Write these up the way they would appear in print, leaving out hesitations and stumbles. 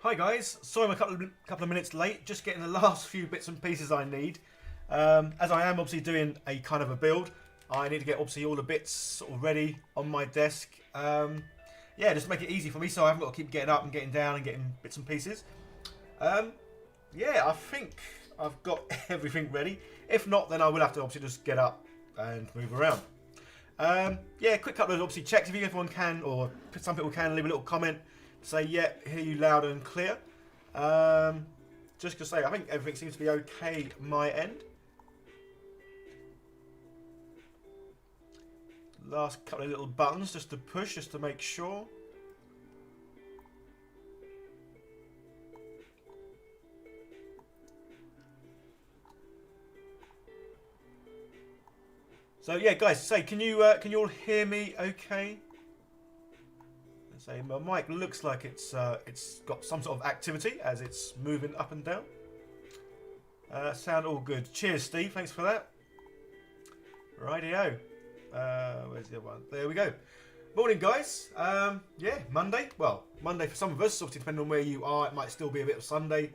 Hi guys, sorry I'm a couple of minutes late, just getting the last few bits and pieces I need. As I am obviously doing a kind of a build, I need to get obviously all the bits sort of ready on my desk. Yeah, just to make it easy for me so I haven't got to keep getting up and getting down and getting bits and pieces. Yeah, I think I've got everything ready. If not, then I will have to obviously just get up and move around. Yeah, quick couple of obviously checks if everyone can, or some people can, leave a little comment. Say, yeah, hear you loud and clear. Just to say, I think everything seems to be okay my end. Last couple of little buttons just to push, just to make sure. So yeah, guys, say, can you all hear me okay? Say my mic looks like it's got some sort of activity as it's moving up and down. Sound all good. Cheers, Steve. Thanks for that. Rightio. Where's the other one? There we go. Morning, guys. Yeah, Monday. Well, Monday for some of us. Obviously, depending on where you are, it might still be a bit of Sunday,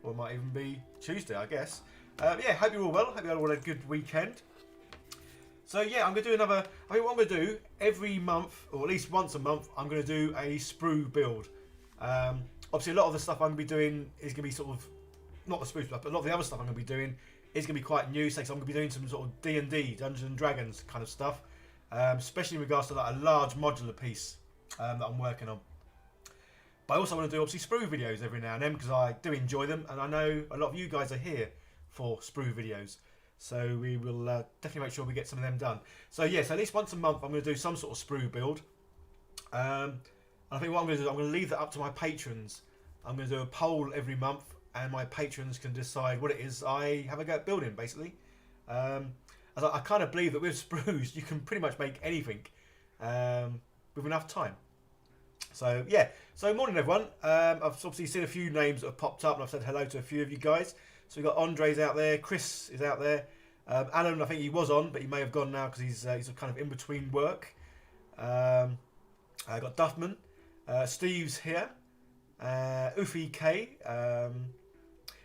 or it might even be Tuesday, I guess. Yeah, hope you're all well. Hope you all had a good weekend. So yeah, I'm going to do another, I think what I'm going to do, every month, or at least once a month, I'm going to do a sprue build. Obviously a lot of the stuff I'm going to be doing is going to be sort of, not the sprue stuff, but a lot of the other stuff I'm going to be doing is going to be quite new. So I'm going to be doing some sort of D&D, Dungeons and Dragons kind of stuff. Especially in regards to like a large modular piece that I'm working on. But I also want to do obviously sprue videos every now and then because I do enjoy them. And I know a lot of you guys are here for sprue videos. So we will definitely make sure we get some of them done. So yes, at least once a month I'm going to do some sort of sprue build. And I think what I'm going to do, I'm going to leave that up to my patrons. I'm going to do a poll every month and my patrons can decide what it is I have a go at building, basically. As I kind of believe that with sprues you can pretty much make anything with enough time. So yeah, so morning everyone. I've obviously seen a few names that have popped up and I've said hello to a few of you guys. So we've got Andre's out there, Chris is out there, Alan, I think he was on, but he may have gone now because he's kind of in between work. I got Duffman, Steve's here, Ufi K.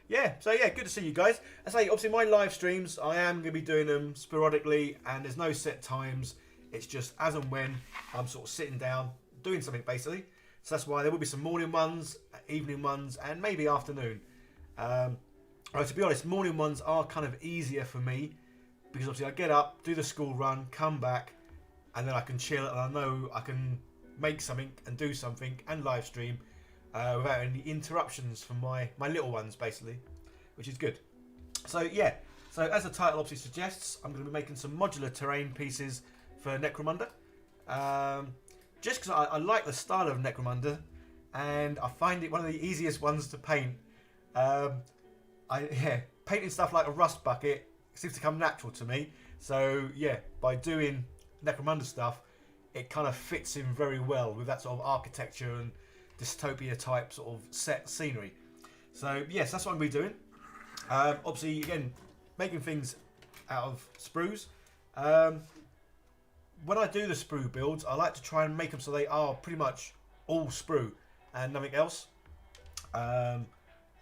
Yeah, so yeah, good to see you guys. I say, obviously my live streams, I am going to be doing them sporadically and there's no set times. It's just as and when I'm sort of sitting down, doing something basically. So that's why there will be some morning ones, evening ones, and maybe afternoon. Right, to be honest, morning ones are kind of easier for me because obviously I get up, do the school run, come back, and then I can chill and I know I can make something and do something and live stream without any interruptions from my little ones, basically, which is good. So yeah, so as the title obviously suggests, I'm going to be making some modular terrain pieces for Necromunda. Just because I like the style of Necromunda and I find it one of the easiest ones to paint. Yeah, painting stuff like a rust bucket seems to come natural to me. So yeah, by doing Necromunda stuff, it kind of fits in very well with that sort of architecture and dystopia type sort of set scenery. So yes, that's what I'm going to be doing. Obviously, again, making things out of sprues. When I do the sprue builds, I like to try and make them so they are pretty much all sprue and nothing else.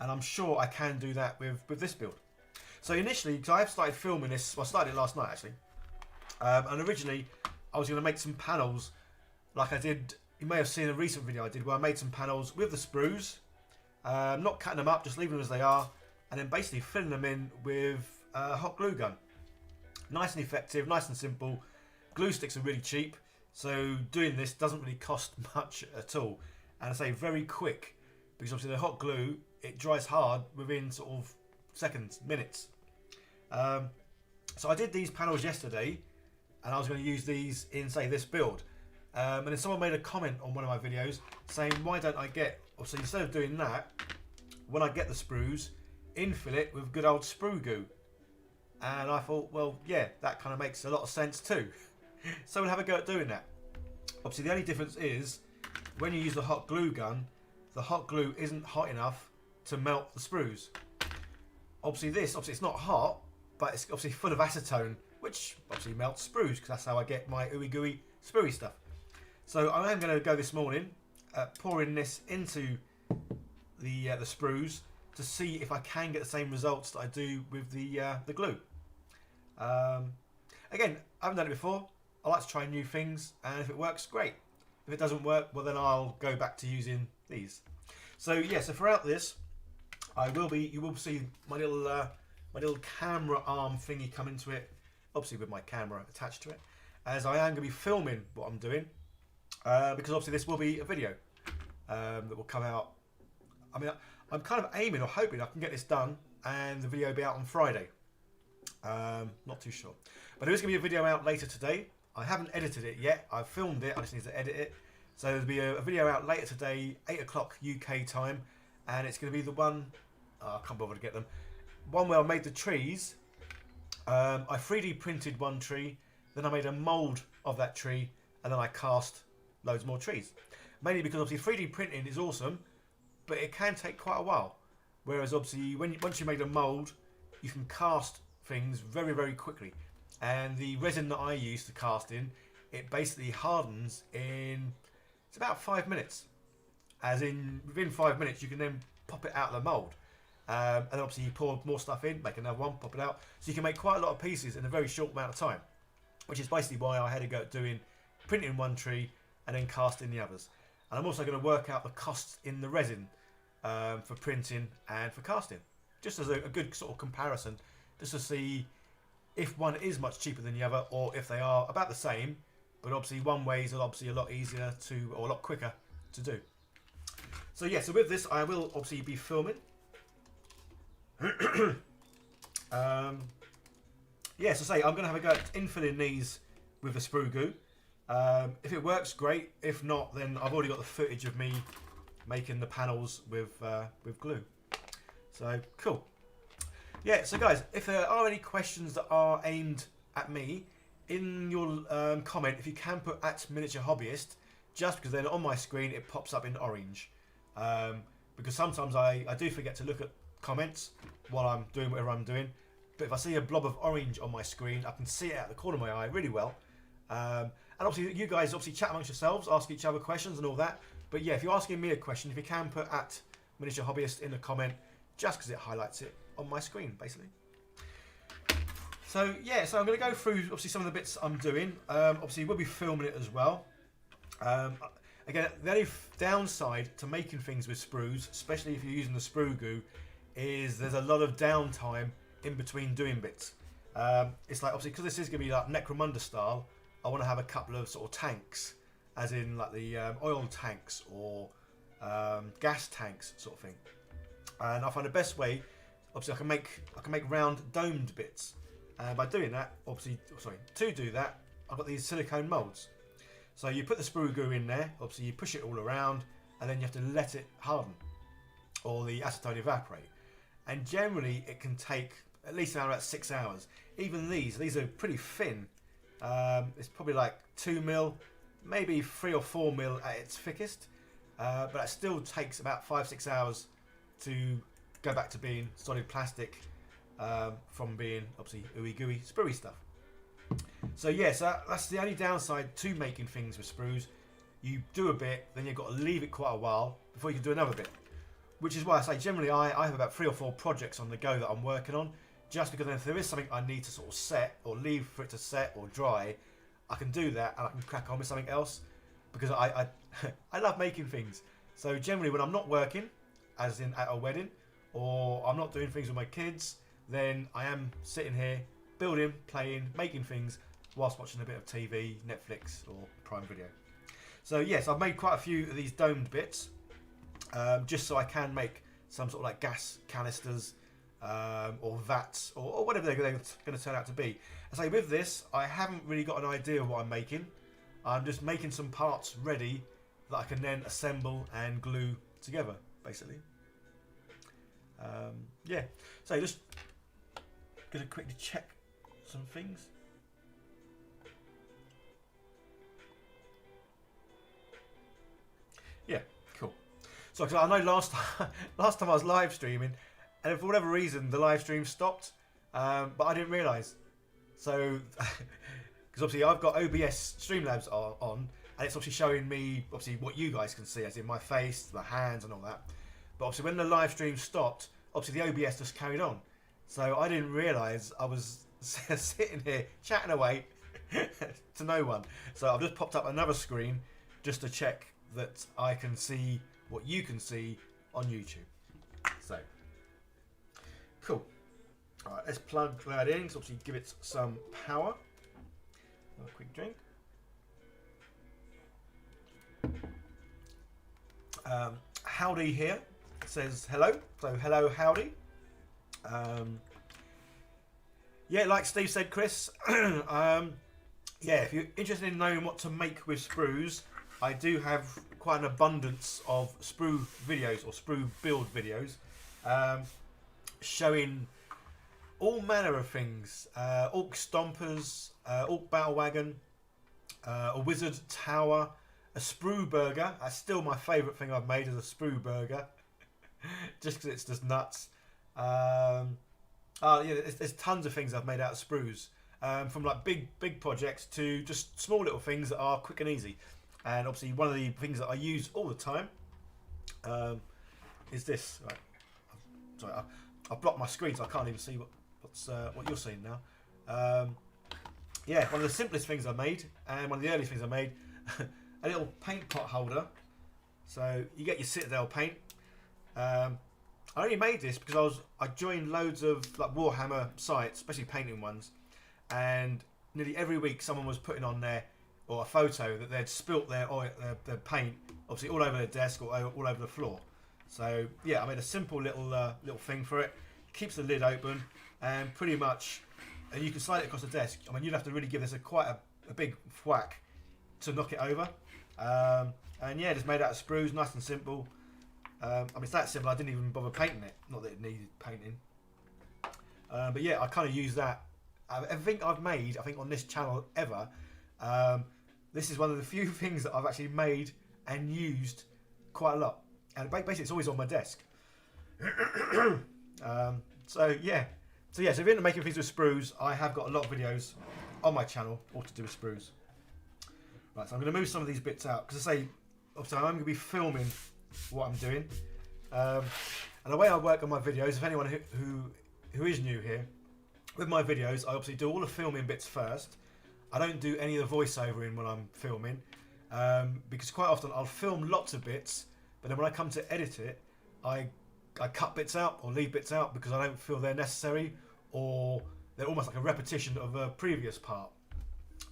And I'm sure I can do that with this build. So initially, because I've started filming this, well, I started it last night actually. And originally, I was going to make some panels like I did, you may have seen a recent video I did where I made some panels with the sprues. Not cutting them up, just leaving them as they are. And then basically filling them in with a hot glue gun. Nice and effective, nice and simple. Glue sticks are really cheap. So doing this doesn't really cost much at all. And I say very quick. Because obviously the hot glue, it dries hard within sort of seconds, minutes. So I did these panels yesterday and I was going to use these in, say, this build. And then someone made a comment on one of my videos saying, why don't I get, so instead of doing that, when I get the sprues, infill it with good old sprue goo. And I thought, well, yeah, that kind of makes a lot of sense too. So we'll have a go at doing that. Obviously the only difference is, when you use the hot glue gun, the hot glue isn't hot enough to melt the sprues. Obviously it's not hot, but it's obviously full of acetone, which obviously melts sprues, because that's how I get my ooey gooey sprue stuff. So I am going to go this morning pouring this into the sprues to see if I can get the same results that I do with the glue. Again, I haven't done it before. I like to try new things, and if it works, great. If it doesn't work, well then I'll go back to using these. So yeah, so throughout this, you will see my little camera arm thingy come into it, obviously with my camera attached to it, as I am going to be filming what I'm doing, because obviously this will be a video that will come out. I mean, I'm kind of aiming or hoping I can get this done and the video will be out on Friday. Not too sure, but there is going to be a video out later today. I haven't edited it yet. I've filmed it. I just need to edit it. So there'll be a video out later today, 8 o'clock UK time, and it's going to be the one. I can't bother to get them. One where I made the trees. I 3D printed one tree, then I made a mould of that tree, and then I cast loads more trees. Mainly because obviously 3D printing is awesome, but it can take quite a while. Whereas obviously once you made a mould, you can cast things very, very quickly. And the resin that I use to cast in, it basically hardens in, it's about 5 minutes. As in, within 5 minutes, you can then pop it out of the mould. And obviously you pour more stuff in, make another one, pop it out. So you can make quite a lot of pieces in a very short amount of time. Which is basically why I had to go doing printing one tree and then casting the others. And I'm also going to work out the costs in the resin for printing and for casting. Just as a good sort of comparison, just to see if one is much cheaper than the other, or if they are about the same, but obviously one way is obviously a lot easier to, or a lot quicker to do. So yeah, so with this I will obviously be filming. Yeah, so say I'm going to have a go at infilling these with the sprue goo. If it works, great. If not, then I've already got the footage of me making the panels with glue. So cool. Yeah, so guys, if there are any questions that are aimed at me, in your comment, if you can put @miniature hobbyist, just because then on my screen it pops up in orange. Because sometimes I do forget to look at comments while I'm doing whatever I'm doing. But if I see a blob of orange on my screen, I can see it out the corner of my eye really well. And obviously you guys obviously chat amongst yourselves, ask each other questions and all that. But yeah, if you're asking me a question, if you can put @miniature hobbyist in the comment, just because it highlights it on my screen, basically. So yeah, so I'm going to go through obviously some of the bits I'm doing. Obviously we'll be filming it as well. Again, the only downside to making things with sprues, especially if you're using the sprue goo, is there's a lot of downtime in between doing bits. It's like obviously because this is going to be like Necromunda style, I want to have a couple of sort of tanks, as in like the oil tanks or gas tanks sort of thing. And I find the best way, obviously I can make round domed bits. And by doing that, obviously, to do that, I've got these silicone molds. So you put the sprue goo in there, obviously you push it all around, and then you have to let it harden, or the acetone evaporate. And generally it can take at least around about 6 hours. Even these are pretty thin. It's probably like 2 mil, maybe 3 or 4 mil at its thickest. But it still takes about 5-6 hours to go back to being solid plastic, from being obviously ooey gooey spruey stuff. So yes, that's the only downside to making things with sprues. You do a bit, then you've got to leave it quite a while before you can do another bit. Which is why I say generally I have about 3 or 4 projects on the go that I'm working on, just because if there is something I need to sort of set or leave for it to set or dry, I can do that and I can crack on with something else, because I I love making things. So generally when I'm not working, as in at a wedding, or I'm not doing things with my kids, then I am sitting here building, playing, making things whilst watching a bit of TV, Netflix or Prime Video. So yes, I've made quite a few of these domed bits, just so I can make some sort of like gas canisters, or vats, or whatever they're going to turn out to be. I say with this, I haven't really got an idea of what I'm making. I'm just making some parts ready that I can then assemble and glue together, basically. Yeah, so just going to quickly check some things. Yeah, cool. So I know last time I was live streaming, and for whatever reason the live stream stopped, but I didn't realise. So, because obviously I've got OBS Streamlabs on, and it's obviously showing me obviously what you guys can see, as in my face, my hands, and all that. But obviously when the live stream stopped, obviously the OBS just carried on. So I didn't realise I was sitting here chatting away to no one. So I've just popped up another screen just to check that I can see what you can see on YouTube. So, cool. Alright, let's plug that in, so obviously give it some power. Have a quick drink. Howdy here says hello. So hello, howdy. Yeah, like Steve said, Chris. Yeah, if you're interested in knowing what to make with sprues, I do have quite an abundance of sprue videos or sprue build videos, showing all manner of things. Orc stompers, orc battle wagon, a wizard tower, a sprue burger. That's still my favourite thing I've made, is a sprue burger. Just because it's just nuts. Yeah, there's tons of things I've made out of sprues, from like big projects to just small little things that are quick and easy. And obviously one of the things that I use all the time is this. Right. Sorry, I've blocked my screen, so I can't even see what you're seeing now. Yeah, one of the simplest things I made, and one of the earliest things I made, a little paint pot holder. So you get your Citadel paint. I only made this because I joined loads of like Warhammer sites, especially painting ones, and nearly every week someone was putting on there or a photo that they'd spilt their paint, obviously all over their desk or all over the floor. So yeah, I made a simple little thing for it. Keeps the lid open, and pretty much, and you can slide it across the desk. I mean, you'd have to really give this quite a big whack to knock it over. And yeah, just made out of sprues, nice and simple. I mean, it's that simple. I didn't even bother painting it. Not that it needed painting. But yeah, I kind of use that. Everything I've made, I think, on this channel ever, this is one of the few things that I've actually made and used quite a lot. And basically, it's always on my desk. So yeah, so if you're into making things with sprues, I have got a lot of videos on my channel all to do with sprues. Right, so I'm going to move some of these bits out because I say, obviously, I'm going to be filming what I'm doing. And the way I work on my videos, if anyone who is new here, with my videos, I obviously do all the filming bits first. I don't do any of the voiceovering when I'm filming, because quite often I'll film lots of bits, but then when I come to edit it, I cut bits out or leave bits out because I don't feel they're necessary, or they're almost like a repetition of a previous part.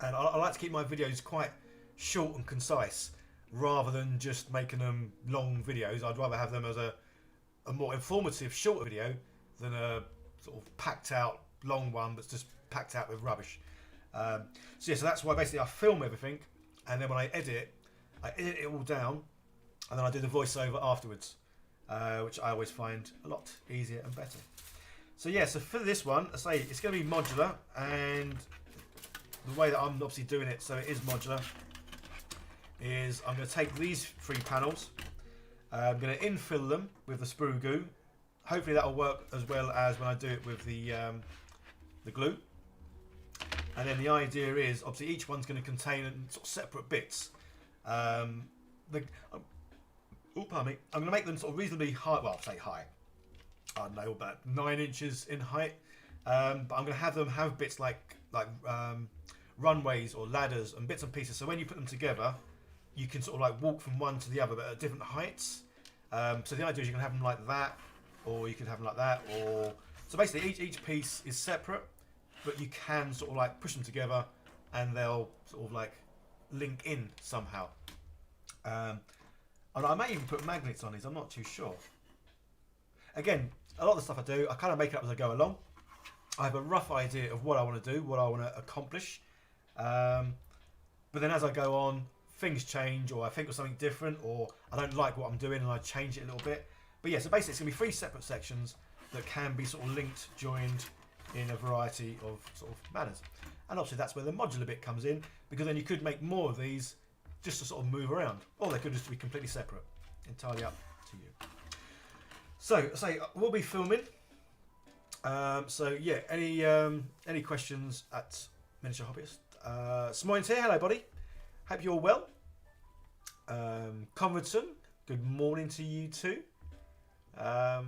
And I like to keep my videos quite short and concise, rather than just making them long videos. I'd rather have them as a more informative short video than a sort of packed out long one that's just packed out with rubbish. So yeah, so that's why basically I film everything, and then when I edit it all down, and then I do the voiceover afterwards, which I always find a lot easier and better. So yeah, so for this one, I say it's going to be modular, and the way that I'm obviously doing it, so it is modular, is I'm going to take these 3 panels, I'm going to infill them with the sprue goo. Hopefully that'll work as well as when I do it with the glue. And then the idea is, obviously, each one's going to contain sort of separate bits. Pardon me. I'm going to make them sort of reasonably high. Well, I'll say high. I don't know, about 9 inches in height. But I'm going to have them have bits like runways or ladders and bits and pieces. So when you put them together, you can sort of like walk from one to the other, but at different heights. So the idea is you can have them like that, or you could have them like that, or so basically each piece is separate, but you can sort of like push them together, and they'll sort of like link in somehow. And I may even put magnets on these. I'm not too sure. Again, a lot of the stuff I do, I kind of make it up as I go along. I have a rough idea of what I want to do, what I want to accomplish. But then as I go on, things change, or I think of something different, or I don't like what I'm doing and I change it a little bit. But yeah, so basically it's going to be 3 separate sections that can be sort of linked, joined in a variety of sort of manners. And obviously that's where the modular bit comes in, because then you could make more of these just to sort of move around, or they could just be completely separate. Entirely up to you. So, we'll be filming. So yeah, any questions at Miniature Hobbyist? Smoynes here, hello buddy. Hope you're well. Conradson, good morning to you too. Yeah.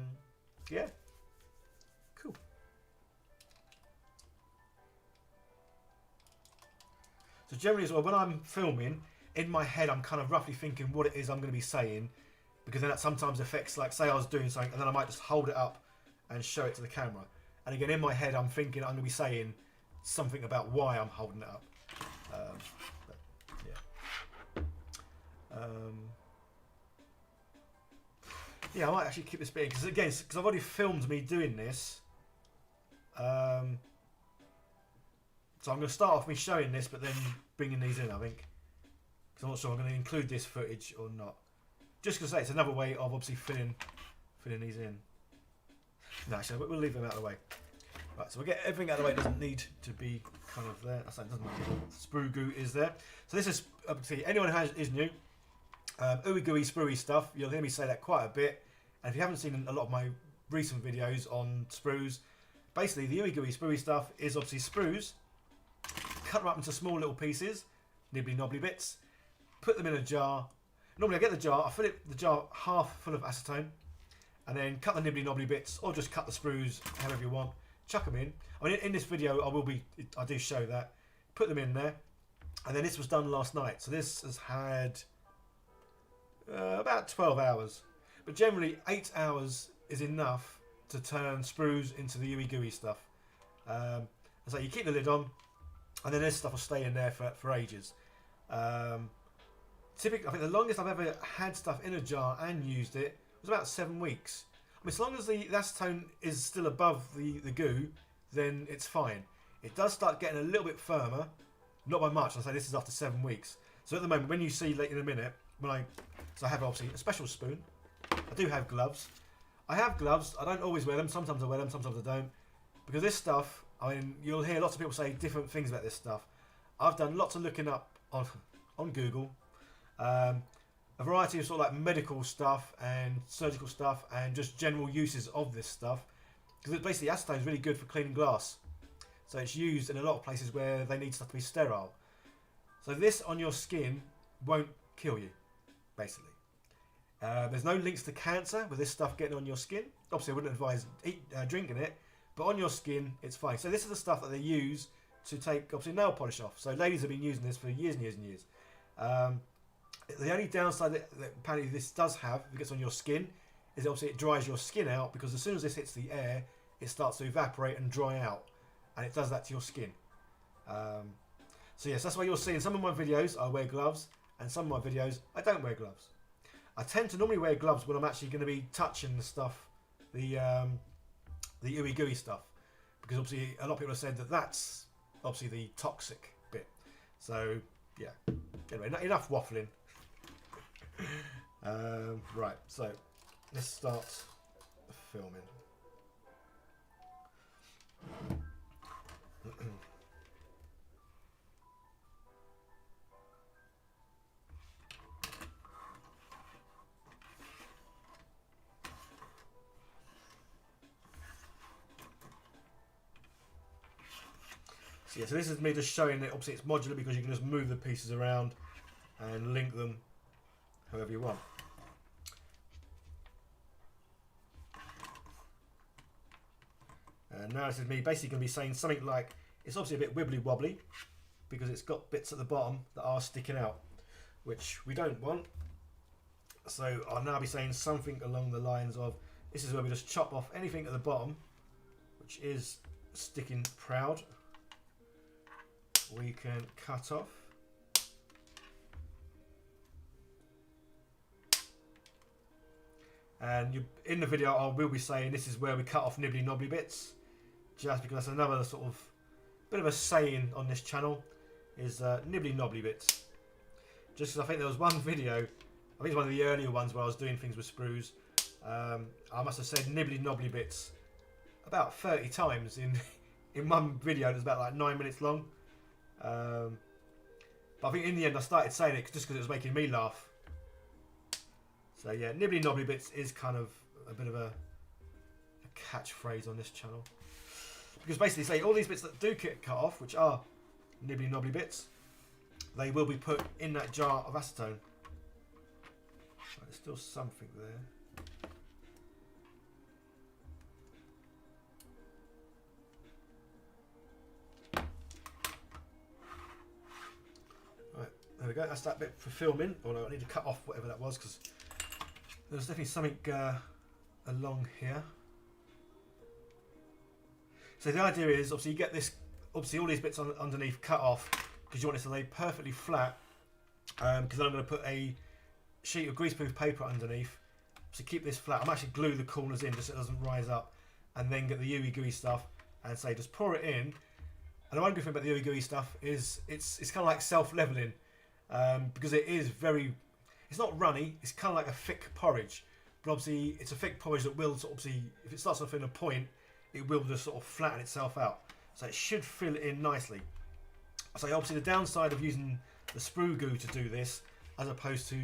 Cool. So generally as well, when I'm filming, in my head I'm kind of roughly thinking what it is I'm going to be saying, because then that sometimes affects, like say I was doing something and then I might just hold it up and show it to the camera. And again, in my head I'm thinking I'm going to be saying something about why I'm holding it up. But, yeah. Yeah, I might actually keep this bit in, because again, because I've already filmed me doing this. So I'm going to start off me showing this, but then bringing these in, I think. Because I'm not sure I'm going to include this footage or not. Just because it's another way of obviously filling these in. No, actually, we'll leave them out of the way. Right, so we'll get everything out of the way. It doesn't need to be kind of there. That's it doesn't matter. Sprue goo is there. So this is, obviously, anyone who is new. Ooey gooey, spruey stuff. You'll hear me say that quite a bit. And if you haven't seen a lot of my recent videos on sprues, basically the ooey gooey, spruey stuff is obviously sprues. Cut them up into small little pieces, nibbly knobbly bits. Put them in a jar. Normally I get the jar, I fill the jar half full of acetone, and then cut the nibbly knobbly bits, or just cut the sprues however you want. Chuck them in. I mean, in this video I do show that. Put them in there, and then this was done last night. So this has had about 12 hours, but generally 8 hours is enough to turn sprues into the ooey gooey stuff. So you keep the lid on, and then this stuff will stay in there for ages. Typically, I think the longest I've ever had stuff in a jar and used it was about 7 weeks. I mean, as long as the acetone is still above the goo, then it's fine. It does start getting a little bit firmer, not by much. I say this is after 7 weeks. So at the moment, when you see later in a minute, so I have obviously a special spoon. I do have gloves. I have gloves. I don't always wear them. Sometimes I wear them, sometimes I don't. Because this stuff, I mean, you'll hear lots of people say different things about this stuff. I've done lots of looking up on Google. A variety of sort of like medical stuff and surgical stuff and just general uses of this stuff, because basically acetone is really good for cleaning glass, so it's used in a lot of places where they need stuff to be sterile. So this on your skin won't kill you, basically. There's no links to cancer with this stuff getting on your skin. Obviously I wouldn't advise drinking it, but on your skin it's fine. So this is the stuff that they use to take obviously nail polish off. So ladies have been using this for years and years and years. The only downside that apparently this does have, if it gets on your skin, is obviously it dries your skin out, because as soon as this hits the air, it starts to evaporate and dry out, and it does that to your skin. So yes, that's why you'll see in some of my videos I wear gloves, and some of my videos I don't wear gloves. I tend to normally wear gloves when I'm actually going to be touching the stuff, the ooey gooey stuff, because obviously a lot of people have said that that's obviously the toxic bit. So yeah, anyway, enough waffling. Right, so let's start filming. So yeah, so this is me just showing it. Obviously it's modular because you can just move the pieces around and link them however you want. And now this is me basically going to be saying something like, it's obviously a bit wibbly wobbly because it's got bits at the bottom that are sticking out, which we don't want. So I'll now be saying something along the lines of, this is where we just chop off anything at the bottom which is sticking proud. We can cut off. And in the video I will be saying this is where we cut off nibbly knobbly bits, just because that's another sort of bit of a saying on this channel, is nibbly knobbly bits. Just because I think there was one video, I think it's one of the earlier ones where I was doing things with sprues, I must have said nibbly knobbly bits about 30 times in one video that was about like 9 minutes long. But I think in the end I started saying it just because it was making me laugh. So yeah, nibbly knobbly bits is kind of a bit of a catchphrase on this channel. Because basically say all these bits that do get cut off, which are nibbly knobbly bits, they will be put in that jar of acetone. Right, there's still something there. go. That's that bit for filming. Although I need to cut off whatever that was because there's definitely something along here. So the idea is obviously you get this, obviously all these bits underneath cut off because you want it to lay perfectly flat. Because then I'm going to put a sheet of greaseproof paper underneath to keep this flat. I'm actually glue the corners in just so it doesn't rise up, and then get the ooey gooey stuff and say just pour it in. And the one good thing about the ooey gooey stuff is it's kind of like self-leveling because it is very, it's not runny, it's kind of like a thick porridge, but obviously it's a thick porridge that will sort of, obviously if it starts off in a point, it will just sort of flatten itself out, so it should fill it in nicely. So obviously the downside of using the sprue goo to do this as opposed to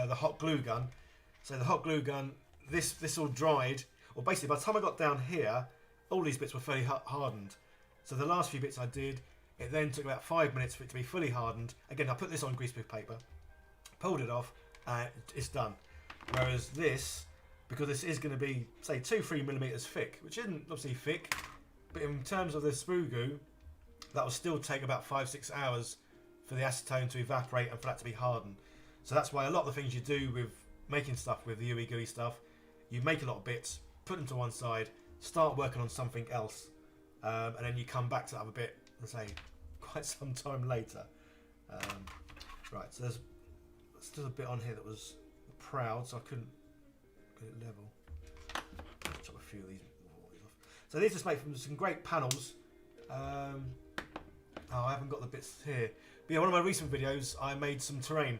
the hot glue gun, so the hot glue gun, this all dried, or basically by the time I got down here all these bits were fairly hardened. So the last few bits I did, it then took about 5 minutes for it to be fully hardened. Again, I put this on greaseproof paper, pulled it off, and it's done. Whereas this, because this is going to be, say, 2-3 millimeters thick, which isn't obviously thick, but in terms of the sprue goo, that will still take about 5-6 hours for the acetone to evaporate and for that to be hardened. So that's why a lot of the things you do with making stuff with the ooey gooey stuff, you make a lot of bits, put them to one side, start working on something else. And then you come back to that other bit and say quite some time later. Right, so there's still a bit on here that was proud, so I couldn't get it level. Let's chop a few of these off. So these just make from some great panels. Oh, I haven't got the bits here. But yeah, one of my recent videos, I made some terrain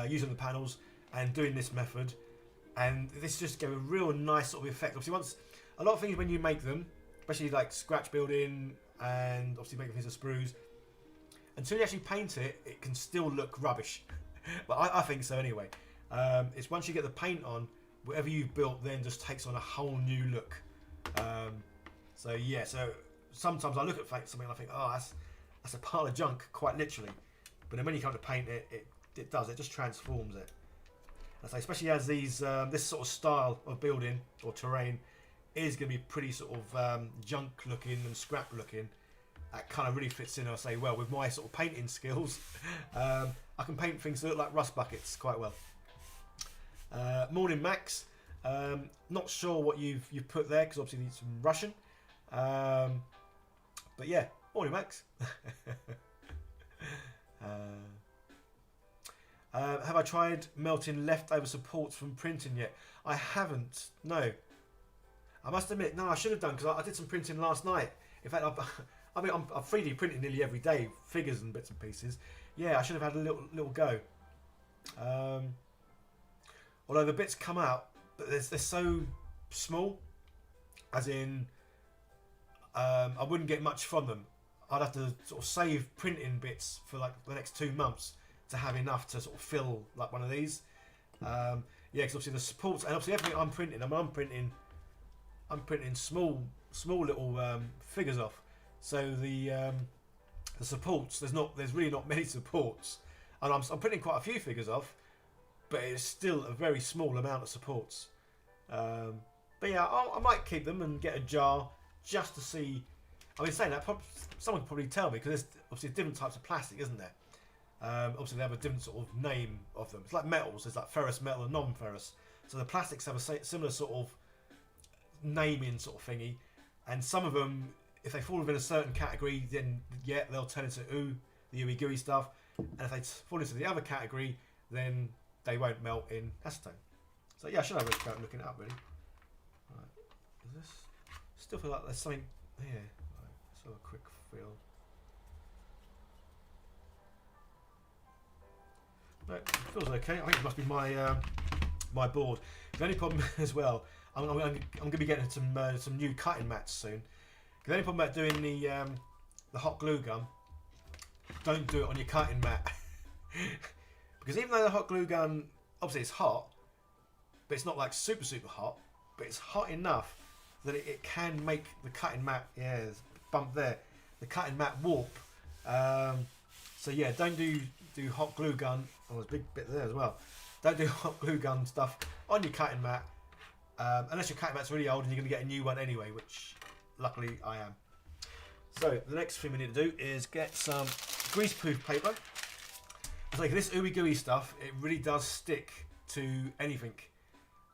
using the panels and doing this method. And this just gave a real nice sort of effect. Obviously, once a lot of things when you make them, especially like scratch building and obviously making things of sprues, until you actually paint it, it can still look rubbish. But I think so anyway. It's once you get the paint on, whatever you've built then just takes on a whole new look. So yeah, so sometimes I look at something and I think, oh, that's a pile of junk, quite literally. But then when you come to paint it, it just transforms it. And so especially as these this sort of style of building or terrain is going to be pretty sort of junk looking and scrap looking, that kind of really fits in. I say, well, with my sort of painting skills, I can paint things that look like rust buckets quite well. Morning, Max. Not sure what you've put there because obviously you need some Russian. But yeah, morning, Max. Have I tried melting leftover supports from printing yet? I haven't. No. I must admit, no, I should have done because I did some printing last night. In fact, I mean, I'm 3D printing nearly every day, figures and bits and pieces. Yeah, I should have had a little go. Although the bits come out, but they're so small, as in, I wouldn't get much from them. I'd have to sort of save printing bits for like the next 2 months to have enough to sort of fill like one of these. Yeah, because obviously the supports and obviously everything I'm printing, I'm printing small little figures off. So the supports, there's really not many supports, and I'm printing quite a few figures off, but it's still a very small amount of supports. But yeah, I might keep them and get a jar just to see. I mean, saying that, someone could probably tell me because there's obviously different types of plastic, isn't there? Obviously, they have a different sort of name of them. It's like metals. There's like ferrous metal and non-ferrous. So the plastics have a similar sort of naming sort of thingy, and some of them, if they fall within a certain category, then yeah, they'll turn into the ooey gooey stuff, and if they fall into the other category, then they won't melt in acetone. So yeah, I should have really about looking it up really. Right. Is this still feel like there's something here? Right. So a quick feel. No, it feels okay. I think it must be my my board. The only problem as well, I'm going to be getting some new cutting mats soon. The only problem about doing the hot glue gun, don't do it on your cutting mat. Because even though the hot glue gun, obviously it's hot, but it's not like super hot, but it's hot enough that it can make the cutting mat, yeah, there's a bump there, the cutting mat warp. So yeah, don't do hot glue gun, oh there's a big bit there as well, don't do hot glue gun stuff on your cutting mat, unless your cutting mat's really old and you're going to get a new one anyway, which luckily I am. So the next thing we need to do is get some greaseproof paper. It's like this ooey gooey stuff, it really does stick to anything.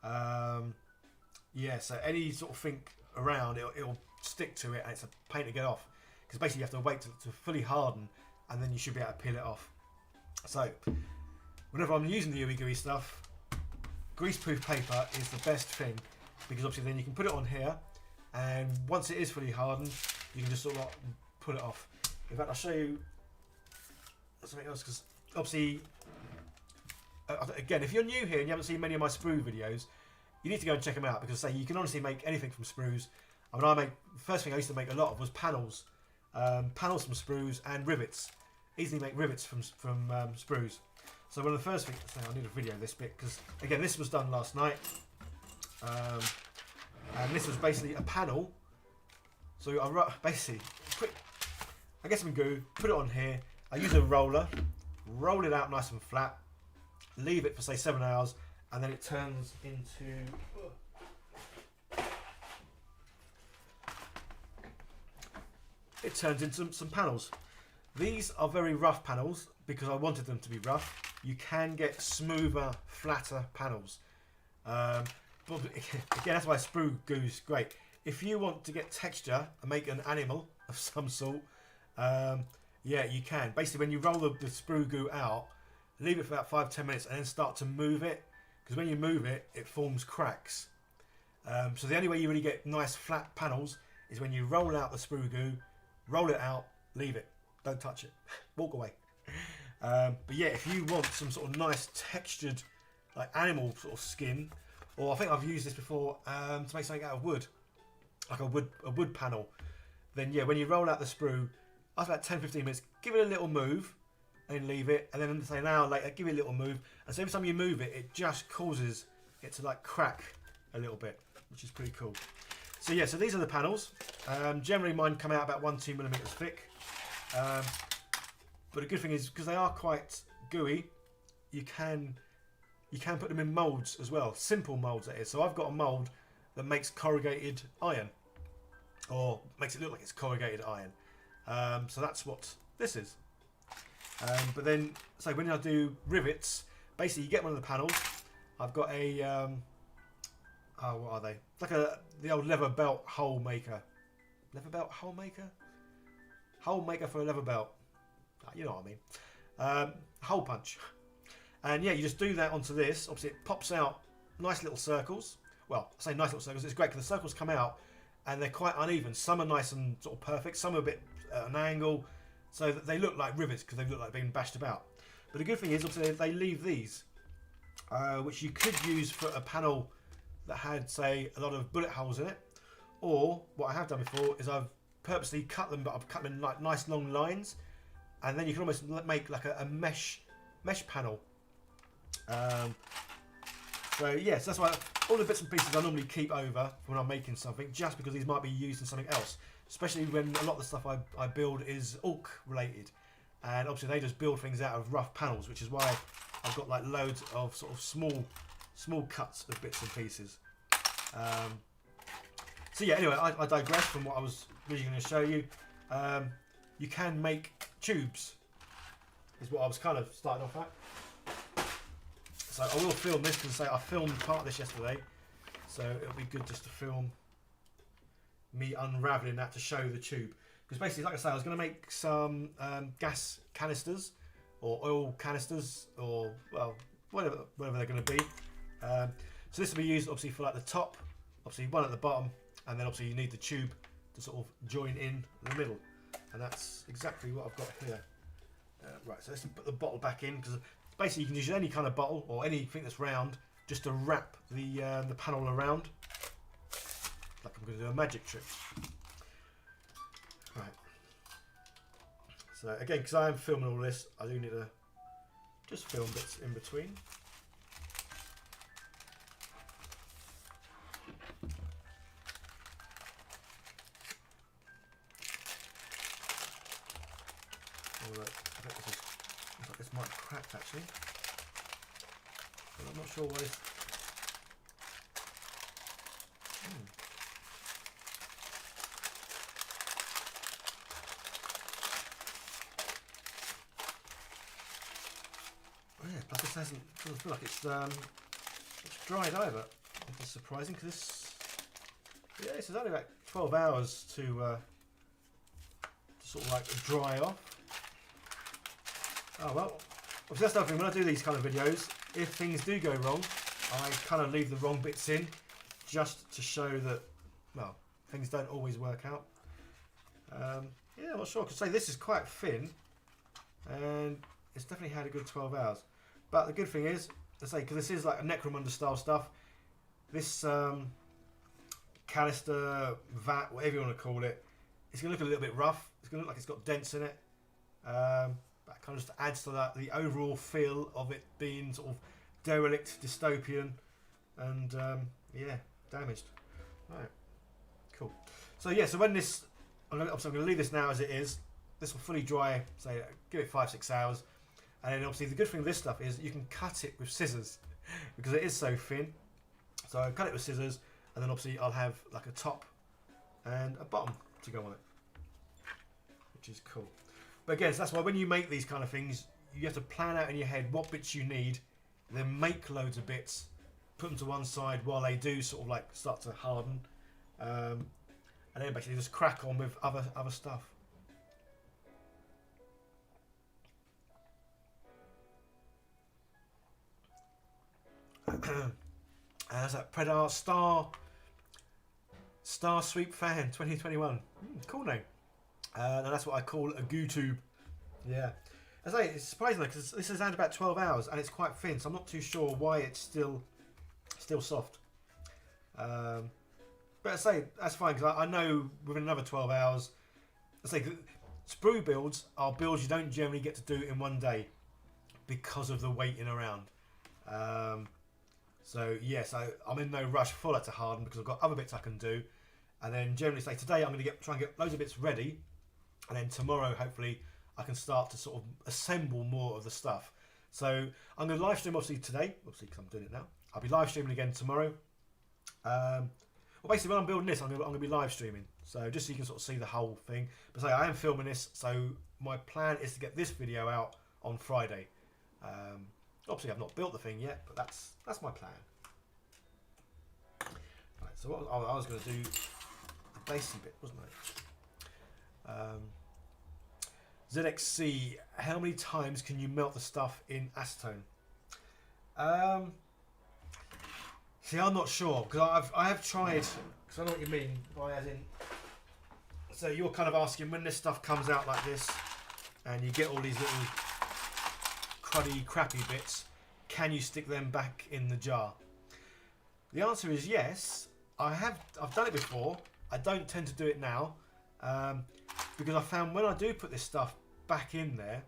Yeah, so any sort of thing around, it'll stick to it, and it's a pain to get off. Because basically you have to wait to fully harden, and then you should be able to peel it off. So, whenever I'm using the ooey gooey stuff, greaseproof paper is the best thing, because obviously then you can put it on here, and once it is fully hardened, you can just sort of pull it off. In fact, I'll show you something else, because obviously, again, if you're new here and you haven't seen many of my sprue videos, you need to go and check them out, because say you can honestly make anything from sprues. I mean, the first thing I used to make a lot of was panels, panels from sprues and rivets. Easily make rivets from sprues. So one of the first things, I need a video of this bit, because again, this was done last night, and this was basically a panel. So I basically I get some glue, put it on here. I use a roller, roll it out nice and flat, leave it for say 7 hours, and then it turns into some panels. These are very rough panels because I wanted them to be rough. You can get smoother, flatter panels. But again, that's why sprue goo is great. If you want to get texture and make an animal of some sort, yeah, you can. Basically, when you roll the sprue goo out, leave it for about 5-10 minutes and then start to move it. Because when you move it, it forms cracks. So the only way you really get nice flat panels is when you roll out the sprue goo, roll it out, leave it. Don't touch it. Walk away. But yeah, if you want some sort of nice textured, like animal sort of skin, or I think I've used this before to make something out of wood, like a wood panel, then yeah, when you roll out the sprue, after about 10-15 minutes, give it a little move, and leave it, and then say an hour later, give it a little move, and so every time you move it, it just causes it to like crack a little bit, which is pretty cool. So yeah, so these are the panels. Generally mine come out about 1-2 millimeters thick. But the good thing is, because they are quite gooey, you can put them in molds as well. Simple molds, that is. So I've got a mold that makes corrugated iron, or makes it look like it's corrugated iron. So that's what this is. But then, so when I do rivets, basically you get one of the panels. I've got a, oh, what are they? It's like the old leather belt hole maker. Leather belt hole maker? Hole maker for a leather belt. You know what I mean. Hole punch. And yeah, you just do that onto this. Obviously it pops out nice little circles. Well, I say nice little circles. It's great because the circles come out and they're quite uneven. Some are nice and sort of perfect. Some are a bit at an angle. So that they look like rivets because they look like being bashed about. But the good thing is, obviously, they leave these, which you could use for a panel that had, say, a lot of bullet holes in it. Or what I have done before is I've purposely cut them, but I've cut them in like nice long lines, and then you can almost make like a mesh panel. So yes, that's why all the bits and pieces I normally keep over when I'm making something, just because these might be used in something else. Especially when a lot of the stuff I build is orc related, and obviously they just build things out of rough panels, which is why I've got like loads of sort of small cuts of bits and pieces. So yeah, anyway, I digress from what I was really going to show you. You can make tubes, is what I was kind of starting off at. So I will film this because I filmed part of this yesterday, so it'll be good just to film me unraveling that to show the tube. Because basically, like I say, I was going to make some gas canisters or oil canisters, or well, whatever they're going to be. So this will be used obviously for like the top, obviously one at the bottom, and then obviously you need the tube to sort of join in the middle, and that's exactly what I've got here. Right, so let's put the bottle back in, because basically you can use any kind of bottle or anything that's round just to wrap the panel around. Like I'm going to do a magic trick. Right. So again, because I am filming all this, I do need to just film bits in between. Alright, I think looks like this might have cracked actually. But I'm not sure why this. Plus this doesn't feel like it's dried either. Which is surprising because this is only about 12 hours to sort of like dry off. Oh well, obviously that's the other thing. When I do these kind of videos, if things do go wrong, I kind of leave the wrong bits in just to show that, well, things don't always work out. Yeah, I'm not sure. I could say this is quite thin, and it's definitely had a good 12 hours. But the good thing is, let's say, because this is like a Necromunda style stuff, this canister, vat, whatever you want to call it, it's going to look a little bit rough. It's going to look like it's got dents in it. That kind of just adds to that, the overall feel of it being sort of derelict, dystopian, and yeah, damaged. Right, cool. So yeah, so when this, I'm going to leave this now as it is. This will fully dry, say, give it 5-6 hours. And then obviously the good thing with this stuff is you can cut it with scissors because it is so thin. So I cut it with scissors, and then obviously I'll have like a top and a bottom to go on it, which is cool. But again, so that's why when you make these kind of things, you have to plan out in your head what bits you need, then make loads of bits, put them to one side while they do sort of like start to harden, and then basically just crack on with other stuff. There's that Predator Star Sweep Fan 2021. Cool name. And that's what I call a goo tube. Yeah. As I say, it's surprising because this has had about 12 hours and it's quite thin, so I'm not too sure why it's still soft. But I say that's fine because I know within another 12 hours. I say sprue builds are builds you don't generally get to do in one day because of the waiting around. So yes, I'm in no rush for that to harden because I've got other bits I can do, and then generally say today I'm going to try and get loads of bits ready, and then tomorrow hopefully I can start to sort of assemble more of the stuff. So I'm going to live stream obviously today, obviously because I'm doing it now. I'll be live streaming again tomorrow. Well, basically when I'm building this, I'm going to be live streaming, so just so you can sort of see the whole thing. But say I am filming this, so my plan is to get this video out on Friday. Obviously, I've not built the thing yet, but that's my plan. Right, so what I was going to do the basey bit, wasn't I? ZXC, how many times can you melt the stuff in acetone? See, I'm not sure because I have tried. Because I know what you mean by as in. So you're kind of asking when this stuff comes out like this, and you get all these little cruddy, crappy bits, can you stick them back in the jar? The answer is yes. I've done it before. I don't tend to do it now because I found when I do put this stuff back in there,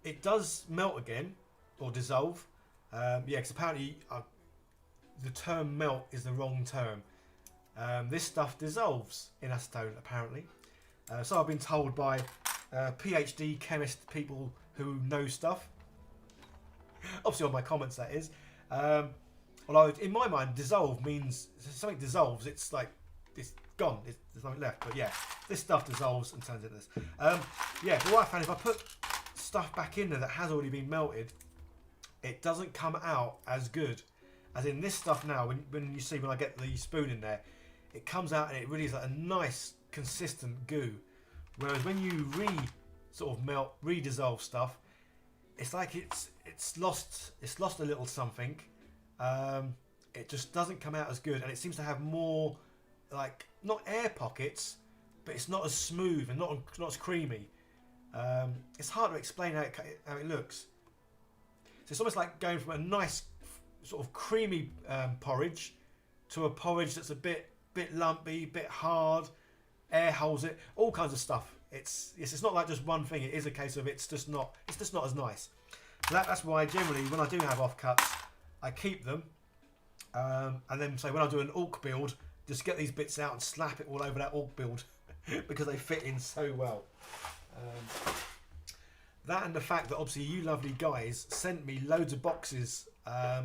it does melt again or dissolve. Yeah, because apparently the term melt is the wrong term. This stuff dissolves in acetone apparently. So I've been told by PhD chemist people who know stuff. Obviously on my comments that is. Although in my mind dissolve means something dissolves, it's like it's gone, there's nothing left. But yeah, this stuff dissolves and turns into this. Yeah, but what I found, if I put stuff back in there that has already been melted, it doesn't come out as good. As in this stuff now, when you see when I get the spoon in there, it comes out and it really is like a nice consistent goo. Whereas when you re-dissolve stuff, it's like it's lost a little something. It just doesn't come out as good, and it seems to have more like not air pockets, but it's not as smooth and not as creamy. It's hard to explain how it looks. So it's almost like going from a nice sort of creamy porridge to a porridge that's a bit lumpy, bit hard, air holes it, all kinds of stuff. It's not like just one thing. It is a case of it's just not as nice. So that's why generally when I do have offcuts, I keep them, and then say when I do an orc build, just get these bits out and slap it all over that orc build because they fit in so well. That and the fact that obviously you lovely guys sent me loads of boxes. I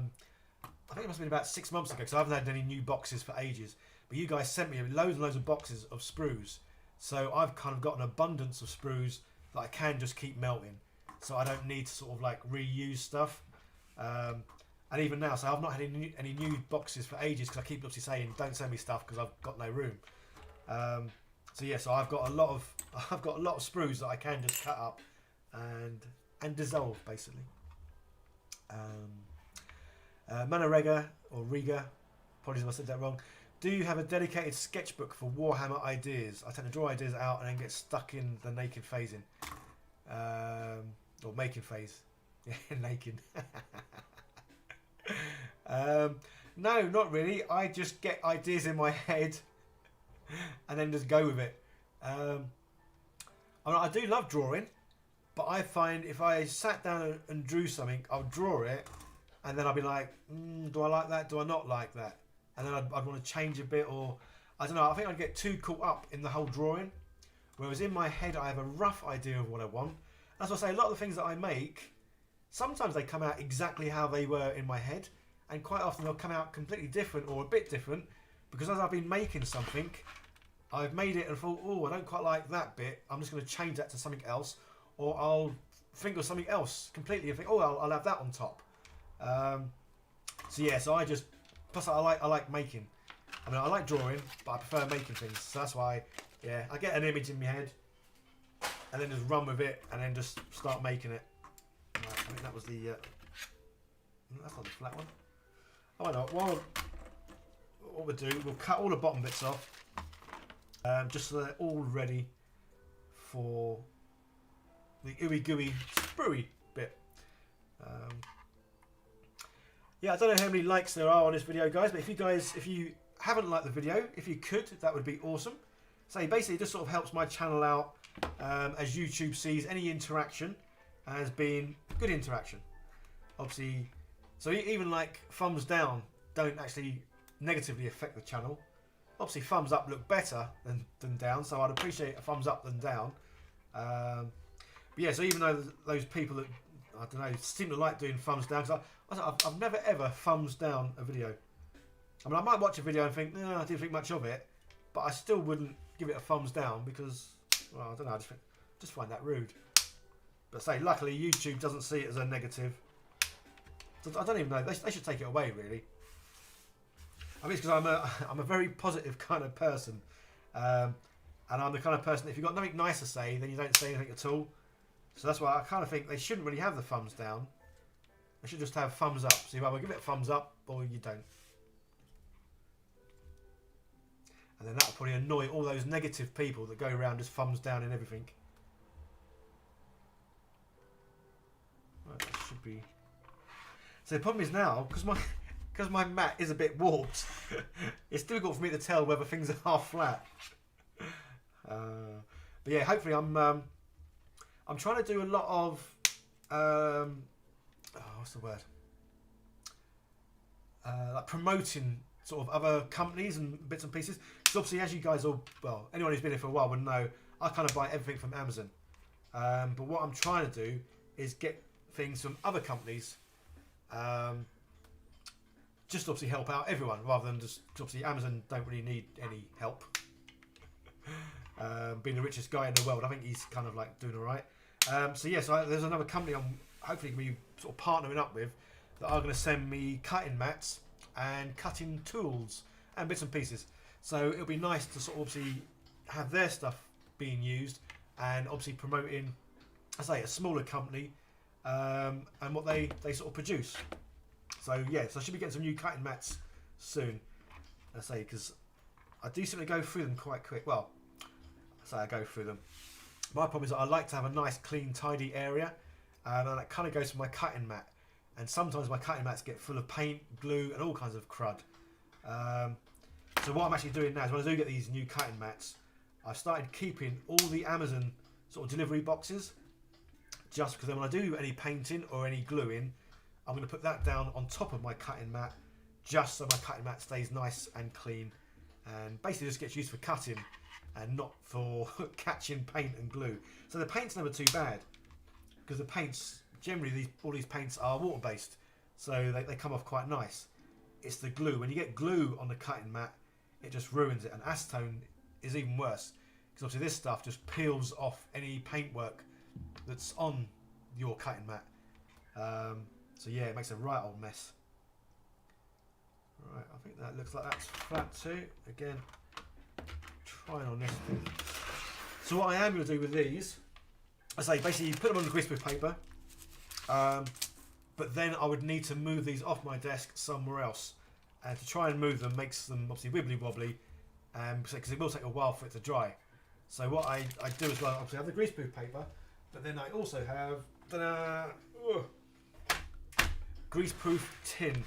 think it must have been about 6 months ago because I haven't had any new boxes for ages. But you guys sent me loads and loads of boxes of sprues. So I've kind of got an abundance of sprues that I can just keep melting. so I don't need to sort of like reuse stuff. And even now, so I've not had any new boxes for ages because I keep obviously saying don't send me stuff because I've got no room. So yeah, so I've got a lot of sprues that I can just cut up and dissolve basically. Manarega or Riga, apologies if I said that wrong. Do you have a dedicated sketchbook for Warhammer ideas? I tend to draw ideas out and then get stuck in the naked phasing. Or making phase. Yeah, naked. No, not really. I just get ideas in my head and then just go with it. I do love drawing, but I find if I sat down and drew something, I'll draw it and then I'll be like, do I like that? Do I not like that? And then I'd want to change a bit, or I don't know. I think I'd get too caught up in the whole drawing. Whereas in my head, I have a rough idea of what I want. That's why I say a lot of the things that I make, sometimes they come out exactly how they were in my head, and quite often they'll come out completely different or a bit different because as I've been making something, I've made it and thought, oh, I don't quite like that bit. I'm just going to change that to something else, or I'll think of something else completely and think, oh, I'll have that on top. So yeah, so I just. Plus, I like making. I mean, I like drawing, but I prefer making things. So that's why, yeah, I get an image in my head, and then just run with it, and then just start making it. Right, I think that was the. That's not the flat one. Oh no! Well, what we'll do, we'll cut all the bottom bits off, just so they're all ready for the ooey gooey sprue bit. Yeah, I don't know how many likes there are on this video, guys, but if you haven't liked the video, if you could, that would be awesome. So basically, it just sort of helps my channel out as YouTube sees any interaction as being good interaction. Obviously, so even like thumbs down don't actually negatively affect the channel. Obviously, thumbs up look better than down, so I'd appreciate a thumbs up than down. But yeah, so even though those people that I don't know seem to like doing thumbs down, because I've never ever thumbs down a video. I mean, I might watch a video and think, no, I didn't think much of it, but I still wouldn't give it a thumbs down because, well, I don't know, I just find that rude. But say, luckily, YouTube doesn't see it as a negative. So I don't even know. They should take it away, really. I mean, it's because I'm a very positive kind of person, and I'm the kind of person that if you've got nothing nice to say, then you don't say anything at all. So that's why I kind of think they shouldn't really have the thumbs down. They should just have thumbs up. So you either give it a thumbs up or you don't. And then that'll probably annoy all those negative people that go around just thumbs down in everything. Right, that should be. So the problem is now, because my mat is a bit warped, it's difficult for me to tell whether things are half flat. But yeah, hopefully I'm trying to do a lot of what's the word? Like promoting sort of other companies and bits and pieces. Because obviously, as you guys all, well, anyone who's been here for a while would know, I kind of buy everything from Amazon. But what I'm trying to do is get things from other companies, just obviously help out everyone, rather than just, obviously Amazon don't really need any help. Being the richest guy in the world, I think he's kind of like doing all right. So yeah, so there's another company I'm hopefully going to be sort of partnering up with that are going to send me cutting mats and cutting tools and bits and pieces. So it'll be nice to sort of obviously have their stuff being used and obviously promoting, I say, a smaller company and what they sort of produce. So yeah, so I should be getting some new cutting mats soon. I say, because I do seem to go through them quite quick. Well, I say I go through them. My problem is that I like to have a nice, clean, tidy area, and that kind of goes for my cutting mat. And sometimes my cutting mats get full of paint, glue, and all kinds of crud. So what I'm actually doing now is when I do get these new cutting mats, I've started keeping all the Amazon sort of delivery boxes, just because then when I do any painting or any gluing, I'm going to put that down on top of my cutting mat, just so my cutting mat stays nice and clean, and basically just gets used for cutting and not for catching paint and glue. So the paint's never too bad, because the paints, generally all these paints are water based, so they come off quite nice. It's the glue. When you get glue on the cutting mat, it just ruins it, and acetone is even worse, because obviously this stuff just peels off any paintwork that's on your cutting mat. So yeah, it makes a right old mess. Right, I think that looks like that's flat too. Again, trying on this thing. So what I am going to do with these, I say basically you put them on the greaseproof paper, but then I would need to move these off my desk somewhere else, and to try and move them makes them obviously wibbly wobbly, because it will take a while for it to dry. So what I do as well, obviously I have the greaseproof paper, but then I also have greaseproof tin,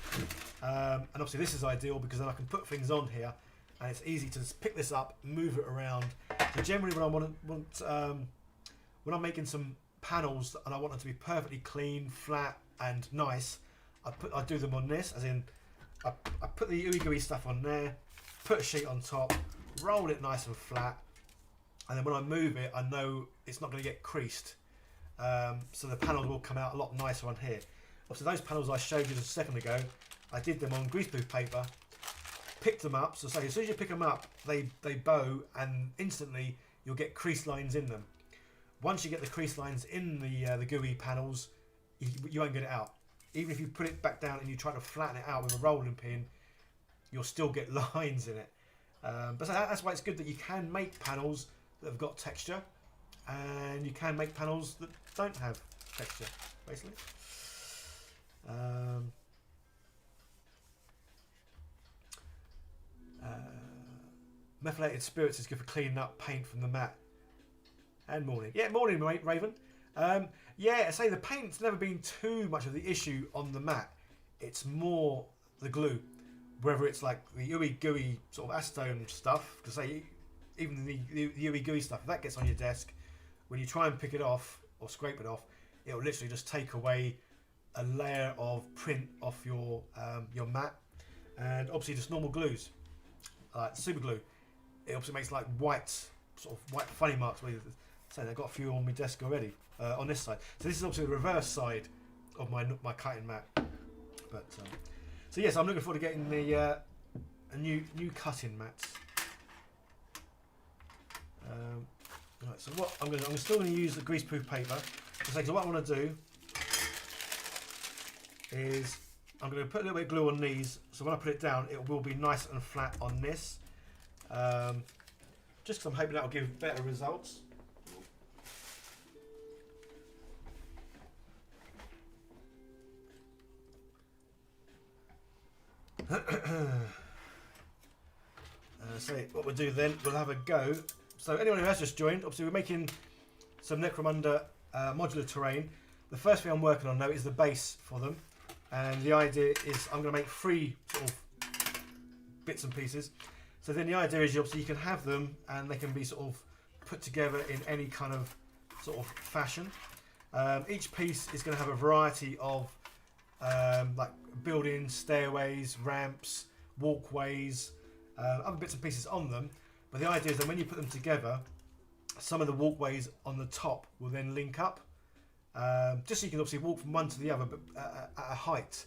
and obviously this is ideal because then I can put things on here, and it's easy to just pick this up, move it around. So generally, when I when I'm making some panels and I want them to be perfectly clean, flat, and nice, I do them on this, as in I put the ooey gooey stuff on there, put a sheet on top, roll it nice and flat, and then when I move it, I know it's not going to get creased. So the panels will come out a lot nicer on here. Obviously those panels I showed you just a second ago, I did them on greaseproof paper, picked them up, so say as soon as you pick them up, they bow, and instantly you'll get crease lines in them. Once you get the crease lines in the GUI panels, you won't get it out. Even if you put it back down and you try to flatten it out with a rolling pin, you'll still get lines in it. But that's why it's good that you can make panels that have got texture, and you can make panels that don't have texture, basically. Methylated spirits is good for cleaning up paint from the mat. And morning. Yeah, morning, Raven. Yeah, I say the paint's never been too much of the issue on the mat. It's more the glue. Whether it's like the ooey gooey sort of acetone stuff, because say even the ooey gooey stuff, if that gets on your desk, when you try and pick it off or scrape it off, it'll literally just take away a layer of print off your mat. And obviously just normal glues, like super glue, it obviously makes like white funny marks. So I've got a few on my desk already on this side. So this is obviously the reverse side of my cutting mat. But so yes, I'm looking forward to getting the a new cutting mats. Right, so what I'm still going to use the greaseproof paper. So what I want to do is I'm going to put a little bit of glue on these, so when I put it down, it will be nice and flat on this. Just because I'm hoping that will give better results. So what we'll do then, we'll have a go. So anyone who has just joined, obviously we're making some Necromunda Modular Terrain. The first thing I'm working on now is the base for them, and the idea is I'm going to make 3 sort of bits and pieces. So then the idea is obviously you can have them and they can be sort of put together in any kind of sort of fashion. Each piece is going to have a variety of like buildings, stairways, ramps, walkways, other bits and pieces on them. But the idea is that when you put them together, some of the walkways on the top will then link up, just so you can obviously walk from one to the other, but at a height.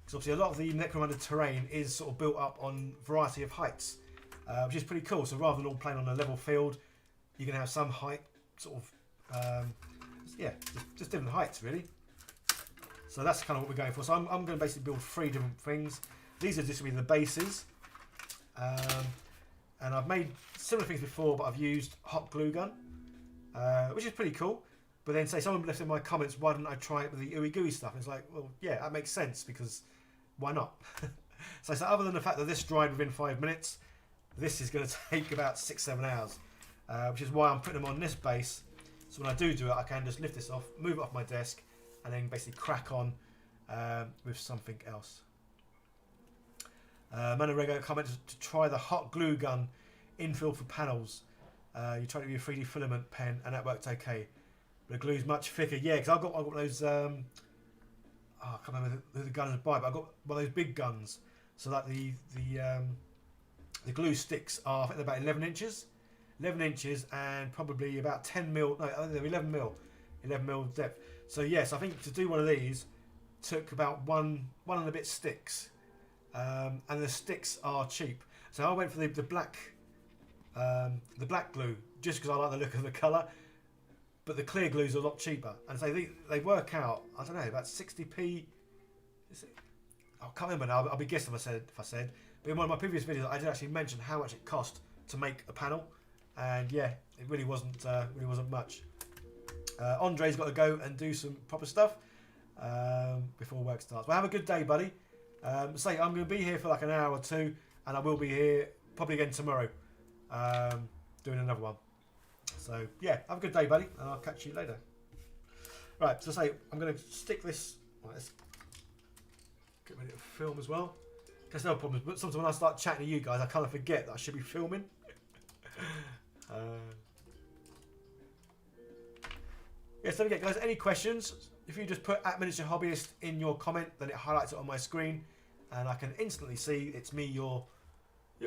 Because obviously a lot of the Necromunda terrain is sort of built up on a variety of heights, which is pretty cool. So rather than all playing on a level field, you can have some height, sort of, yeah, just different heights really. So that's kind of what we're going for. So I'm going to basically build 3 different things. These are just going to be the bases. And I've made similar things before, but I've used hot glue gun, which is pretty cool. But then say someone left in my comments, why didn't I try it with the ooey gooey stuff? And it's like, well, yeah, that makes sense because why not? So other than the fact that this dried within 5 minutes, this is going to take about 6-7 hours, which is why I'm putting them on this base. So when I do it, I can just lift this off, move it off my desk, and then basically crack on with something else. Manorego commented to try the hot glue gun infill for panels. You tried it with your 3D filament pen and that worked okay. But the glue's much thicker. Yeah, because I've got those. I can't remember who the gunners buy, but I've got one of those big guns. So like the glue sticks are, I think they're about 11 inches. 11 inches and probably about 10 mil. No, I think they're 11 mil. 11 mil depth. So yes, I think to do one of these took about one and a bit sticks. And the sticks are cheap, so I went for the black glue just because I like the look of the colour. but the clear glues are a lot cheaper. And so they work out, I don't know, about 60p. Is it? I can't remember now. I'll be guessing if I said. But in one of my previous videos, I did actually mention how much it cost to make a panel, and yeah, it really wasn't much. Andre's got to go and do some proper stuff before work starts. Well, have a good day, buddy. I'm going to be here for like an hour or two, and I will be here probably again tomorrow, doing another one. So yeah, have a good day, buddy, and I'll catch you later. Right, so I'm going to stick this. Right, let's get ready to film as well. There's no problem, but sometimes when I start chatting to you guys, I kind of forget that I should be filming. Yes, don't forget, guys, any questions, if you just put @miniature hobbyist in your comment, then it highlights it on my screen, and I can instantly see it's me you're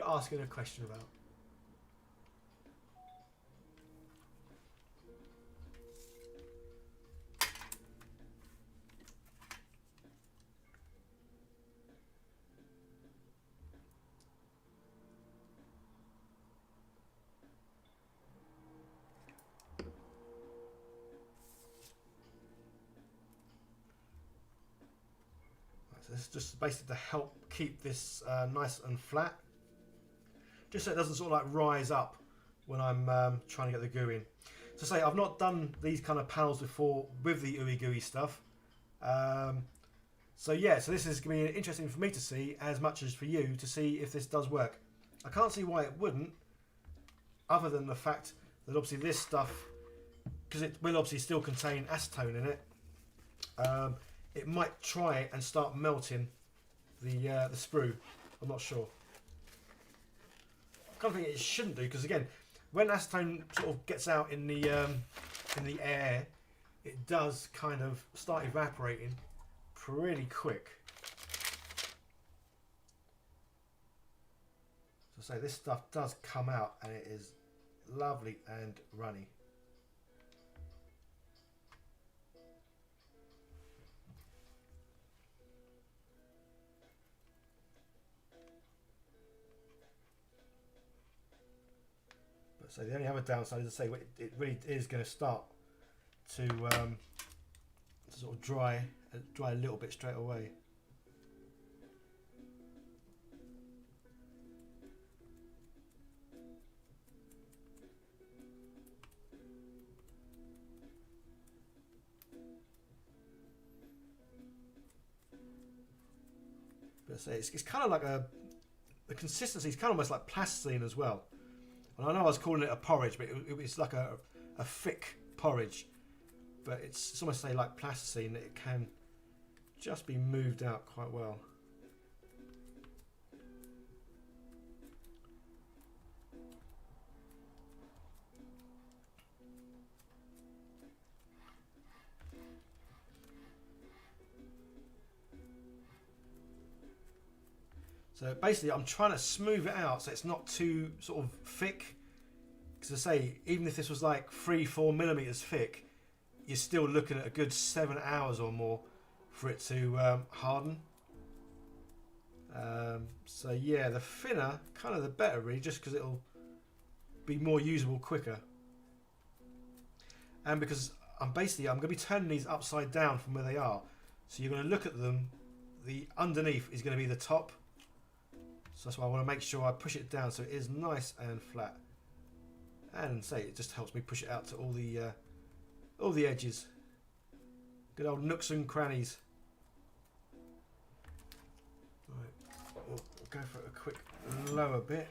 asking a question about. This is just basically to help keep this nice and flat, just so it doesn't sort of like rise up when I'm trying to get the goo in. So I've not done these kind of panels before with the ooey gooey stuff. So yeah, so this is going to be interesting for me to see as much as for you to see if this does work. I can't see why it wouldn't, other than the fact that obviously this stuff, because it will obviously still contain acetone in it, it might try and start melting the sprue. I'm not sure. I kind of think it shouldn't do, because again, when acetone sort of gets out in the air, it does kind of start evaporating pretty quick. So this stuff does come out, and it is lovely and runny. So the only other downside is to say it really is going to start to sort of dry a little bit straight away. But say it's kind of like the consistency is kind of almost like plasticine as well. And I know I was calling it a porridge, but it's like a thick porridge. But it's almost like plasticine, that it can just be moved out quite well. So basically I'm trying to smooth it out so it's not too sort of thick. Because I say, even if this was like 3-4 millimeters thick, you're still looking at a good 7 hours or more for it to harden. So yeah, the thinner, kind of the better really, just because it'll be more usable quicker. And because I'm going to be turning these upside down from where they are. So you're going to look at them, the underneath is going to be the top. So that's why I want to make sure I push it down so it is nice and flat. And say it just helps me push it out to all the edges. Good old nooks and crannies. Right, we'll go for a quick lower bit.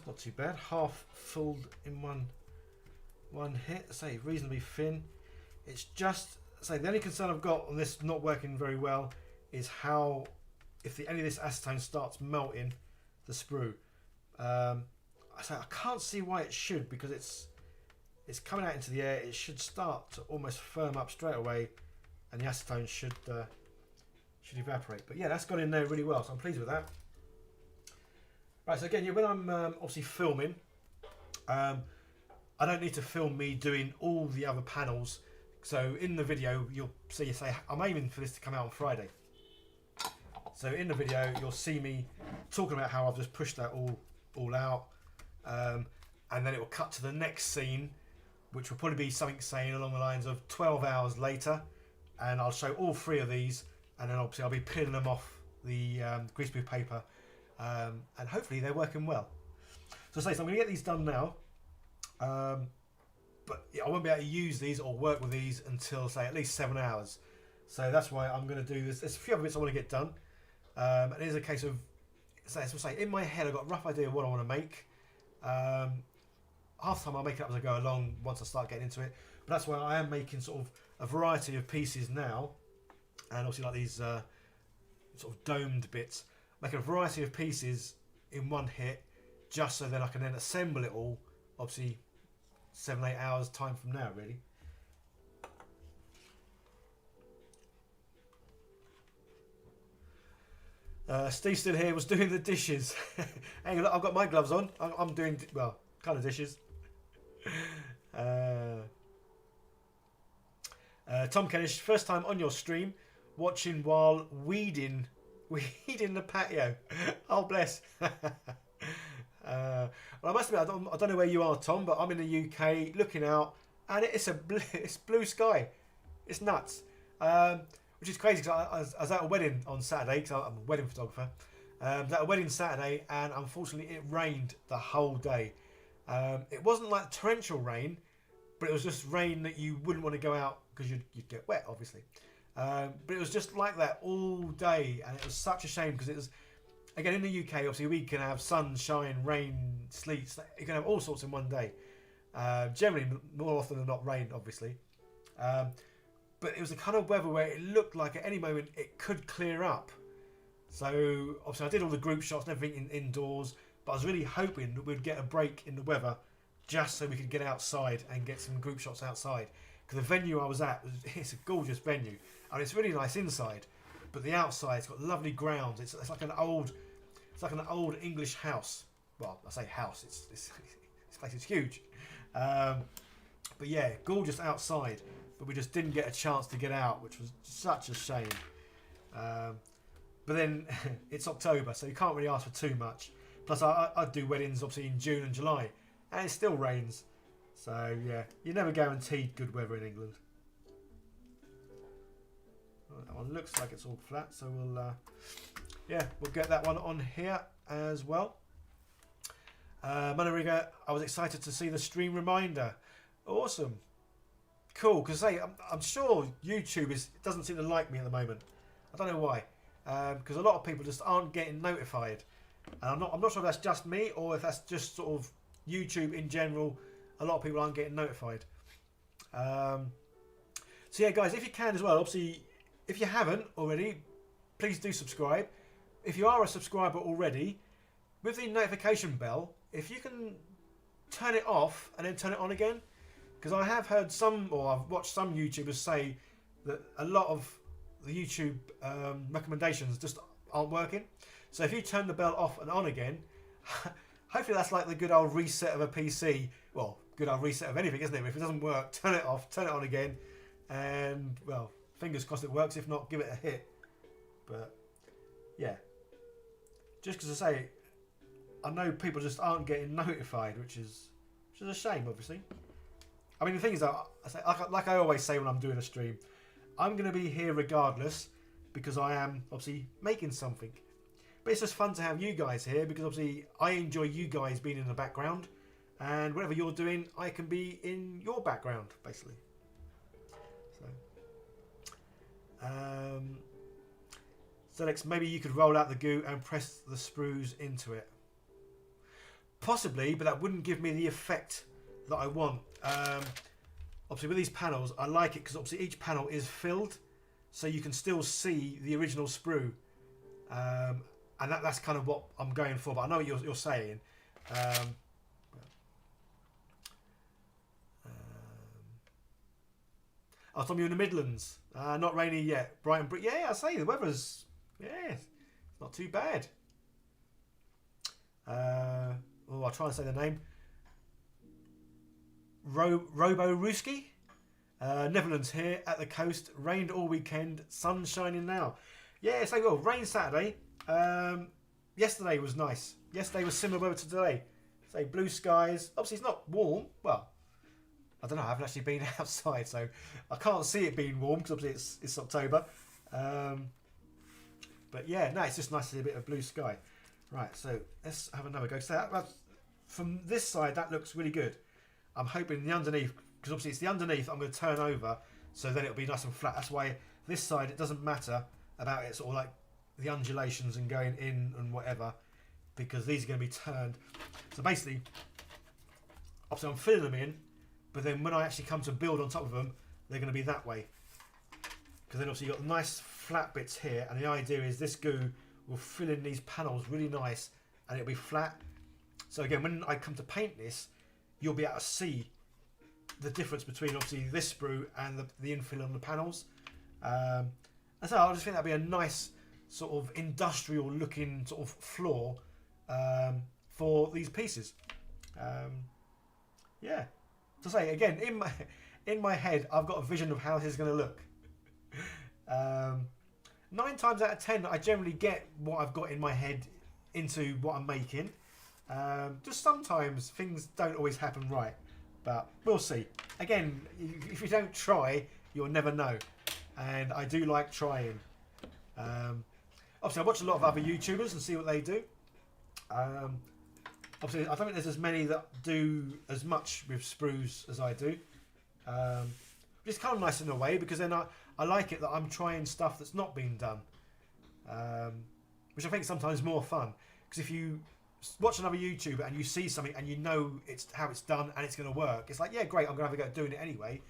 not too bad. Half filled in one hit. Say reasonably thin. It's just say the only concern I've got on this not working very well is how if any of this acetone starts melting the sprue. I say I can't see why it should, because it's coming out into the air. It should start to almost firm up straight away, and the acetone should evaporate. But yeah, that's gone in there really well, so I'm pleased with that. Right, so again, when I'm obviously filming, I don't need to film me doing all the other panels. So in the video, you'll see, I'm aiming for this to come out on Friday. So in the video, you'll see me talking about how I've just pushed that all out. And then it will cut to the next scene, which will probably be something saying along the lines of 12 hours later. And I'll show all 3 of these. And then obviously I'll be peeling them off the greaseproof paper. And hopefully they're working well. So I'm going to get these done now. But yeah, I won't be able to use these or work with these until, say, at least 7 hours. So that's why I'm going to do this. There's a few other bits I want to get done. And it is a case of, in my head I've got a rough idea of what I want to make. Half the time I'll make it up as I go along once I start getting into it. But that's why I am making sort of a variety of pieces now. And obviously like these sort of domed bits. Making a variety of pieces in one hit, just so then I can then assemble it all, obviously 7-8 hours time from now, really. Steve's still here, was doing the dishes. Hang on, I've got my gloves on. I'm doing, well, kind of dishes. Tom Kennish, first time on your stream, watching while weeding the patio. Oh, bless. Well, I must admit, I don't know where you are, Tom, but I'm in the UK looking out, and it's blue sky. It's nuts. Which is crazy, because I was at a wedding on Saturday, because I'm a wedding photographer. I was at a wedding Saturday, and unfortunately it rained the whole day. It wasn't like torrential rain, but it was just rain that you wouldn't want to go out, because you'd get wet, obviously. But it was just like that all day, and it was such a shame, because it was, again, in the UK, obviously we can have sunshine, rain, sleet, you can have all sorts in one day. Generally, more often than not, rain, obviously. But it was the kind of weather where it looked like at any moment it could clear up. So obviously I did all the group shots and everything indoors, but I was really hoping that we'd get a break in the weather just so we could get outside and get some group shots outside. Because the venue I was at, it's a gorgeous venue, and it's really nice inside, but the outside's got lovely grounds. It's like an old English house. Well, I say house. This place is huge, but yeah, gorgeous outside. But we just didn't get a chance to get out, which was such a shame. But then it's October, so you can't really ask for too much. Plus, I do weddings obviously in June and July, and it still rains. So yeah, you're never guaranteed good weather in England. Well, that one looks like it's all flat, so we'll get that one on here as well. Manariga, I was excited to see the stream reminder. Awesome. Cool, because I'm sure YouTube doesn't seem to like me at the moment. I don't know why, because a lot of people just aren't getting notified, and I'm not sure if that's just me or if that's just sort of YouTube in general. A lot of people aren't getting notified. So yeah, guys, if you can as well, obviously, if you haven't already, please do subscribe. If you are a subscriber already, with the notification bell, if you can turn it off and then turn it on again. Because I have heard I've watched some YouTubers say that a lot of the YouTube recommendations just aren't working. So if you turn the bell off and on again, hopefully that's like the good old reset of a PC. Well, good old reset of anything, isn't it? If it doesn't work, turn it off, turn it on again, and well, fingers crossed it works. If not, give it a hit. But yeah, just because I say, I know people just aren't getting notified, which is a shame, obviously. I mean, the thing is that, like I always say when I'm doing a stream, I'm going to be here regardless, because I am obviously making something. But it's just fun to have you guys here, because obviously I enjoy you guys being in the background, and whatever you're doing, I can be in your background, basically. So Alex, maybe you could roll out the goo and press the sprues into it. Possibly, but that wouldn't give me the effect that I want. Obviously, with these panels, I like it because obviously each panel is filled, so you can still see the original sprue. And that's kind of what I'm going for, but I know what you're saying. Oh, Tom, you're in the Midlands. Not rainy yet. Brighton, yeah, I say the weather's it's not too bad. I'll try and say the name. Robo Ruski. Netherlands here at the coast. Rained all weekend. Sun shining now. Yeah, so well. Rain Saturday. Yesterday was nice. Yesterday was similar weather to today. Say blue skies. Obviously, it's not warm. Well, I don't know. I haven't actually been outside, so I can't see it being warm because obviously it's October. But yeah, no, it's just nice to see a bit of blue sky. Right, so let's have another go. So from this side, that looks really good. I'm hoping the underneath, because obviously it's the underneath I'm going to turn over, so then it'll be nice and flat. That's why this side, it doesn't matter about it sort of like the undulations and going in and whatever, because these are going to be turned. So basically, obviously I'm filling them in, but then when I actually come to build on top of them, they're going to be that way. Because then obviously you've got the nice flat bits here, and the idea is this goo will fill in these panels really nice, and it'll be flat. So again, when I come to paint this, you'll be able to see the difference between obviously this sprue and the infill on the panels. And so I just think that'd be a nice sort of industrial looking sort of floor for these pieces. Yeah. To say again, in my head, I've got a vision of how this is going to look. 9 times out of 10, I generally get what I've got in my head into what I'm making. Just sometimes things don't always happen right, but we'll see. Again, if you don't try, you'll never know. And I do like trying. Obviously, I watch a lot of other YouTubers and see what they do. Obviously, I don't think there's as many that do as much with sprues as I do. Which is kind of nice in a way, because then I like it that I'm trying stuff that's not been done. Which I think sometimes is more fun. Because if you watch another YouTuber and you see something and you know it's how it's done and it's going to work, it's like, yeah, great, I'm going to have a go at doing it anyway.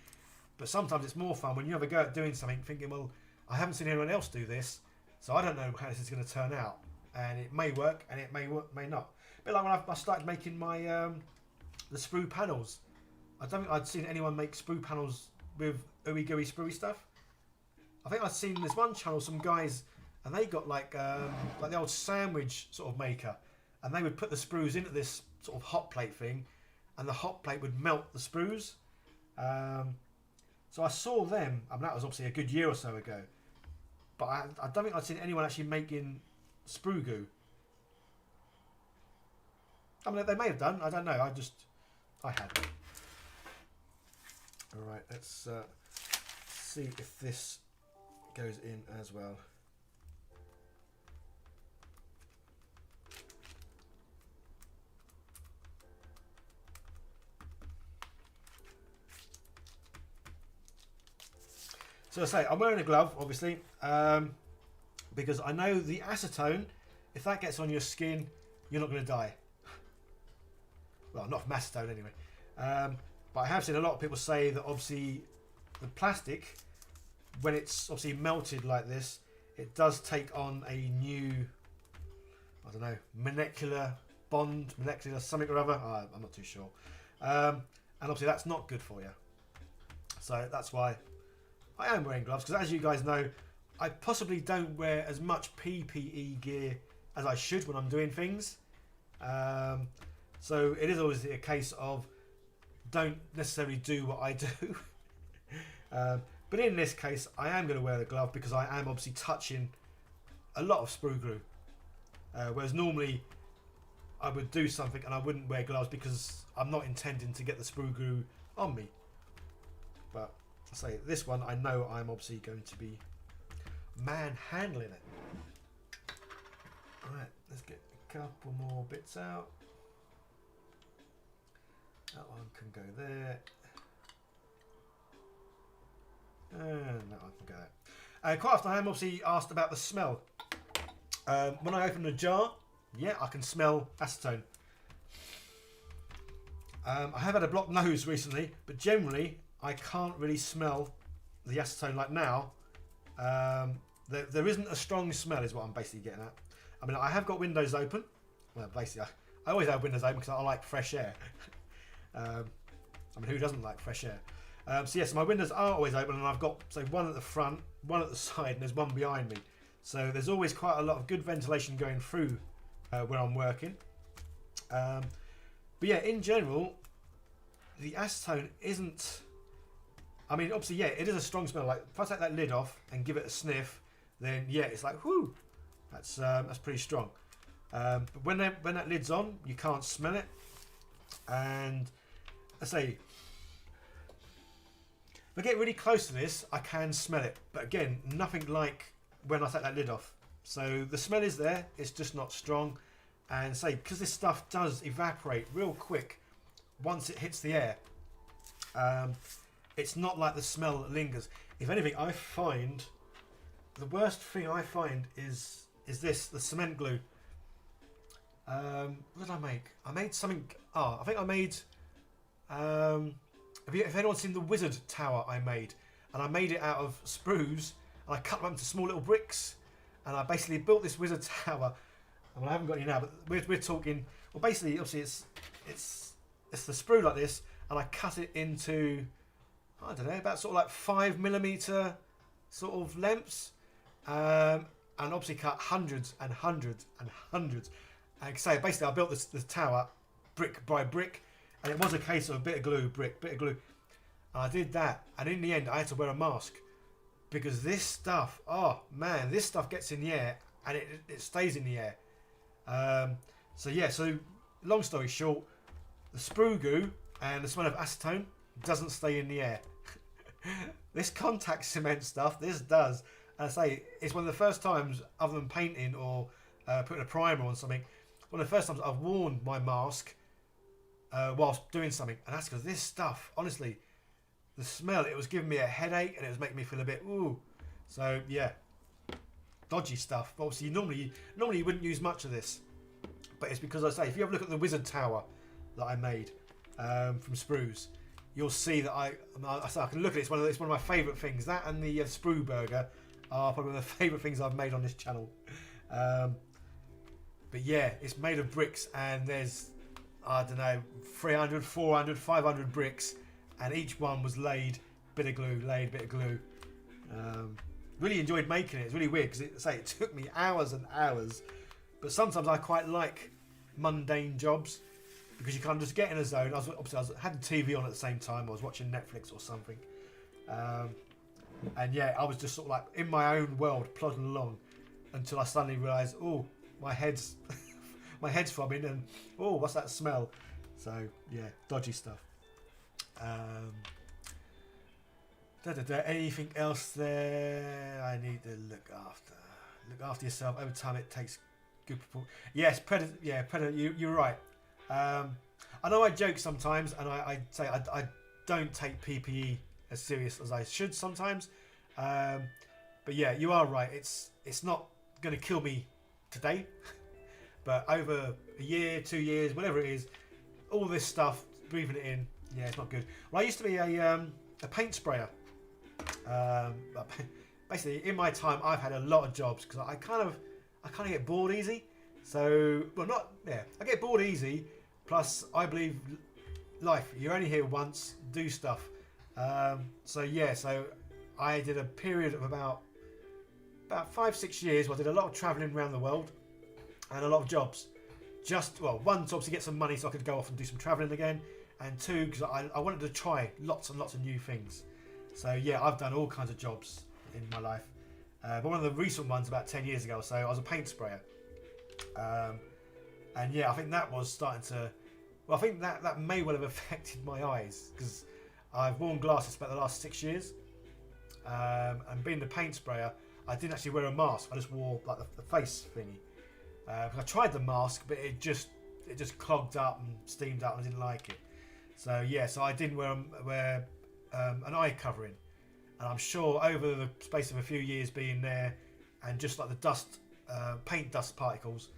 But sometimes it's more fun when you have a go at doing something thinking, well, I haven't seen anyone else do this, so I don't know how this is going to turn out. And it may work and it may not. A bit like when I started making my the sprue panels. I don't think I'd seen anyone make sprue panels with ooey gooey sprue stuff. I think I'd seen this one channel, some guys, and they got like the old sandwich sort of maker, and they would put the sprues into this sort of hot plate thing, and the hot plate would melt the sprues. So I saw them. I mean, that was obviously a good year or so ago, but I don't think I'd seen anyone actually making sprue goo. I mean, they may have done. I don't know. I hadn't. All right, let's see if this goes in as well. So I say, I'm wearing a glove, obviously, because I know the acetone, if that gets on your skin, you're not going to die. Well, not from acetone anyway. But I have seen a lot of people say that obviously the plastic, when it's obviously melted like this, it does take on a new, I don't know, molecular bond, molecular something or other. I'm not too sure. And obviously that's not good for you. So that's why I am wearing gloves, because as you guys know, I possibly don't wear as much PPE gear as I should when I'm doing things. So it is always a case of don't necessarily do what I do. But in this case, I am going to wear the glove because I am obviously touching a lot of sprue glue. Whereas normally I would do something and I wouldn't wear gloves because I'm not intending to get the sprue glue on me. But I say this one, I know I'm obviously going to be manhandling it. Alright, let's get a couple more bits out. That one can go there. And that one can go there. Quite often I am obviously asked about the smell. When I open the jar, yeah, I can smell acetone. I have had a blocked nose recently, but generally I can't really smell the acetone like now. There isn't a strong smell is what I'm basically getting at. I mean, I have got windows open. Well, basically, I always have windows open because I like fresh air. I mean, who doesn't like fresh air? So yes, my windows are always open, and I've got, say, one at the front, one at the side, and there's one behind me. So there's always quite a lot of good ventilation going through where I'm working. But yeah, in general, the acetone isn't... I mean, obviously, yeah, it is a strong smell. Like, if I take that lid off and give it a sniff, then yeah, it's like, whoo, that's pretty strong. But when that lid's on, you can't smell it. And I say, if I get really close to this, I can smell it. But again, nothing like when I take that lid off. So the smell is there, it's just not strong. And say, because this stuff does evaporate real quick once it hits the air, it's not like the smell that lingers. If anything, I find the worst thing I find is this, the cement glue. What did I make? I made something. I think I made. If anyone's seen the wizard tower I made, and I made it out of sprues, and I cut them up into small little bricks, and I basically built this wizard tower. I mean, I haven't got any now, but we're talking. Well, basically, obviously, it's the sprue like this, and I cut it into, I don't know, about sort of like 5mm sort of lengths, and obviously cut hundreds and hundreds and hundreds. And say basically, I built this tower brick by brick, and it was a case of a bit of glue, bit of glue, and I did that. And in the end, I had to wear a mask because this stuff, oh man, this stuff gets in the air and it stays in the air. So yeah, so long story short, the sprue goo and the smell of acetone doesn't stay in the air. This contact cement stuff, this does. And I say, it's one of the first times, other than painting or putting a primer on something, one of the first times I've worn my mask whilst doing something. And that's because this stuff, honestly, the smell, it was giving me a headache and it was making me feel a bit, ooh. So yeah, dodgy stuff. But obviously, normally you wouldn't use much of this. But it's because I say, if you have a look at the wizard tower that I made from sprues, you'll see that I can look at it. It's one of my favourite things. That and the sprue burger are probably one of the favourite things I've made on this channel. But yeah, it's made of bricks, and there's, I don't know, 300, 400, 500 bricks, and each one was laid, bit of glue, laid, bit of glue. Really enjoyed making it. It's really weird because it took me hours and hours. But sometimes I quite like mundane jobs because you can't just get in a zone. I had the TV on at the same time. I was watching Netflix or something. And yeah, I was just sort of like in my own world, plodding along until I suddenly realised, oh, my head's throbbing, and oh, what's that smell? So yeah, dodgy stuff. Anything else there I need to look after? Look after yourself. Over time, it takes good proportion. Yes, Predator. Yeah, Predator. You're right. I know I joke sometimes, and I say I don't take PPE as serious as I should sometimes. But yeah, you are right. It's not going to kill me today, but over a year, 2 years, whatever it is, all this stuff, breathing it in, yeah, it's not good. Well, I used to be a paint sprayer. Basically, in my time, I've had a lot of jobs because I kind of get bored easy. So, well, I get bored easy. Plus, I believe life, you're only here once. Do stuff. So yeah, so I did a period of about 5-6 years where I did a lot of travelling around the world and a lot of jobs. One, to obviously get some money so I could go off and do some travelling again, and two, because I wanted to try lots and lots of new things. So yeah, I've done all kinds of jobs in my life. But one of the recent ones about 10 years ago or so, I was a paint sprayer. And yeah, I think that was starting to... Well, I think that may well have affected my eyes, because I've worn glasses for about the last 6 years. And being the paint sprayer, I didn't actually wear a mask. I just wore like the face thingy. I tried the mask, but it just clogged up and steamed up, and I didn't like it. So yeah, so I didn't wear an eye covering. And I'm sure over the space of a few years being there, and just like the dust, paint dust particles,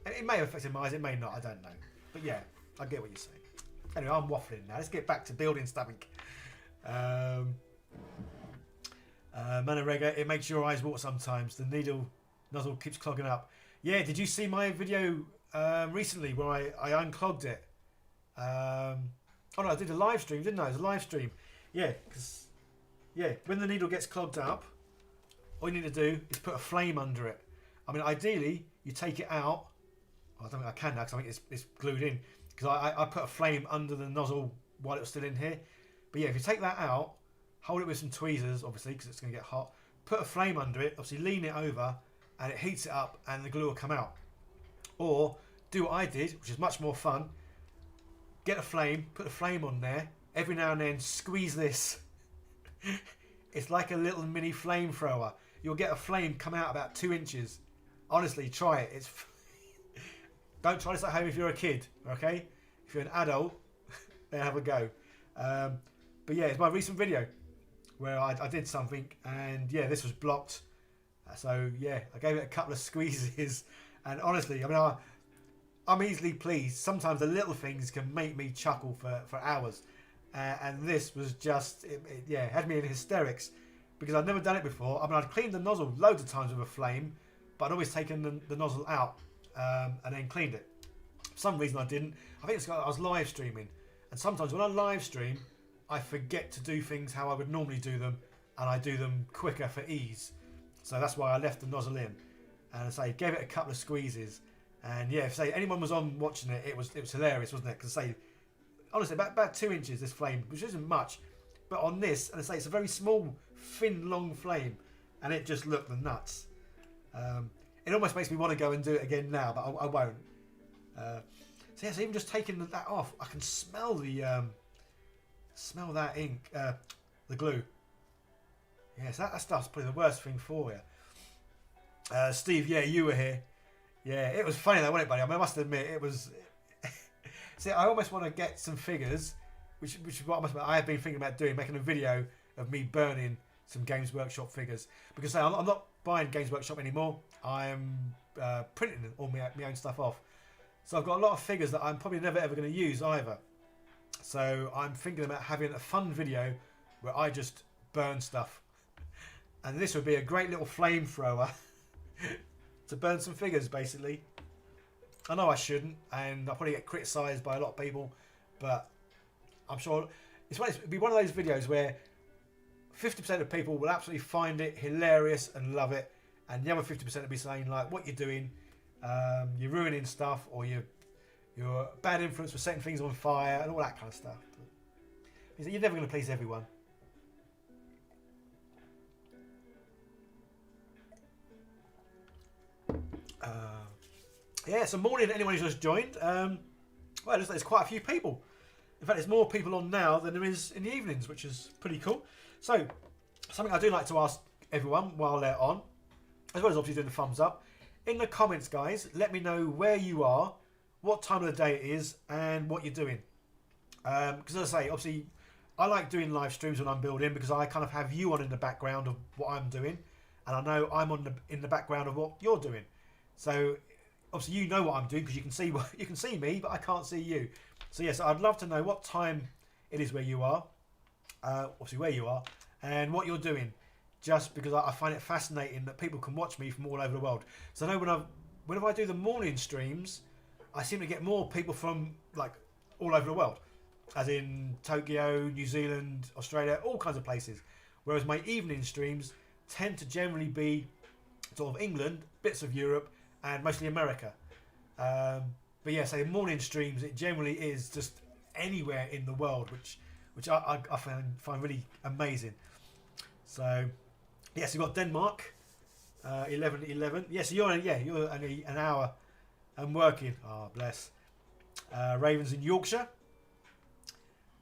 and it may have affected my eyes, it may not, I don't know. But yeah, I get what you're saying. Anyway, I'm waffling now. Let's get back to building something. Manarega, it makes your eyes water sometimes. The needle nozzle keeps clogging up. Yeah, did you see my video recently where I unclogged it? Oh no, I did a live stream, didn't I? It was a live stream. Yeah, because when the needle gets clogged up, all you need to do is put a flame under it. I mean, ideally, you take it out. I don't think I can now because I think it's glued in. Because I put a flame under the nozzle while it was still in here. But yeah, if you take that out, hold it with some tweezers, obviously, because it's going to get hot. Put a flame under it, obviously lean it over, and it heats it up, and the glue will come out. Or do what I did, which is much more fun. Get a flame, put a flame on there. Every now and then, squeeze this. It's like a little mini flamethrower. You'll get a flame come out about 2 inches. Honestly, try it. It's don't try this at home if you're a kid, okay? If you're an adult, then have a go. But yeah, it's my recent video where I did something, and yeah, this was blocked. So yeah, I gave it a couple of squeezes, and honestly, I mean, I'm easily pleased. Sometimes the little things can make me chuckle for hours, and this was just, it had me in hysterics because I'd never done it before. I mean, I'd cleaned the nozzle loads of times with a flame, but I'd always taken the nozzle out and then cleaned it. For some reason I didn't. I think it's because I was live streaming, and sometimes when I live stream, I forget to do things how I would normally do them, and I do them quicker for ease. So that's why I left the nozzle in, and I say gave it a couple of squeezes, and yeah, if say anyone was on watching it, it was hilarious, wasn't it? Because say honestly, about 2 inches this flame, which isn't much, but on this, and I say it's a very small, thin, long flame, and it just looked the nuts. It almost makes me want to go and do it again now, but I won't. So yeah, so even just taking that off, I can smell the smell that ink, the glue. Yes, that stuff's probably the worst thing for you. Steve, yeah, you were here. Yeah, it was funny though, wasn't it, buddy? I mean, I must admit, it was. See, I almost want to get some figures, which is what I have been thinking about doing, making a video of me burning some Games Workshop figures, because I'm not buying Games Workshop anymore. I'm printing all my own stuff off. So I've got a lot of figures that I'm probably never ever going to use either. So I'm thinking about having a fun video where I just burn stuff. And this would be a great little flamethrower to burn some figures, basically. I know I shouldn't, and I'll probably get criticised by a lot of people, but I'm sure it'll be one of those videos where 50% of people will absolutely find it hilarious and love it, and the other 50% will be saying, like, what you're doing, you're ruining stuff, or you're a bad influence for setting things on fire, and all that kind of stuff. But you're never going to please everyone. Yeah, so morning to anyone who's just joined. Well, it looks like there's quite a few people. In fact, there's more people on now than there is in the evenings, which is pretty cool. So, something I do like to ask everyone while they're on, as well as obviously doing the thumbs up, in the comments, guys, let me know where you are, what time of the day it is, and what you're doing. Because as I say, obviously, I like doing live streams when I'm building because I kind of have you on in the background of what I'm doing, and I know I'm in the background of what you're doing. So obviously you know what I'm doing because you can see me, but I can't see you. So yes, I'd love to know what time it is where you are, obviously where you are, and what you're doing. Just because I find it fascinating that people can watch me from all over the world. So I know whenever I do the morning streams, I seem to get more people from like all over the world, as in Tokyo, New Zealand, Australia, all kinds of places. Whereas my evening streams tend to generally be sort of England, bits of Europe, and mostly America. But yeah, so morning streams, it generally is just anywhere in the world, which I find really amazing. So yes, you've got Denmark, 11:11. Yes, you're only an hour and working. Oh, bless. Ravens in Yorkshire.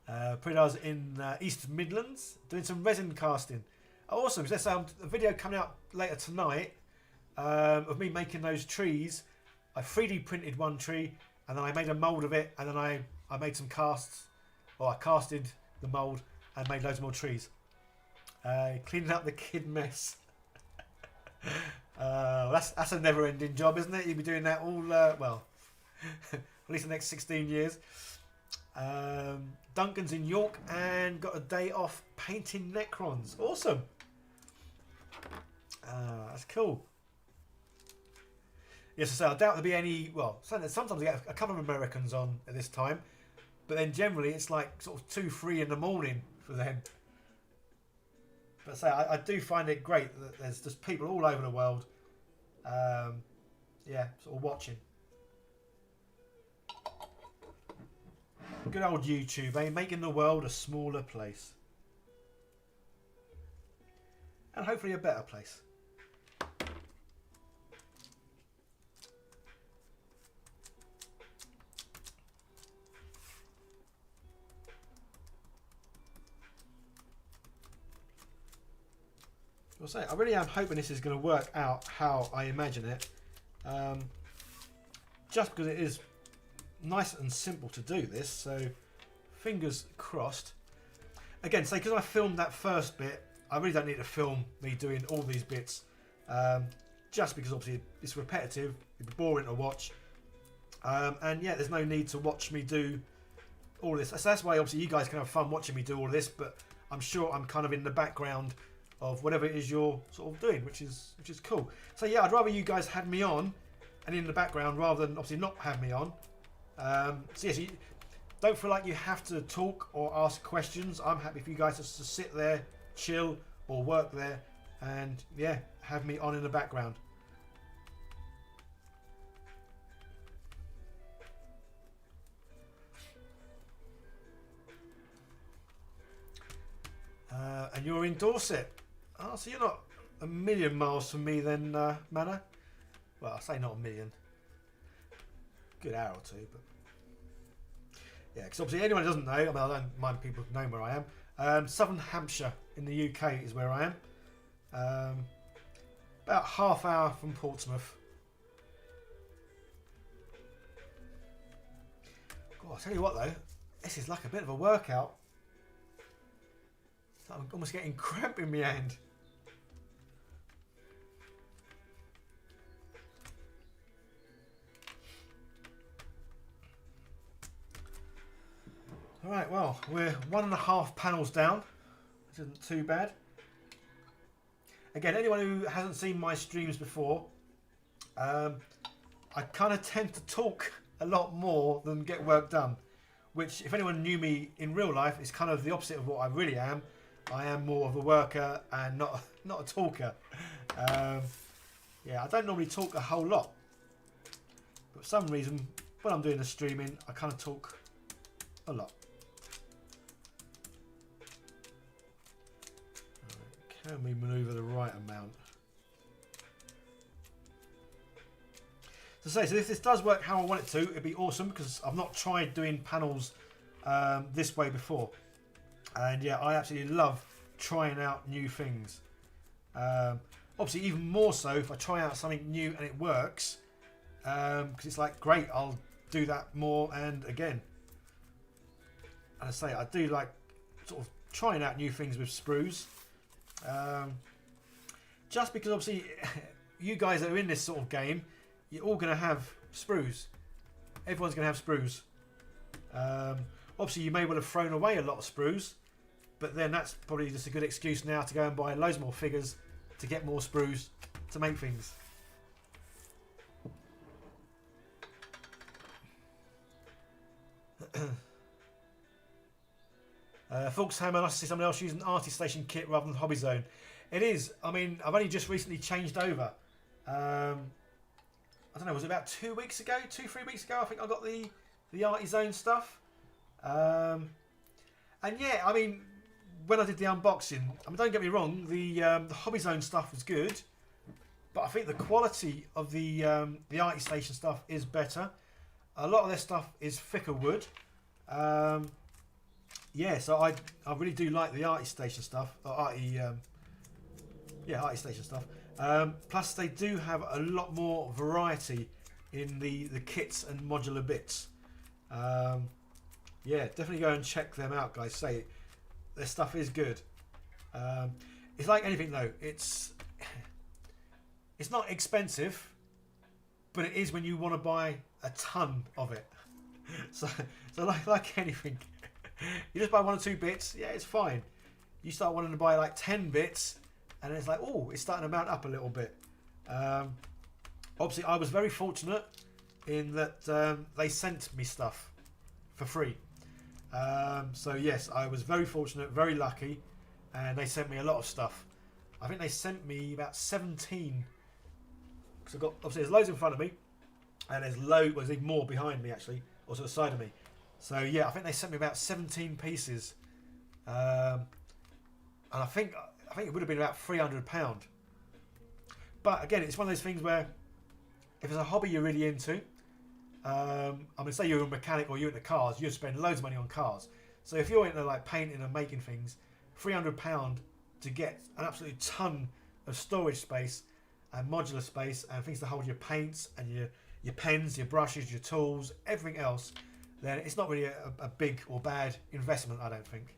Pridar's in East Midlands, doing some resin casting. Awesome. There's a video coming out later tonight of me making those trees. I 3D printed one tree, and then I made a mould of it, and then I made some casts, or I casted the mould and made loads more trees. Cleaning up the kid mess. That's a never-ending job, isn't it? You'll be doing that all, well, at least the next 16 years. Duncan's in York and got a day off painting Necrons. Awesome. That's cool. Yes, I doubt there'll be any. Well, sometimes I get a couple of Americans on at this time, but then generally it's like sort of 2, 3 in the morning for them. But say I do find it great that there's just people all over the world. Yeah, sort of watching. Good old YouTube, eh? Making the world a smaller place. And hopefully a better place. I'll say, I really am hoping this is going to work out how I imagine it. Just because it is nice and simple to do this, so fingers crossed. Again, say because I filmed that first bit, I really don't need to film me doing all these bits. Just because obviously it's repetitive, it'd be boring to watch. And yeah, there's no need to watch me do all this. So that's why obviously you guys can have fun watching me do all this, but I'm sure I'm kind of in the background of whatever it is you're sort of doing, which is cool. So yeah, I'd rather you guys had me on and in the background rather than obviously not have me on. So yes, you don't feel like you have to talk or ask questions. I'm happy for you guys just to sit there, chill, or work there, and yeah, have me on in the background. And you're in Dorset. Oh, so you're not a million miles from me then, Manor? Well, I say not a million. Good hour or two, but... Yeah, because obviously anyone who doesn't know, I mean, I don't mind people knowing where I am. Southern Hampshire in the UK is where I am. About half hour from Portsmouth. God, I'll tell you what though, this is like a bit of a workout. I'm almost getting cramp in my hand. Alright, well, we're 1.5 panels down, which isn't too bad. Again, anyone who hasn't seen my streams before, I kind of tend to talk a lot more than get work done. Which, if anyone knew me in real life, is kind of the opposite of what I really am. I am more of a worker and not a talker. Yeah, I don't normally talk a whole lot. But for some reason, when I'm doing the streaming, I kind of talk a lot. Can we manoeuvre the right amount? So if this does work how I want it to, it'd be awesome because I've not tried doing panels this way before. And yeah, I absolutely love trying out new things. Obviously, even more so if I try out something new and it works. Because it's like, great, I'll do that more and again. And I say, I do like sort of trying out new things with sprues. Just because obviously you guys that are in this sort of game, you're all going to have sprues. Everyone's going to have sprues. Obviously you may well have thrown away a lot of sprues, but then that's probably just a good excuse now to go and buy loads more figures to get more sprues to make things. Folkshammer, I see someone else using Arty Station kit rather than Hobby Zone. It is. I mean, I've only just recently changed over. I don't know, was it about 2 weeks ago? 2-3 weeks ago, I think I got the Arty Zone stuff. And yeah, I mean, when I did the unboxing, I mean, don't get me wrong, the Hobby Zone stuff was good, but I think the quality of the Arty Station stuff is better. A lot of their stuff is thicker wood. Yeah, so I really do like the Arty Station stuff. Arty Station stuff. Plus, they do have a lot more variety in the kits and modular bits. Yeah, definitely go and check them out, guys. Say their stuff is good. It's like anything though. It's not expensive, but it is when you want to buy a ton of it. So like anything, you just buy 1 or 2 bits, yeah, it's fine. You start wanting to buy like 10 bits, and it's like, oh, it's starting to mount up a little bit. Obviously, I was very fortunate in that they sent me stuff for free. So yes, I was very fortunate, very lucky, and they sent me a lot of stuff. I think they sent me about 17. Because I've got, obviously there's loads in front of me, and there's even more behind me actually, or to the side of me. So yeah, I think they sent me about 17 pieces, and I think it would have been about £300. But again, it's one of those things where if it's a hobby you're really into, I mean, say you're a mechanic or you're into cars, you'd spend loads of money on cars. So if you're into like painting and making things, £300 to get an absolute ton of storage space and modular space and things to hold your paints and your pens, your brushes, your tools, everything else, then it's not really a big or bad investment, I don't think.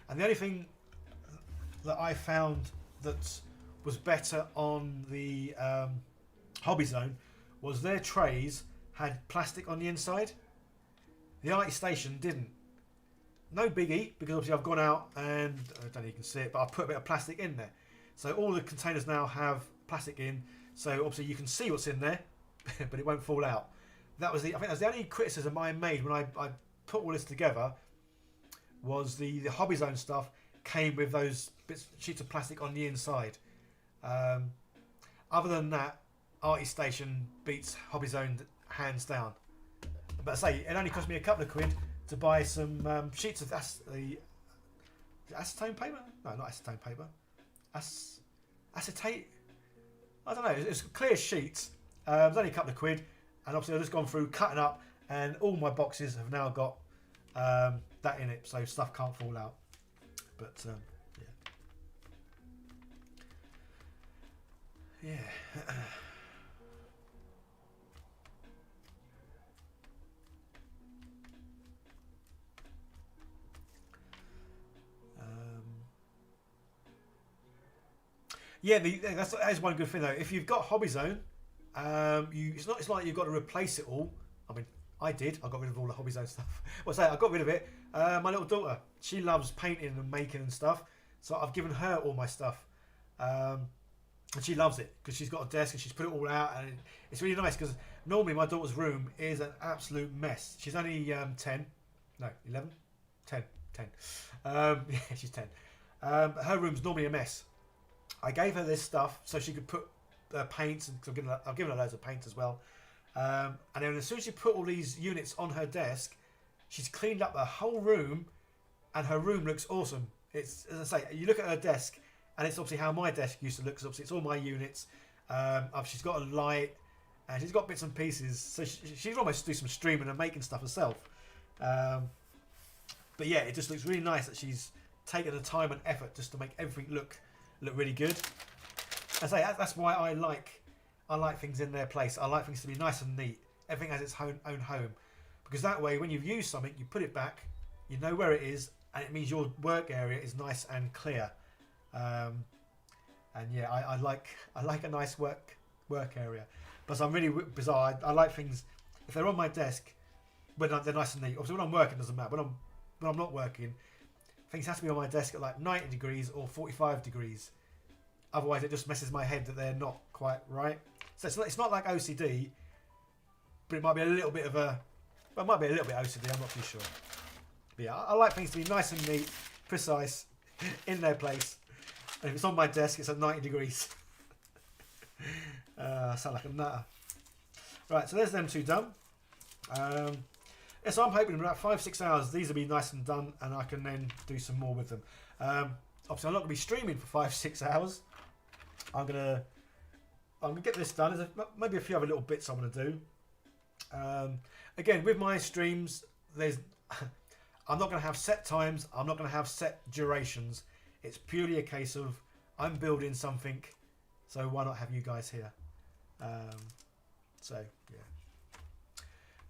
And the only thing that I found that was better on the Hobby Zone was their trays had plastic on the inside. The Arty Station didn't. No biggie, because obviously I've gone out and I don't know if you can see it, but I've put a bit of plastic in there. So all the containers now have plastic in, so obviously you can see what's in there, but it won't fall out. I think that's the only criticism I made when I put all this together, was the Hobby Zone stuff came with those sheets of plastic on the inside. Other than that, Arty Station beats Hobby Zone hands down. But I say, it only cost me a couple of quid to buy some sheets of acetone paper? No, not acetone paper. Acetate? I don't know. It's clear sheets. It was only a couple of quid. And obviously I've just gone through, cutting up, and all my boxes have now got that in it, so stuff can't fall out. But, yeah. Yeah. Yeah, that is one good thing though. If you've got Hobby Zone, it's not like you've got to replace it all. I mean, I did. I got rid of all the Hobby Zone stuff. Well, I got rid of it. My little daughter, she loves painting and making and stuff, so I've given her all my stuff, and she loves it because she's got a desk and she's put it all out, and it's really nice because normally my daughter's room is an absolute mess. She's only 10, no 11, 10. Yeah, she's 10. Her room's normally a mess. I gave her this stuff so she could put paints, and I've given her loads of paint as well. And then as soon as she put all these units on her desk, she's cleaned up the whole room, and her room looks awesome. It's, as I say, you look at her desk, and it's obviously how my desk used to look. Because obviously it's all my units. She's got a light, and she's got bits and pieces. So she's almost do some streaming and making stuff herself. But yeah, it just looks really nice that she's taken the time and effort just to make everything look really good. I say that's why I like things in their place. I like things to be nice and neat. Everything has its own home, because that way when you've used something, you put it back, you know where it is, and it means your work area is nice and clear. And yeah, I like a nice work area. But I'm really bizarre. I like things if they're on my desk when they're nice and neat. Obviously, when I'm working, it doesn't matter. When I'm not working, things have to be on my desk at like 90 degrees or 45 degrees. Otherwise, it just messes my head that they're not quite right. So it's not like OCD, but it might be a little bit of a... Well, it might be a little bit OCD, I'm not too sure. But yeah, I like things to be nice and neat, precise, in their place. And if it's on my desk, it's at 90 degrees. I sound like a nutter. Right, so there's them two done. Yeah, so I'm hoping in about 5-6 hours, these will be nice and done, and I can then do some more with them. Obviously, I'm not going to be streaming for 5-6 hours. I'm gonna get this done. There's maybe a few other little bits I want to do. Again, with my streams, I'm not going to have set times. I'm not going to have set durations. It's purely a case of I'm building something, so why not have you guys here? So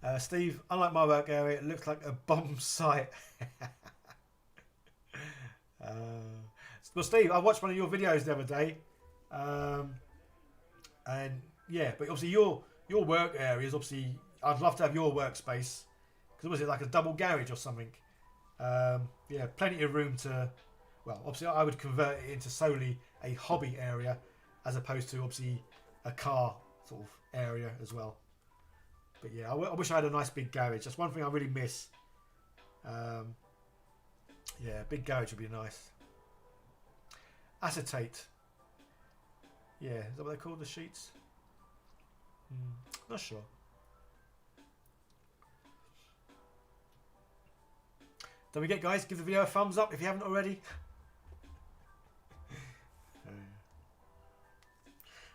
yeah. Steve, unlike my work area, it looks like a bomb site. Well, Steve, I watched one of your videos the other day. And yeah, but obviously your work area is obviously, I'd love to have your workspace. Because was it like a double garage or something? Yeah, plenty of room to... Well, obviously I would convert it into solely a hobby area as opposed to obviously a car sort of area as well. But yeah, I wish I had a nice big garage. That's one thing I really miss. Yeah, big garage would be nice. Acetate. Yeah, is that what they call the sheets? Not sure. Don't forget, guys, give the video a thumbs up if you haven't already.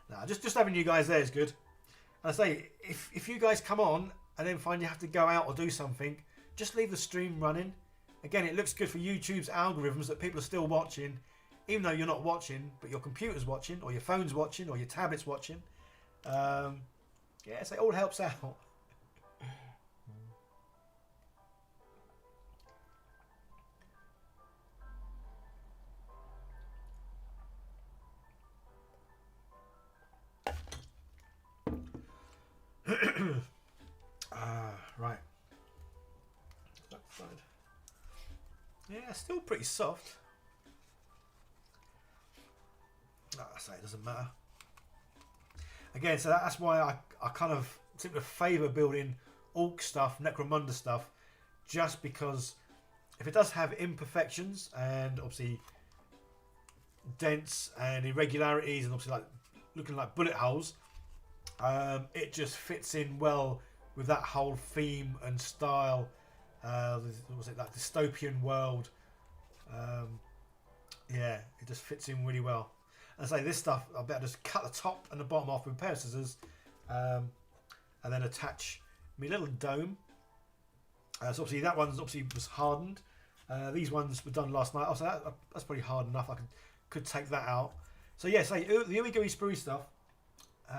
Nah, just having you guys there is good. And I say, if you guys come on and then find you have to go out or do something, just leave the stream running. Again, it looks good for YouTube's algorithms that people are still watching, even though you're not watching, but your computer's watching, or your phone's watching, or your tablet's watching. Yeah, so it all helps out. Right. That side. Yeah, still pretty soft. I say it doesn't matter. Again, so that's why I kind of seem to favour building Orc stuff, Necromunda stuff, just because if it does have imperfections and obviously dents and irregularities and obviously like looking like bullet holes, it just fits in well with that whole theme and style. Was it that dystopian world? Yeah, it just fits in really well. And I say this stuff, I better just cut the top and the bottom off with a pair of scissors, and then attach my little dome. So obviously that one's obviously was hardened. These ones were done last night. Oh, so that's probably hard enough. I could take that out. So yeah, say the ooey gooey sprue stuff. Oh,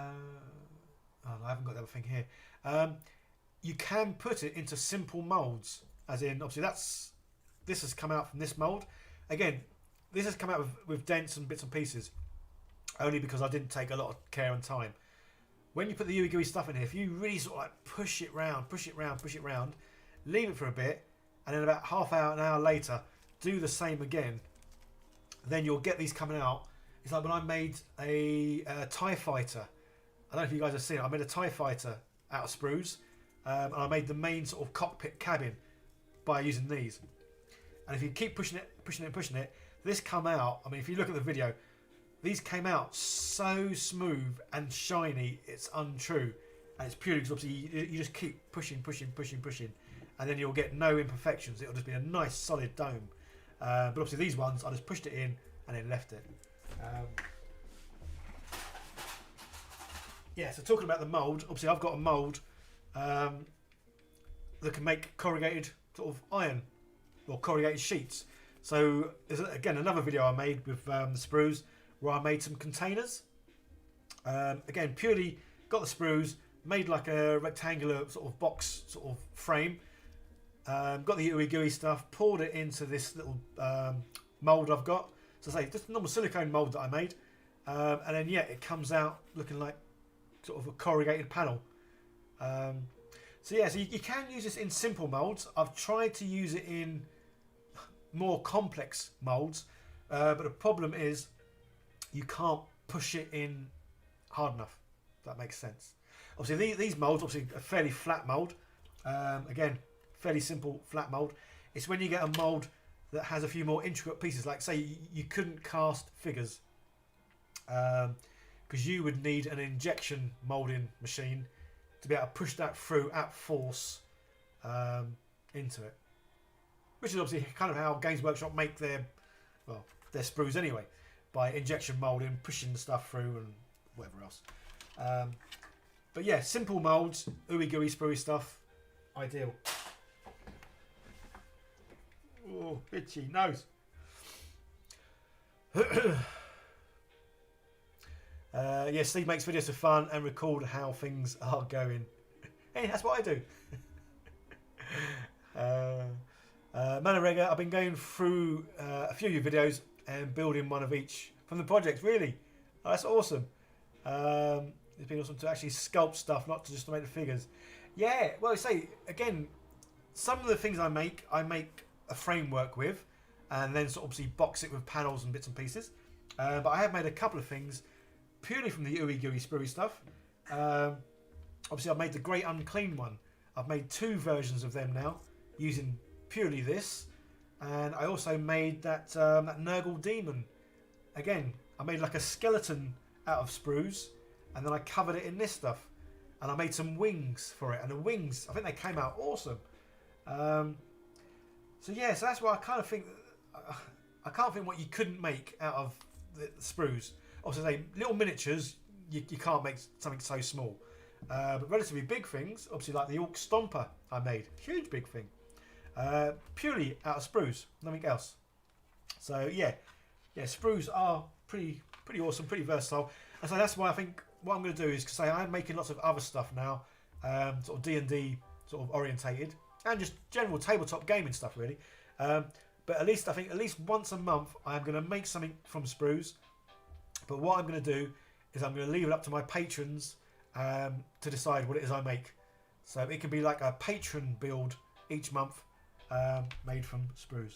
no, I haven't got the other thing here. You can put it into simple molds, as in obviously this has come out from this mold. Again, this has come out with dents and bits and pieces, only because I didn't take a lot of care and time. When you put the ooey gooey stuff in here, if you really sort of like push it round, leave it for a bit, and then about half hour, an hour later, do the same again, then you'll get these coming out. It's like when I made a TIE fighter. I don't know if you guys have seen it. I made a TIE fighter out of sprues, and I made the main sort of cockpit cabin by using these. And if you keep pushing it, this come out. I mean, if you look at the video, these came out so smooth and shiny, it's untrue. And it's purely because obviously you just keep pushing, and then you'll get no imperfections. It'll just be a nice solid dome. But obviously these ones, I just pushed it in and then left it. Yeah, so talking about the mould, obviously I've got a mould that can make corrugated sort of iron or corrugated sheets. So there's again another video I made with the sprues where I made some containers. Again, purely got the sprues, made like a rectangular sort of box sort of frame. Got the ooey gooey stuff, poured it into this little mould I've got. So I say just a normal silicone mould that I made, and then yeah, it comes out looking like sort of a corrugated panel. So yeah, so you can use this in simple moulds. I've tried to use it in more complex moulds, but the problem is you can't push it in hard enough, if that makes sense. Obviously these moulds, obviously a fairly flat mould, again fairly simple flat mould. It's when you get a mould that has a few more intricate pieces, like say you couldn't cast figures, because you would need an injection moulding machine to be able to push that through at force into it. Which is obviously kind of how Games Workshop make their sprues anyway, by injection moulding, pushing the stuff through and whatever else. But yeah, simple moulds, ooey gooey sprue stuff, ideal. Oh, itchy nose. Yeah, Steve makes videos for fun and record how things are going. Hey, that's what I do. Manarega, I've been going through a few of your videos and building one of each from the project. Really, that's awesome. It's been awesome to actually sculpt stuff, not just to make the figures. Yeah, well, say again, some of the things I make a framework with, and then sort of obviously box it with panels and bits and pieces. But I have made a couple of things purely from the ooey gooey sprue stuff. Obviously, I've made the Great Unclean one. I've made 2 versions of them now using purely this, and I also made that that Nurgle Demon. Again, I made like a skeleton out of sprues, and then I covered it in this stuff, and I made some wings for it. And the wings, I think they came out awesome. So yeah, so that's why I kind of think I can't think what you couldn't make out of the sprues. Obviously, little miniatures, you can't make something so small. But relatively big things, obviously like the Orc Stomper I made, huge big thing, purely out of sprues, nothing else. So yeah, sprues are pretty awesome, pretty versatile, and so that's why I think what I'm going to do is, because I'm making lots of other stuff now, sort of D&D sort of orientated, and just general tabletop gaming stuff really. But at least I think at least once a month I'm going to make something from sprues. But what I'm going to do is I'm going to leave it up to my patrons to decide what it is I make. So it can be like a patron build each month made from sprues.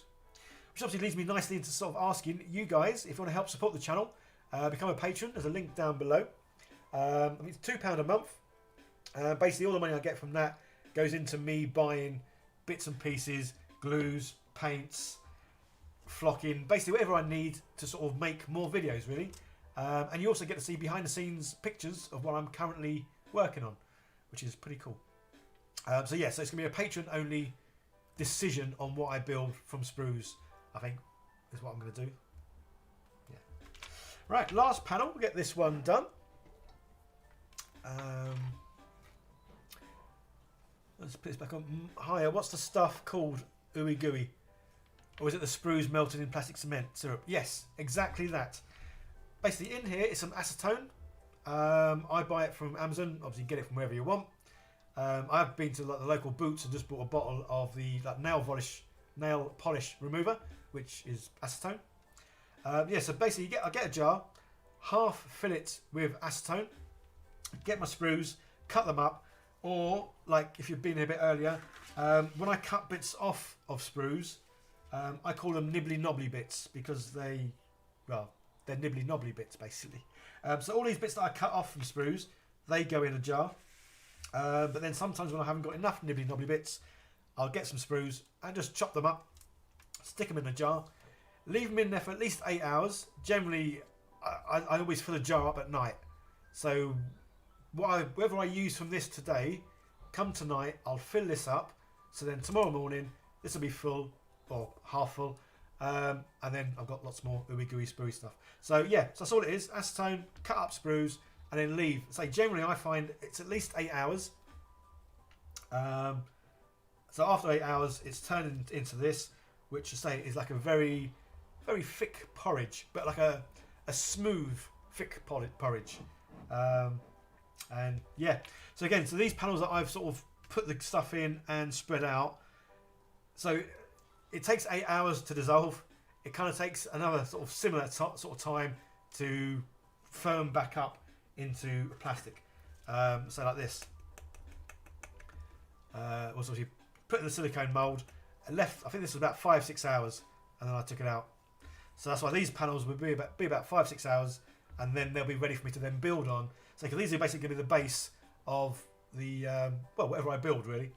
Which obviously leads me nicely into sort of asking you guys if you want to help support the channel. Become a patron. There's a link down below. I mean, it's £2 a month. Basically all the money I get from that goes into me buying bits and pieces, glues, paints, flocking, basically whatever I need to sort of make more videos really. And you also get to see behind the scenes pictures of what I'm currently working on, which is pretty cool. So yeah, so it's going to be a patron only decision on what I build from sprues, I think is what I'm going to do. Yeah. Right, last panel, we'll get this one done. Let's put this back on higher. What's the stuff called? Ooey gooey. Or is it the sprues melted in plastic cement syrup? Yes, exactly that. Basically in here is some acetone. I buy it from Amazon. Obviously get it from wherever you want. I've been to like the local Boots and just bought a bottle of the like, nail polish remover, which is acetone. Yeah, so basically I get a jar, half fill it with acetone, get my sprues, cut them up, or like if you've been here a bit earlier, when I cut bits off of sprues, I call them nibbly knobbly bits because they're nibbly knobbly bits basically. So all these bits that I cut off from sprues, they go in a jar. But then sometimes when I haven't got enough nibbly knobbly bits, I'll get some sprues and just chop them up, stick them in a jar, leave them in there for at least 8 hours. Generally, I always fill a jar up at night. So whatever I use from this today, come tonight, I'll fill this up. So then tomorrow morning, this will be full or half full. And then I've got lots more ooey gooey sprue stuff. So yeah, so that's all it is. Acetone, cut up sprues, and then leave. So generally I find it's at least 8 hours. So after 8 hours, it's turned into this, which I say is like a very, very thick porridge, but like a smooth, thick porridge. And yeah, so again, so these panels that I've sort of put the stuff in and spread out. So it takes 8 hours to dissolve. It kind of takes another sort of similar sort of time to firm back up into plastic. So like this. Was obviously put in the silicone mold. I think this was about 5-6 hours, and then I took it out. So that's why these panels would be about 5-6 hours, and then they'll be ready for me to then build on. So these are basically going to be the base of the well, whatever I build really.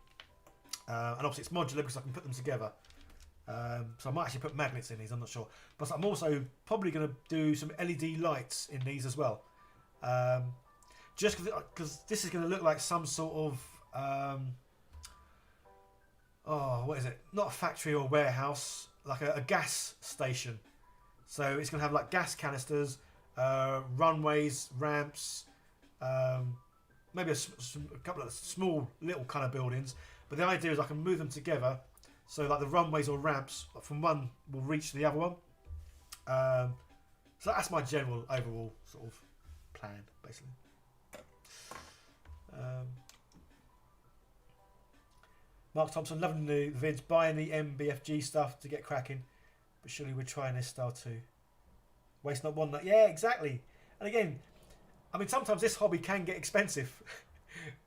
And obviously it's modular because I can put them together. So I might actually put magnets in these, I'm not sure. But I'm also probably going to do some LED lights in these as well. Just because this is going to look like some sort of, what is it? Not a factory or warehouse, like a gas station. So it's going to have like gas canisters, runways, ramps, maybe a couple of small little kind of buildings. But the idea is I can move them together. So like the runways or ramps from one will reach the other one. So that's my general overall sort of plan, basically. Mark Thompson, loving the vids, buying the MBFG stuff to get cracking. But surely we're trying this style too. Waste not, want not. Yeah, exactly. And again, I mean, sometimes this hobby can get expensive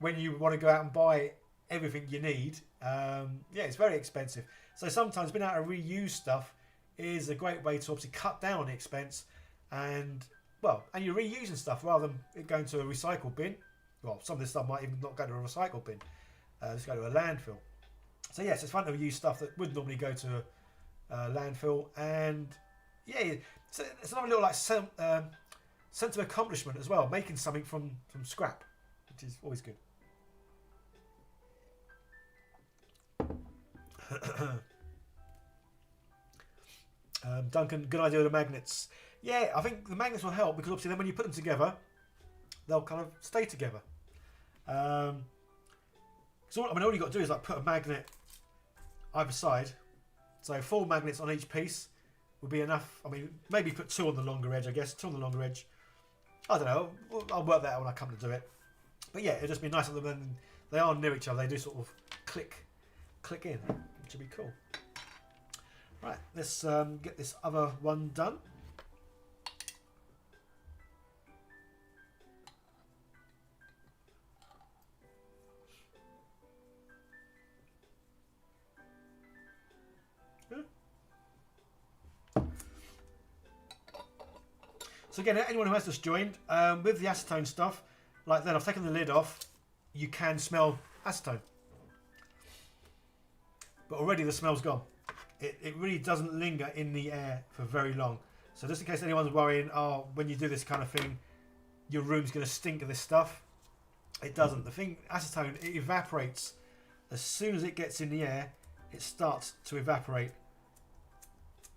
when you want to go out and buy everything you need, yeah, it's very expensive. So sometimes being able to reuse stuff is a great way to obviously cut down on the expense, and well, and you're reusing stuff rather than it going to a recycle bin. Well, some of this stuff might even not go to a recycle bin, just go to a landfill. So yes, it's fun to use stuff that would normally go to a landfill, and yeah, it's another little like sense of accomplishment as well, making something from scrap, which is always good. Duncan, good idea with the magnets. Yeah, I think the magnets will help because obviously then when you put them together, they'll kind of stay together. So all you got to do is like put a magnet either side. So 4 magnets on each piece would be enough. I mean, maybe put 2 on the longer edge, I guess. 2 on the longer edge. I don't know. I'll work that out when I come to do it. But yeah, it'll just be nice of them when they are near each other. They do sort of click in, which would be cool. Right, let's get this other one done. So again, anyone who has just joined, with the acetone stuff, like then I've taken the lid off, you can smell acetone. But already the smell's gone. It really doesn't linger in the air for very long. So just in case anyone's worrying, oh, when you do this kind of thing, your room's going to stink of this stuff. It doesn't. The thing, acetone, it evaporates. As soon as it gets in the air, it starts to evaporate.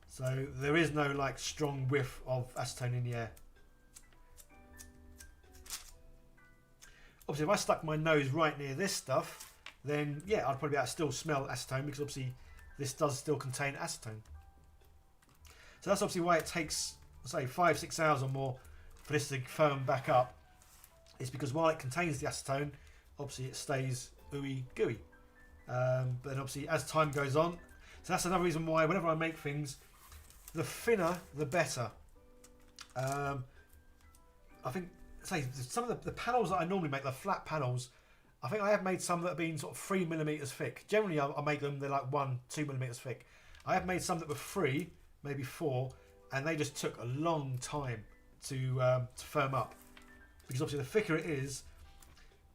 So there is no like strong whiff of acetone in the air. Obviously, if I stuck my nose right near this stuff, then yeah, I'd probably be able to still smell acetone because obviously this does still contain acetone. So that's obviously why it takes, say, 5-6 hours or more for this to firm back up. It's because while it contains the acetone, obviously it stays ooey gooey. But then obviously as time goes on, so that's another reason why whenever I make things, the thinner the better. I think, say, some of the panels that I normally make, the flat panels, I think I have made some that have been sort of 3mm thick. Generally, I make them, they're like 1-2mm thick. I have made some that were 3, maybe 4, and they just took a long time to firm up. Because obviously the thicker it is,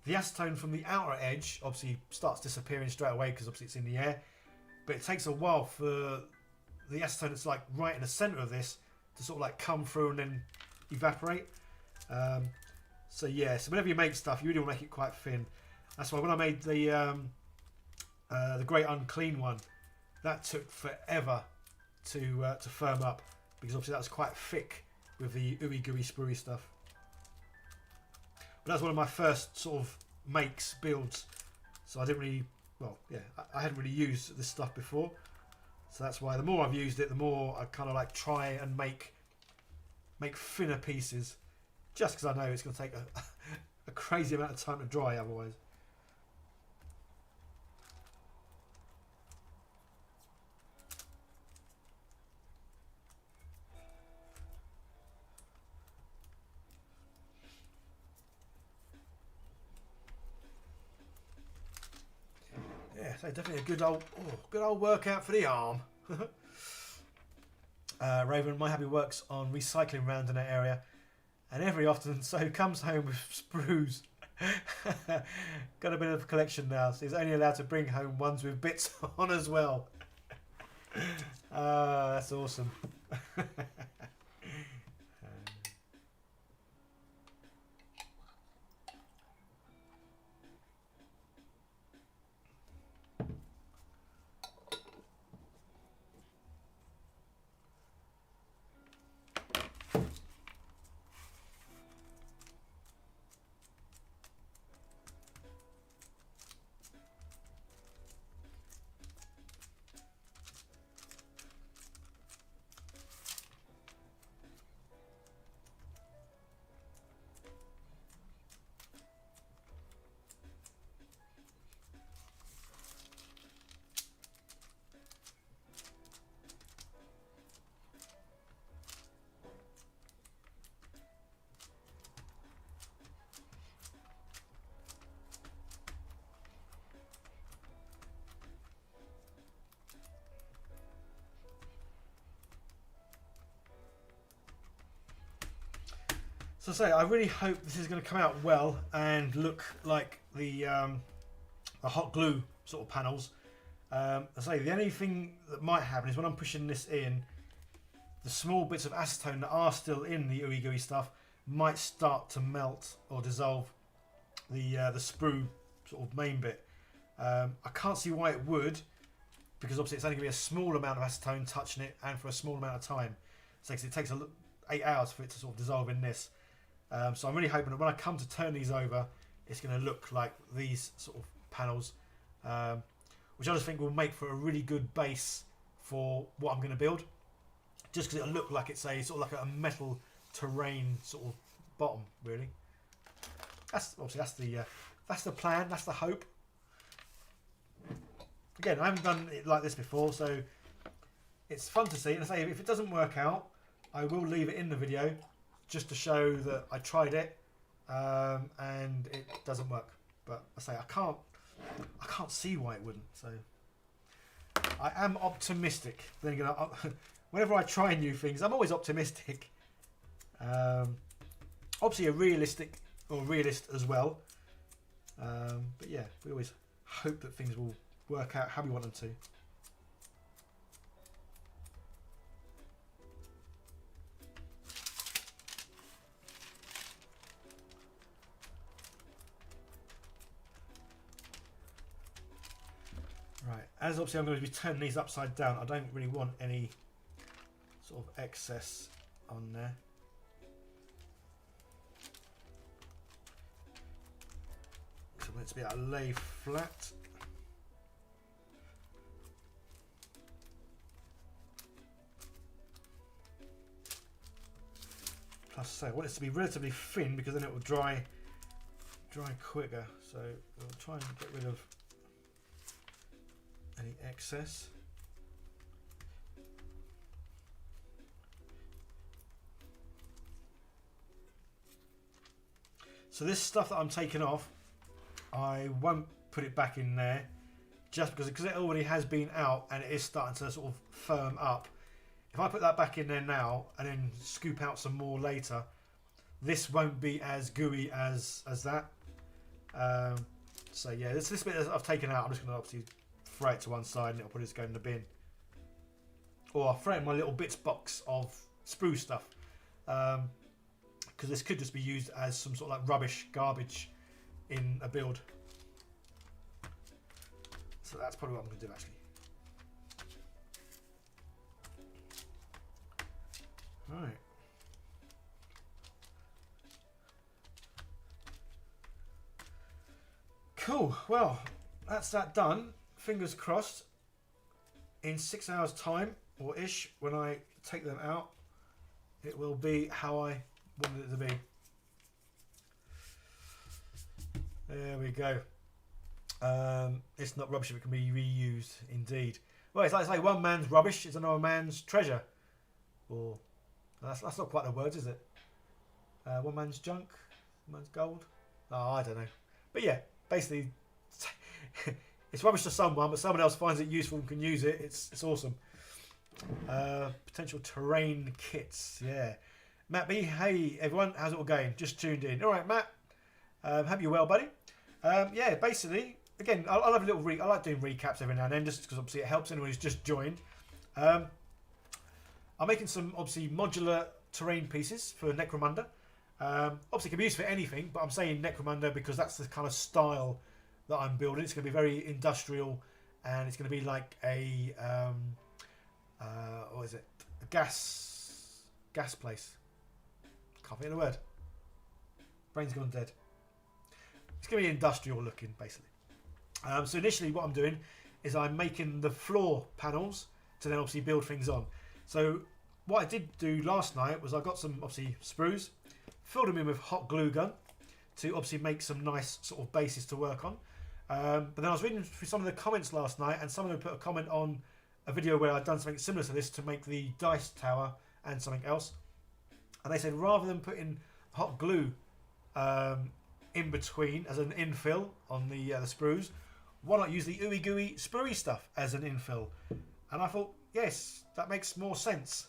the acetone from the outer edge obviously starts disappearing straight away because obviously it's in the air. But it takes a while for the acetone that's like right in the centre of this to sort of like come through and then evaporate. So yeah, so whenever you make stuff, you really want to make it quite thin. That's why when I made the Great Unclean one, that took forever to firm up because obviously that was quite thick with the ooey gooey spruey stuff. But that's one of my first sort of builds. So I didn't really, well, yeah, I hadn't really used this stuff before. So that's why the more I've used it, the more I kind of like try and make thinner pieces, just because I know it's going to take a crazy amount of time to dry otherwise. Yeah, so definitely a good old workout for the arm. Raven, my hubby works on recycling round in that area, and every often so comes home with sprues. Got a bit of a collection now, so he's only allowed to bring home ones with bits on as well. That's awesome. So I say, I really hope this is going to come out well and look like the hot glue sort of panels. I say the only thing that might happen is when I'm pushing this in, the small bits of acetone that are still in the ooey gooey stuff might start to melt or dissolve the sprue sort of main bit. I can't see why it would, because obviously it's only going to be a small amount of acetone touching it and for a small amount of time. So it takes 8 hours for it to sort of dissolve in this. So I'm really hoping that when I come to turn these over, it's going to look like these sort of panels, which I just think will make for a really good base for what I'm going to build. Just because it'll look like it's a sort of like a metal terrain sort of bottom, really. That's obviously that's the plan, that's the hope. Again, I haven't done it like this before, so it's fun to see. And I say, if it doesn't work out, I will leave it in the video just to show that I tried it and it doesn't work. But I say I can't see why it wouldn't. So I am optimistic. Then again, whenever I try new things, I'm always optimistic. Obviously a realist as well. But yeah, we always hope that things will work out how we want them to. Right, as obviously I'm going to be turning these upside down, I don't really want any sort of excess on there. So I want it to be able to lay flat. Plus, I want it to be relatively thin because then it will dry quicker. So we'll try and get rid of any excess. So this stuff that I'm taking off, I won't put it back in there just because it already has been out and it is starting to sort of firm up. If I put that back in there now and then scoop out some more later, this won't be as gooey as that. So yeah, this bit that I've taken out, I'm just going to obviously throw it to one side and it'll probably just go in the bin. Or I'll throw it in my little bits box of sprue stuff. Because this could just be used as some sort of like rubbish, garbage in a build. So that's probably what I'm going to do actually. Right. Cool. Well, that's that done. Fingers crossed. In 6 hours' time, or ish, when I take them out, it will be how I wanted it to be. There we go. It's not rubbish if it can be reused, indeed. Well, it's like one man's rubbish is another man's treasure. Or that's not quite the words, is it? One man's junk, one man's gold. Oh, I don't know. But yeah, basically, it's rubbish to someone, but someone else finds it useful and can use it. It's awesome. Potential terrain kits, yeah. Matt B, hey everyone, how's it all going? Just tuned in. All right, Matt. Hope you're well, buddy. Yeah, basically, again, I love a little. I like doing recaps every now and then, just because obviously it helps anyone who's just joined. I'm making some obviously modular terrain pieces for Necromunda. Obviously, it can be used for anything, but I'm saying Necromunda because that's the kind of style that I'm building. It's going to be very industrial, and it's going to be like a what is it? A gas place. Can't think of the word. Brain's gone dead. It's going to be industrial looking, basically. So initially what I'm doing is I'm making the floor panels to then obviously build things on. So what I did do last night was I got some obviously sprues, filled them in with hot glue gun to obviously make some nice sort of bases to work on. But then I was reading through some of the comments last night and someone had put a comment on a video where I'd done something similar to this to make the dice tower and something else. And they said rather than putting hot glue in between as an infill on the sprues, why not use the ooey gooey sprue stuff as an infill? And I thought, yes, that makes more sense.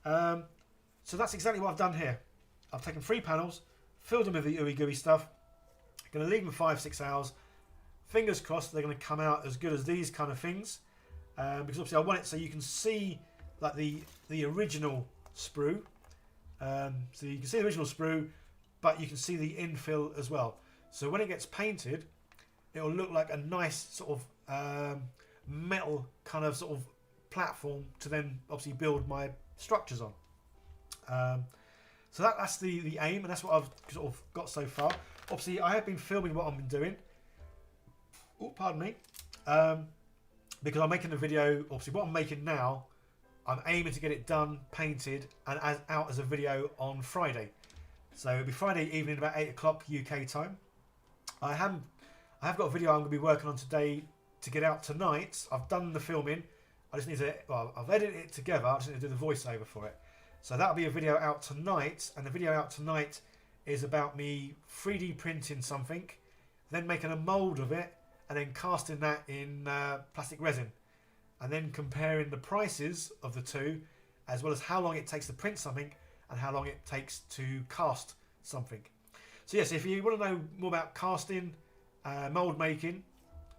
So that's exactly what I've done here. I've taken 3 panels, filled them with the ooey gooey stuff. Going to leave them 5-6 hours. Fingers crossed they're going to come out as good as these kind of things, because obviously I want it so you can see like the original sprue. So you can see the original sprue, but you can see the infill as well. So when it gets painted, it will look like a nice sort of metal kind of sort of platform to then obviously build my structures on. So that's the aim, and that's what I've sort of got so far. Obviously, I have been filming what I've been doing. Oh, pardon me. Because I'm making a video. Obviously, what I'm making now, I'm aiming to get it done, painted, and out as a video on Friday. So it'll be Friday evening, about 8 o'clock UK time. I have got a video I'm going to be working on today to get out tonight. I've done the filming. I just need to. Well, I've edited it together. I just need to do the voiceover for it. So that'll be a video out tonight, and the video out tonight is about me 3D printing something, then making a mould of it, and then casting that in plastic resin, and then comparing the prices of the two, as well as how long it takes to print something and how long it takes to cast something. So yes, if you want to know more about casting, mould making,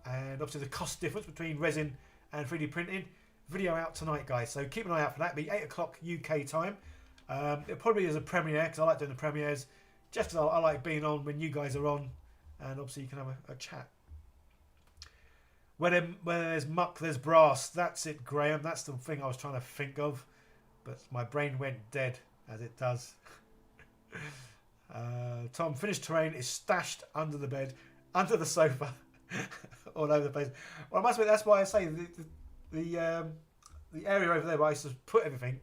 and obviously the cost difference between resin and 3D printing, video out tonight, guys. So keep an eye out for that. It'll be 8 o'clock UK time. It probably is a premiere, because I like doing the premieres, just because I like being on when you guys are on, and obviously you can have a chat. Where there's muck, there's brass. That's it, Graham. That's the thing I was trying to think of, but my brain went dead, as it does. Tom, finished terrain is stashed under the bed, under the sofa, all over the place. Well, I must admit, that's why I say the area over there where I used to put everything,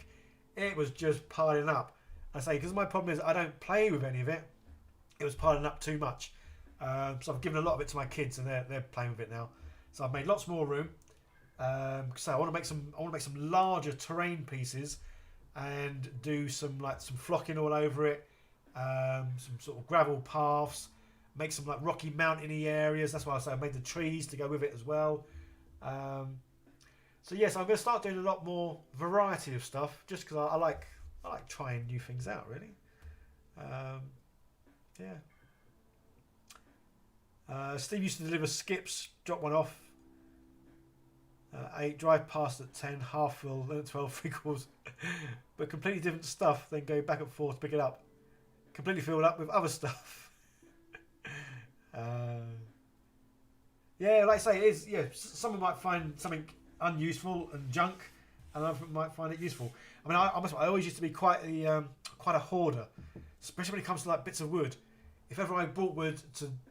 it was just piling up. I say, because my problem is I don't play with any of it. It was piling up too much. So I've given a lot of it to my kids, and they're playing with it now. So I've made lots more room. So I want to make some larger terrain pieces, and do some flocking all over it, some sort of gravel paths, make some like rocky mountainy areas. That's why I say I made the trees to go with it as well. So yes, I'm going to start doing a lot more variety of stuff, just because I like trying new things out, really. Yeah. Steve used to deliver skips, drop one off. 8, drive past at 10, half full, then at 12, 3/4. But completely different stuff, then go back and forth to pick it up. Completely filled up with other stuff. Yeah, like I say, it is. Yeah, someone might find something unuseful and junk, and other might find it useful. I mean, I always used to be quite a hoarder, especially when it comes to like bits of wood. If ever I bought wood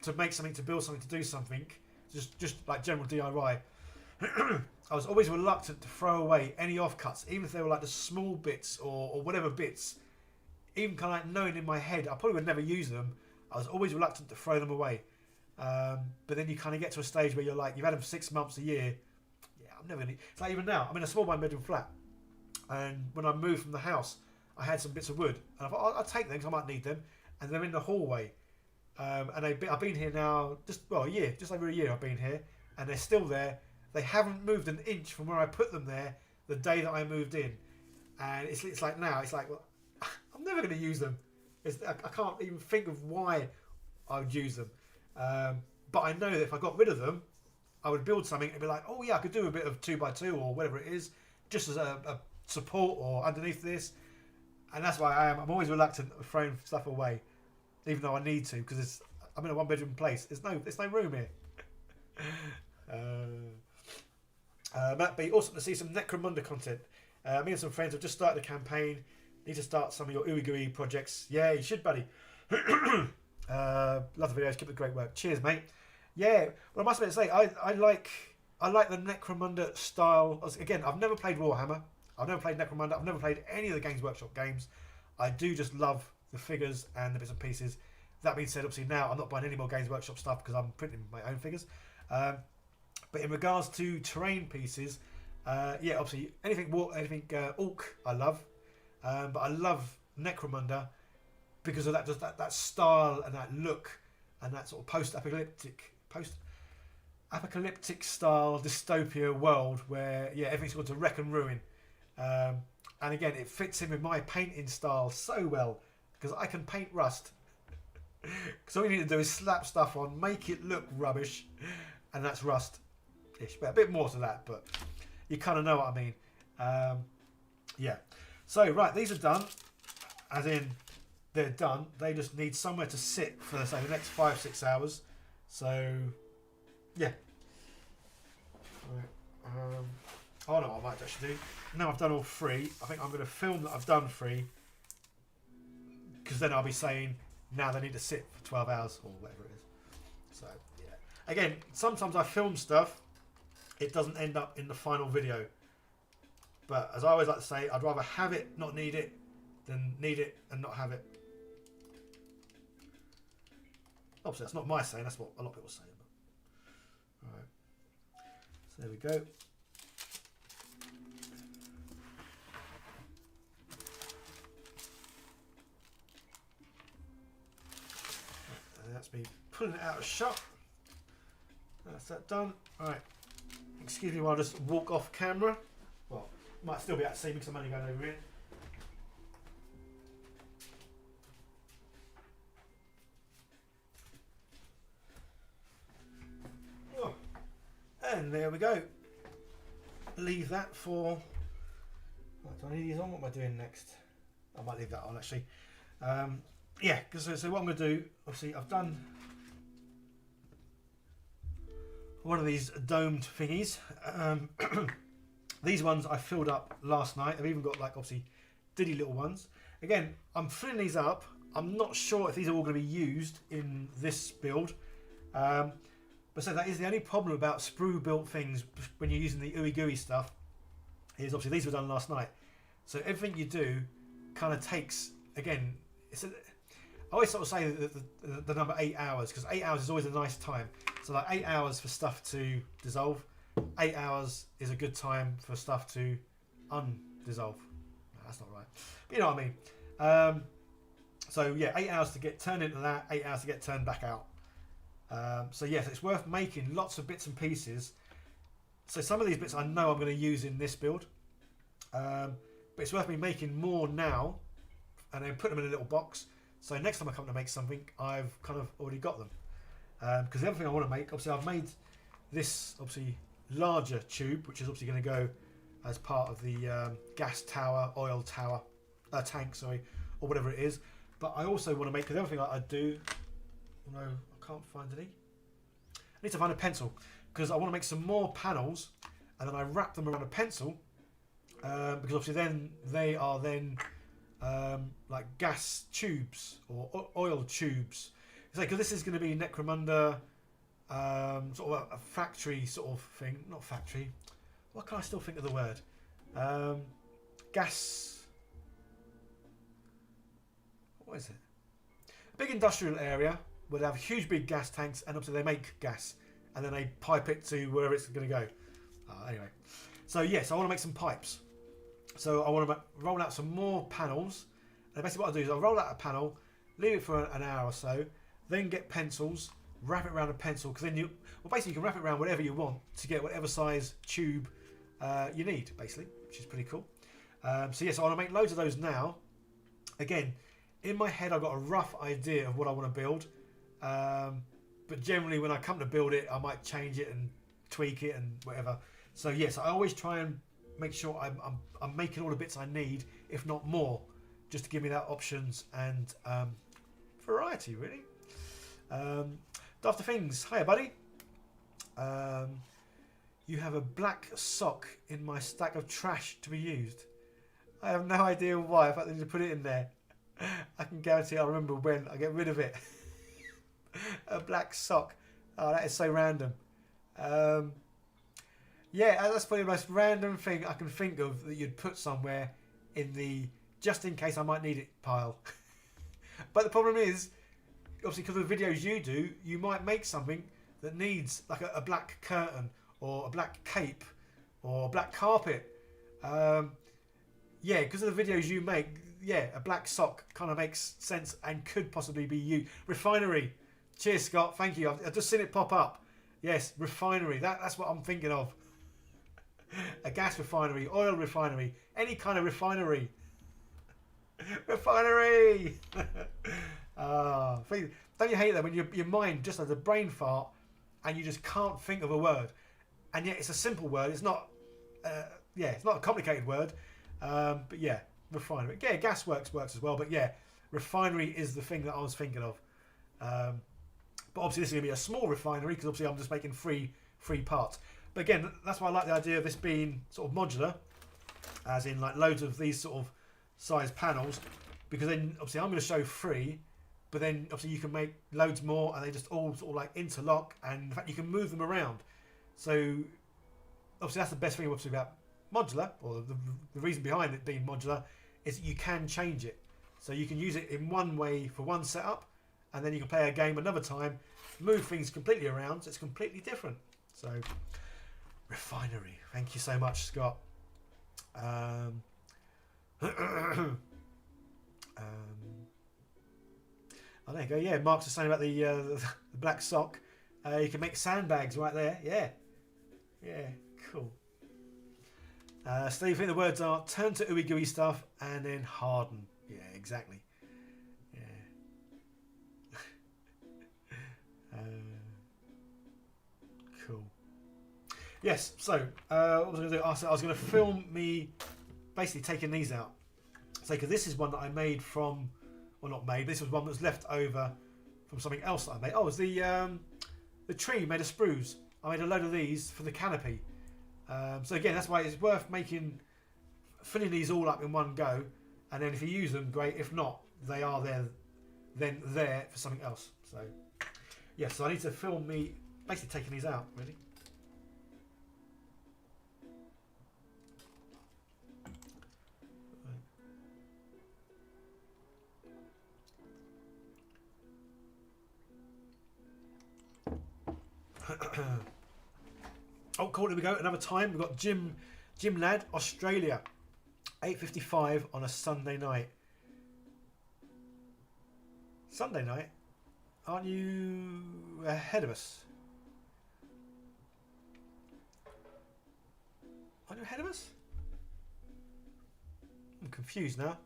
to make something, to build something, to do something, just like general DIY, I was always reluctant to throw away any offcuts, even if they were like the small bits or whatever bits. Even kind of like knowing in my head I probably would never use them, I was always reluctant to throw them away. But then you kind of get to a stage where you're like, you've had them for 6 months, a year. Yeah, I'm never gonna. It's like even now, I'm in a small one-bedroom flat, and when I moved from the house, I had some bits of wood, and I thought I'll take them because I might need them, and they're in the hallway. And I've been here now just over a year. I've been here, and they're still there. They haven't moved an inch from where I put them there the day that I moved in, and it's like now it's like, well, I'm never going to use them. I can't even think of why I would use them. But I know that if I got rid of them, I would build something and be like, oh yeah, I could do a bit of 2x2 or whatever it is, just as a support or underneath this. And that's why I'm always reluctant of throwing stuff away, even though I need to, because I'm in a one-bedroom place. There's no room here. Matt B, awesome to see some Necromunda content. Me and some friends have just started a campaign. Need to start some of your ooey gooey projects. Yeah, you should, buddy. Love the videos. Keep the great work. Cheers, mate. Yeah, well, I must admit, I like the Necromunda style. Again, I've never played Warhammer. I've never played Necromunda. I've never played any of the Games Workshop games. I do just love the figures and the bits and pieces. That being said, obviously now I'm not buying any more Games Workshop stuff because I'm printing my own figures. But in regards to terrain pieces, yeah, obviously anything Orc I love, but I love Necromunda because of that style and that look and that sort of post-apocalyptic style dystopia world where everything's going to wreck and ruin. And again, it fits in with my painting style so well because I can paint rust. Because all you need to do is slap stuff on, make it look rubbish, and that's rust-ish. But a bit more to that, but you kind of know what I mean. Yeah. So, right, these are done. As in, they're done. They just need somewhere to sit for, say, the next 5-6 hours. So, yeah. Right. Oh, no, I might actually do. Now I've done all 3. I think I'm going to film that I've done 3. Because then I'll be saying, now they need to sit for 12 hours or whatever it is. So, yeah. Again, sometimes I film stuff, it doesn't end up in the final video. But as I always like to say, I'd rather have it, not need it, than need it and not have it. Obviously, that's not my saying, that's what a lot of people say. Alright. So there we go. That's me pulling it out of shot. That's that done. Alright. Excuse me while I just walk off camera. Well, might still be able to see me because I'm only going over here. Oh. And there we go. Leave that for... Right, do I need these on? What am I doing next? I might leave that on actually. Yeah, because so what I'm going to do, obviously I've done one of these domed thingies. These ones I filled up last night. I've even got like obviously diddy little ones. Again, I'm filling these up. I'm not sure if these are all going to be used in this build. But so that is the only problem about sprue built things when you're using the ooey gooey stuff. Is obviously these were done last night. So everything you do kind of takes, again, I always sort of say the number 8 hours, because 8 hours is always a nice time. So like 8 hours for stuff to dissolve, 8 hours is a good time for stuff to undissolve. No, that's not right. But you know what I mean. So yeah, 8 hours to get turned into that, 8 hours to get turned back out. So yes, it's worth making lots of bits and pieces. So some of these bits I know I'm going to use in this build. But it's worth me making more now and then put them in a little box. So next time I come to make something, I've kind of already got them. Because the other thing I want to make, obviously I've made this obviously larger tube, which is obviously going to go as part of the gas tower, oil tower, tank, sorry, or whatever it is. But I also want to make, because the other thing I do, no, I can't find any. I need to find a pencil, because I want to make some more panels, and then I wrap them around a pencil, because obviously then they are then like gas tubes or oil tubes. Because this is going to be Necromunda, sort of a factory sort of thing. Not factory. What can I still think of the word? Gas. What is it? A big industrial area where they have huge big gas tanks, and obviously they make gas, and then they pipe it to wherever it's going to go. Anyway, so yes, I want to make some pipes. So I want to roll out some more panels. And basically what I'll do is I'll roll out a panel, leave it for an hour or so, then get pencils, wrap it around a pencil, because then basically you can wrap it around whatever you want to get whatever size tube you need, basically, which is pretty cool. So yes, I want to make loads of those now. Again, in my head I've got a rough idea of what I want to build. But generally when I come to build it, I might change it and tweak it and whatever. So yes, I always try and make sure I'm making all the bits I need, if not more, just to give me that options and variety, really. After things, hiya buddy. You have a black sock in my stack of trash to be used. I have no idea why. In fact, I need to put it in there. I can guarantee I'll remember when I get rid of it. A black sock. Oh, that is so random. Yeah, that's probably the most random thing I can think of that you'd put somewhere in the just in case I might need it pile. But the problem is, obviously because of the videos you do, you might make something that needs like a black curtain or a black cape or a black carpet. Yeah, because of the videos you make, yeah, a black sock kind of makes sense and could possibly be you. Refinery. Cheers, Scott. Thank you. I've just seen it pop up. Yes, refinery. That's what I'm thinking of. A gas refinery, oil refinery, any kind of refinery. Refinery! Don't you hate that when your mind just has a brain fart and you just can't think of a word, and yet it's a simple word. It's not, it's not a complicated word, but yeah, refinery. Yeah, gasworks works as well, but yeah, refinery is the thing that I was thinking of. But obviously this is going to be a small refinery because obviously I'm just making three parts. But again, that's why I like the idea of this being sort of modular, as in like loads of these sort of size panels, because then obviously I'm going to show 3, but then obviously you can make loads more and they just all sort of like interlock, and in fact you can move them around. So obviously that's the best thing obviously about modular, or the reason behind it being modular, is that you can change it. So you can use it in one way for one setup, and then you can play a game another time, move things completely around, so it's completely different. So refinery, thank you so much, Scott. Oh, there you go. Yeah, Mark's just saying about the black sock. You can make sandbags right there. Yeah, yeah, cool. Steve, I think the words are turn to ooey gooey stuff and then harden. Yeah, exactly. Yeah. Cool. Yes. So what was I going to do? I was going to film me basically taking these out. So because this is one that I made from, well, not made. This was one that was left over from something else that I made. Oh, it was the tree made of sprues. I made a load of these for the canopy. So again, that's why it's worth filling these all up in one go, and then if you use them, great. If not, they are there for something else. So yeah, so I need to film me basically taking these out. Really. Oh, cool, here we go. Another time. We've got Jim Lad, Australia. 8:55 on a Sunday night. Sunday night? Aren't you ahead of us? Aren't you ahead of us? I'm confused now.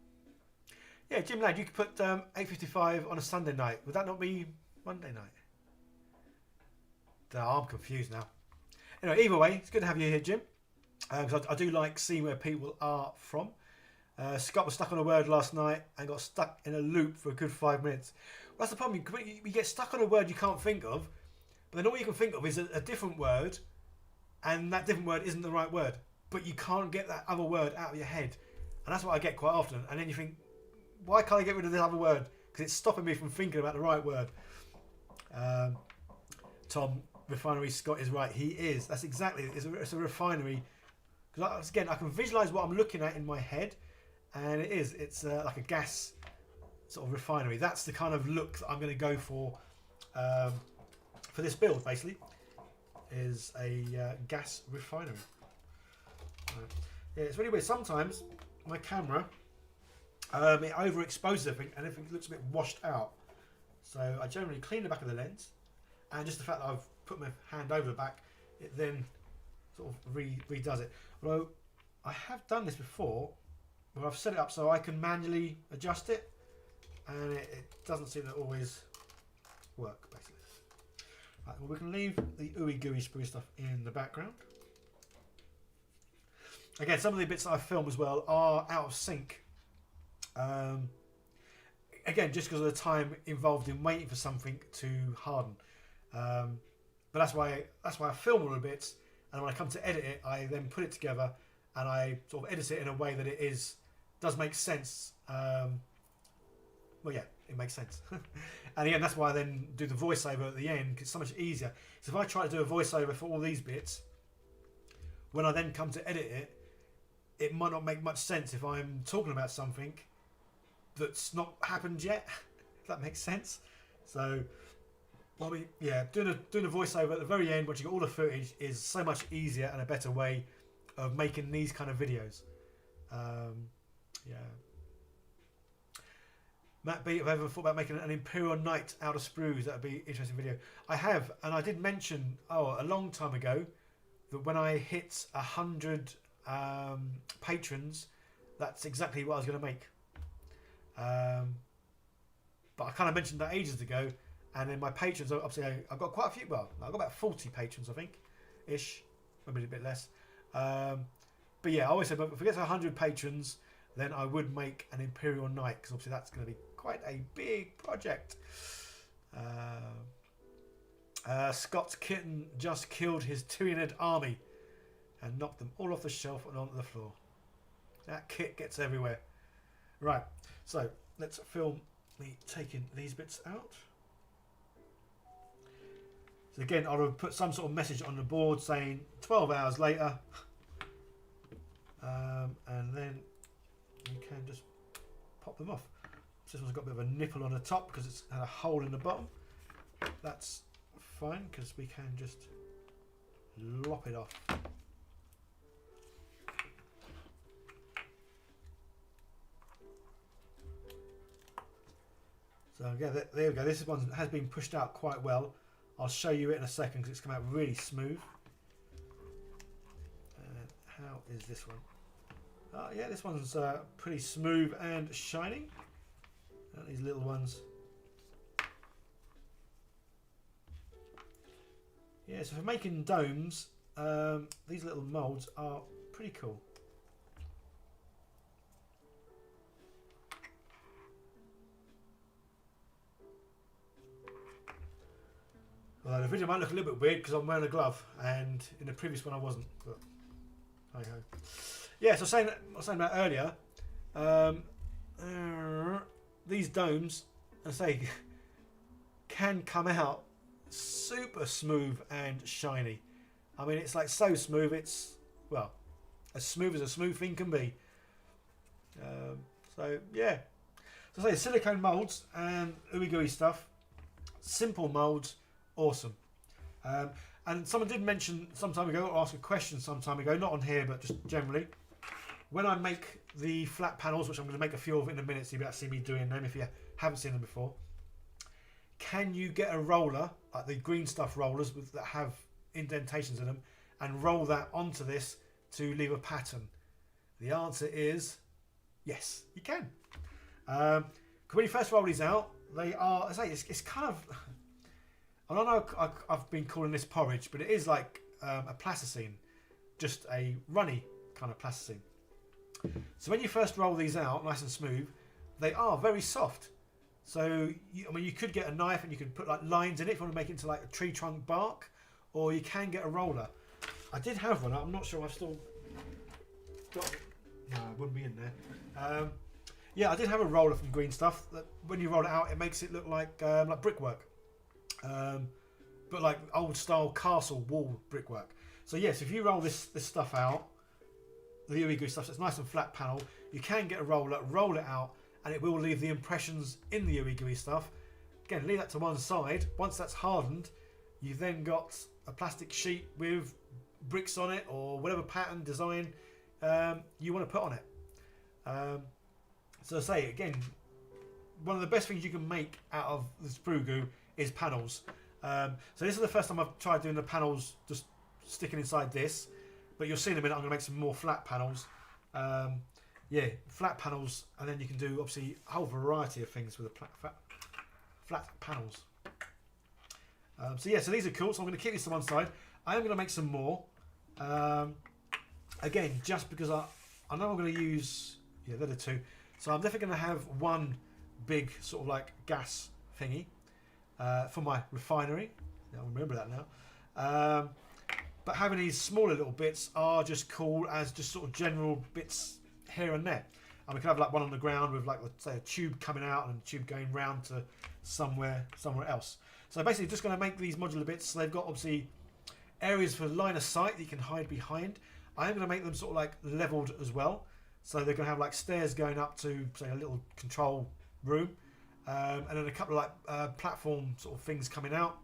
Yeah, Jim Lad, you could put 8:55 on a Sunday night. Would that not be Monday night? I'm confused now. Anyway, either way, it's good to have you here, Jim. Because I do like seeing where people are from. Scott was stuck on a word last night and got stuck in a loop for a good 5 minutes. Well, that's the problem. You get stuck on a word you can't think of, but then all you can think of is a different word, and that different word isn't the right word. But you can't get that other word out of your head. And that's what I get quite often. And then you think, why can't I get rid of this other word? Because it's stopping me from thinking about the right word. Tom, refinery, Scott is right. He is. That's exactly it. It's a refinery. Because again, I can visualise what I'm looking at in my head, and it is. It's like a gas sort of refinery. That's the kind of look that I'm going to go for this build. Basically, is a gas refinery. Yeah, it's really weird. Sometimes my camera it overexposes everything, and everything looks a bit washed out. So I generally clean the back of the lens, and just the fact that I've put my hand over the back, it then sort of redoes it. Although I have done this before, where I've set it up so I can manually adjust it, and it doesn't seem to always work, basically. Right, well, we can leave the ooey gooey sprue stuff in the background. Again, some of the bits that I film as well are out of sync. Again, just because of the time involved in waiting for something to harden. But that's why I film all the bits, and when I come to edit it, I then put it together and I sort of edit it in a way that it does make sense. Well, yeah, it makes sense. And again, that's why I then do the voiceover at the end, because it's so much easier. So if I try to do a voiceover for all these bits, when I then come to edit it, it might not make much sense if I'm talking about something that's not happened yet. If that makes sense. So, well, yeah, doing a voiceover at the very end, once you got all the footage, is so much easier and a better way of making these kind of videos. Yeah. Matt B, have I ever thought about making an Imperial Knight out of sprues? That would be an interesting video. I have, and I did mention a long time ago that when I hit 100 patrons, that's exactly what I was going to make. But I kind of mentioned that ages ago, and then my patrons, obviously, I've got quite a few. Well, I've got about 40 patrons, I think, ish, maybe a bit less. But yeah, I always said, if we get to 100 patrons, then I would make an Imperial Knight, because obviously that's going to be quite a big project. Scott's kitten just killed his Tyrannid army and knocked them all off the shelf and onto the floor. That kit gets everywhere. Right, so let's film me taking these bits out. So again, I would put some sort of message on the board saying 12 hours later, and then you can just pop them off. This one's got a bit of a nipple on the top because it's had a hole in the bottom. That's fine because we can just lop it off. So yeah, there we go. This one has been pushed out quite well. I'll show you it in a second because it's come out really smooth. And how is this one? Yeah, this one's pretty smooth and shiny. These little ones. Yeah, so for making domes, these little molds are pretty cool. Well, the video might look a little bit weird because I'm wearing a glove, and in the previous one I wasn't. But there you go. Yeah, so I was saying that earlier. These domes, I say, can come out super smooth and shiny. I mean, it's like so smooth. It's, well, as smooth as a smooth thing can be. So yeah, so I say silicone molds and ooey gooey stuff, simple molds, awesome. And someone did mention some time ago, or ask a question some time ago, not on here but just generally, when I make the flat panels, which I'm going to make a few of in a minute, so you'll be able to see me doing them if you haven't seen them before. Can you get a roller, like the green stuff rollers that have indentations in them, and roll that onto this to leave a pattern? The answer is yes, you can. When you first roll these out, they are, as I say, it's kind of, I don't know, I've been calling this porridge, but it is like a plasticine, just a runny kind of plasticine. So when you first roll these out nice and smooth, they are very soft. So I mean, you could get a knife and you could put like lines in it if you want to make it into like a tree trunk bark, or you can get a roller. I did have one. I'm not sure I've still got it. No, it wouldn't be in there. Yeah, I did have a roller from Green Stuff that when you roll it out, it makes it look like brickwork, but like old style castle wall brickwork. So yes, if you roll this stuff out, the ooey gooey stuff, so it's nice and flat panel, you can get a roller, roll it out, and it will leave the impressions in the ooey gooey stuff. Again, leave that to one side. Once that's hardened, you've then got a plastic sheet with bricks on it, or whatever pattern design you want to put on it. So I say again, one of the best things you can make out of the sprue goo is panels. So this is the first time I've tried doing the panels just sticking inside this, but you'll see in a minute I'm going to make some more flat panels. Yeah, flat panels, and then you can do obviously a whole variety of things with the flat panels. So yeah, so these are cool. So I'm going to keep these to one side. I am going to make some more. Again, just because I know I'm going to use, yeah, they're the two. So I'm definitely going to have one big sort of like gas thingy for my refinery. I'll remember that now. But having these smaller little bits are just cool as just sort of general bits here and there. And we can have like one on the ground with like, let's say, a tube coming out and a tube going round to somewhere else. So basically just going to make these modular bits. So they've got obviously areas for line of sight that you can hide behind. I am going to make them sort of like leveled as well. So they're going to have like stairs going up to, say, a little control room. And then a couple of like platform sort of things coming out.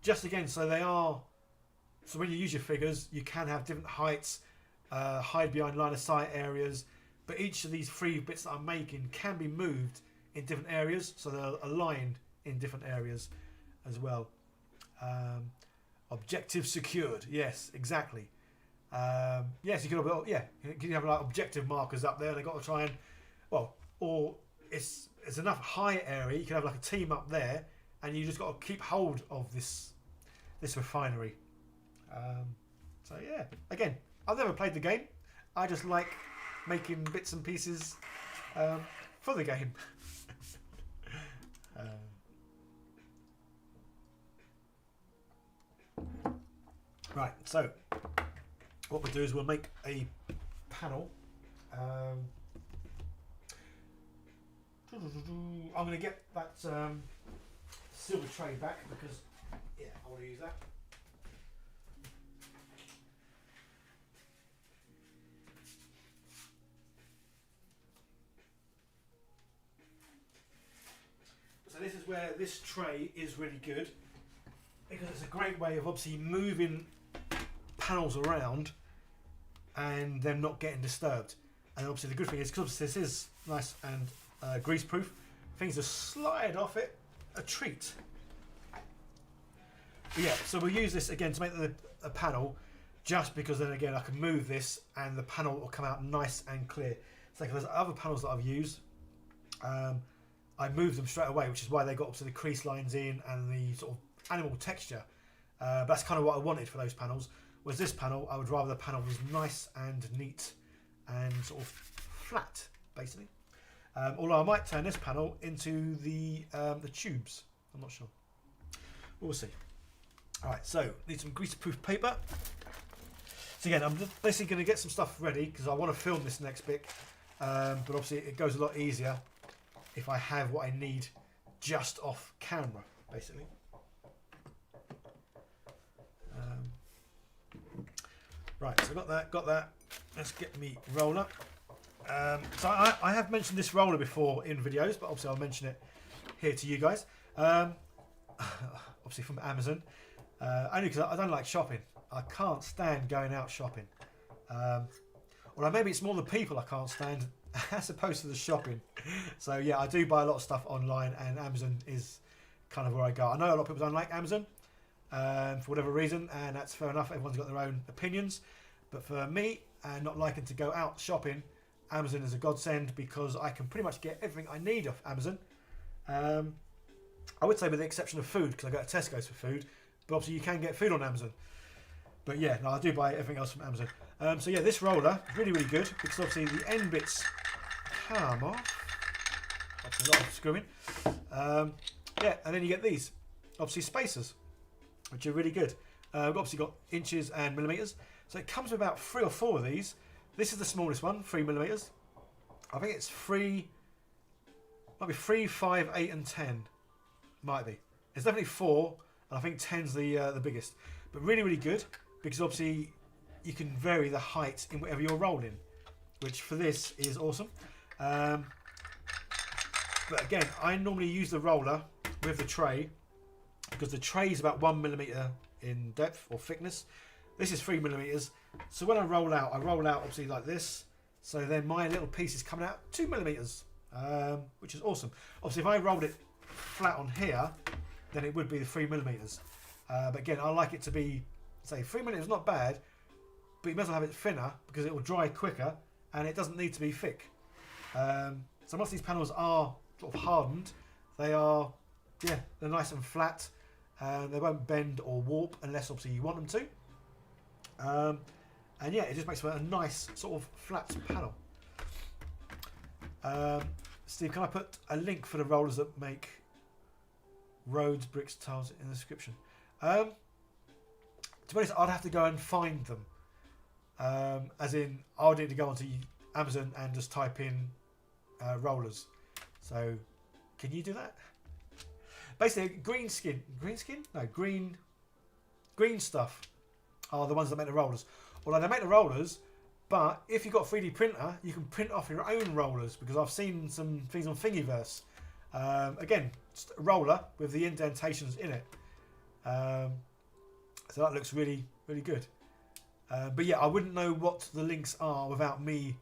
Just again, so they are, so when you use your figures, you can have different heights, hide behind line of sight areas, but each of these three bits that I'm making can be moved in different areas, so they're aligned in different areas as well. Objective secured, yes, exactly. Yes, you can have, yeah, you can have like objective markers up there. They've got to try and well, or it's enough high area. You can have like a team up there, and you just got to keep hold of this refinery. So yeah, again, I've never played the game. I just like making bits and pieces for the game. Right, so what we'll do is we'll make a panel. I'm going to get that silver tray back because, yeah, I want to use that. So this is where this tray is really good because it's a great way of obviously moving panels around and them not getting disturbed. And obviously the good thing is, because this is nice and grease proof, things just slide off it, a treat. But yeah, so we'll use this again to make a panel, just because then again I can move this and the panel will come out nice and clear. So there's other panels that I've used, I moved them straight away, which is why they got up to the crease lines in and the sort of animal texture. But that's kind of what I wanted for those panels. Was this panel, I would rather the panel was nice and neat and sort of flat, basically. Although I might turn this panel into the tubes. I'm not sure. We'll see. All right, so need some grease-proof paper. So again, I'm just basically going to get some stuff ready because I want to film this next bit. But obviously it goes a lot easier if I have what I need just off camera, basically. Right, so got that. Let's get me roller. So I have mentioned this roller before in videos, but obviously I'll mention it here to you guys. Obviously from Amazon, only because I don't like shopping. I can't stand going out shopping. Although maybe it's more the people I can't stand as opposed to the shopping. So yeah, I do buy a lot of stuff online, and Amazon is kind of where I go. I know a lot of people don't like Amazon for whatever reason, and that's fair enough. Everyone's got their own opinions. But for me, and not liking to go out shopping, Amazon is a godsend because I can pretty much get everything I need off Amazon. I would say with the exception of food, because I go to Tesco's for food, but obviously you can get food on Amazon. But yeah, no, I do buy everything else from Amazon. So yeah, this roller is really, really good because obviously the end bits come off. That's a lot of screwing. Yeah, and then you get these, obviously spacers, which are really good. We've obviously got inches and millimeters. So it comes with about 3 or 4 of these. This is the smallest one, 3 millimeters. I think it's 3, might be 3, 5, 8 and 10. Might be. It's definitely 4, and I think 10's the biggest. But really, really good, because obviously you can vary the height in whatever you're rolling, which for this is awesome. But again, I normally use the roller with the tray, because the tray is about 1 millimeter in depth or thickness. This is 3 millimeters. So when I roll out obviously like this. So then my little piece is coming out 2 millimeters, which is awesome. Obviously, if I rolled it flat on here, then it would be the 3 millimeters. But again, I like it to be, say, 3 millimeters is not bad, but you might as well have it thinner because it will dry quicker and it doesn't need to be thick. So once these panels are sort of hardened, they are, yeah, they're nice and flat. They won't bend or warp unless obviously you want them to. And yeah, it just makes for a nice sort of flat panel. Steve, can I put a link for the rollers that make roads, bricks, tiles in the description? To be honest, I'd have to go and find them. As in, I'd need to go onto Amazon and just type in rollers. So, can you do that? Basically, green stuff are the ones that make the rollers. Although they make the rollers, but if you've got a 3D printer, you can print off your own rollers, because I've seen some things on Thingiverse. Again, just a roller with the indentations in it. So that looks really, really good. But yeah, I wouldn't know what the links are without me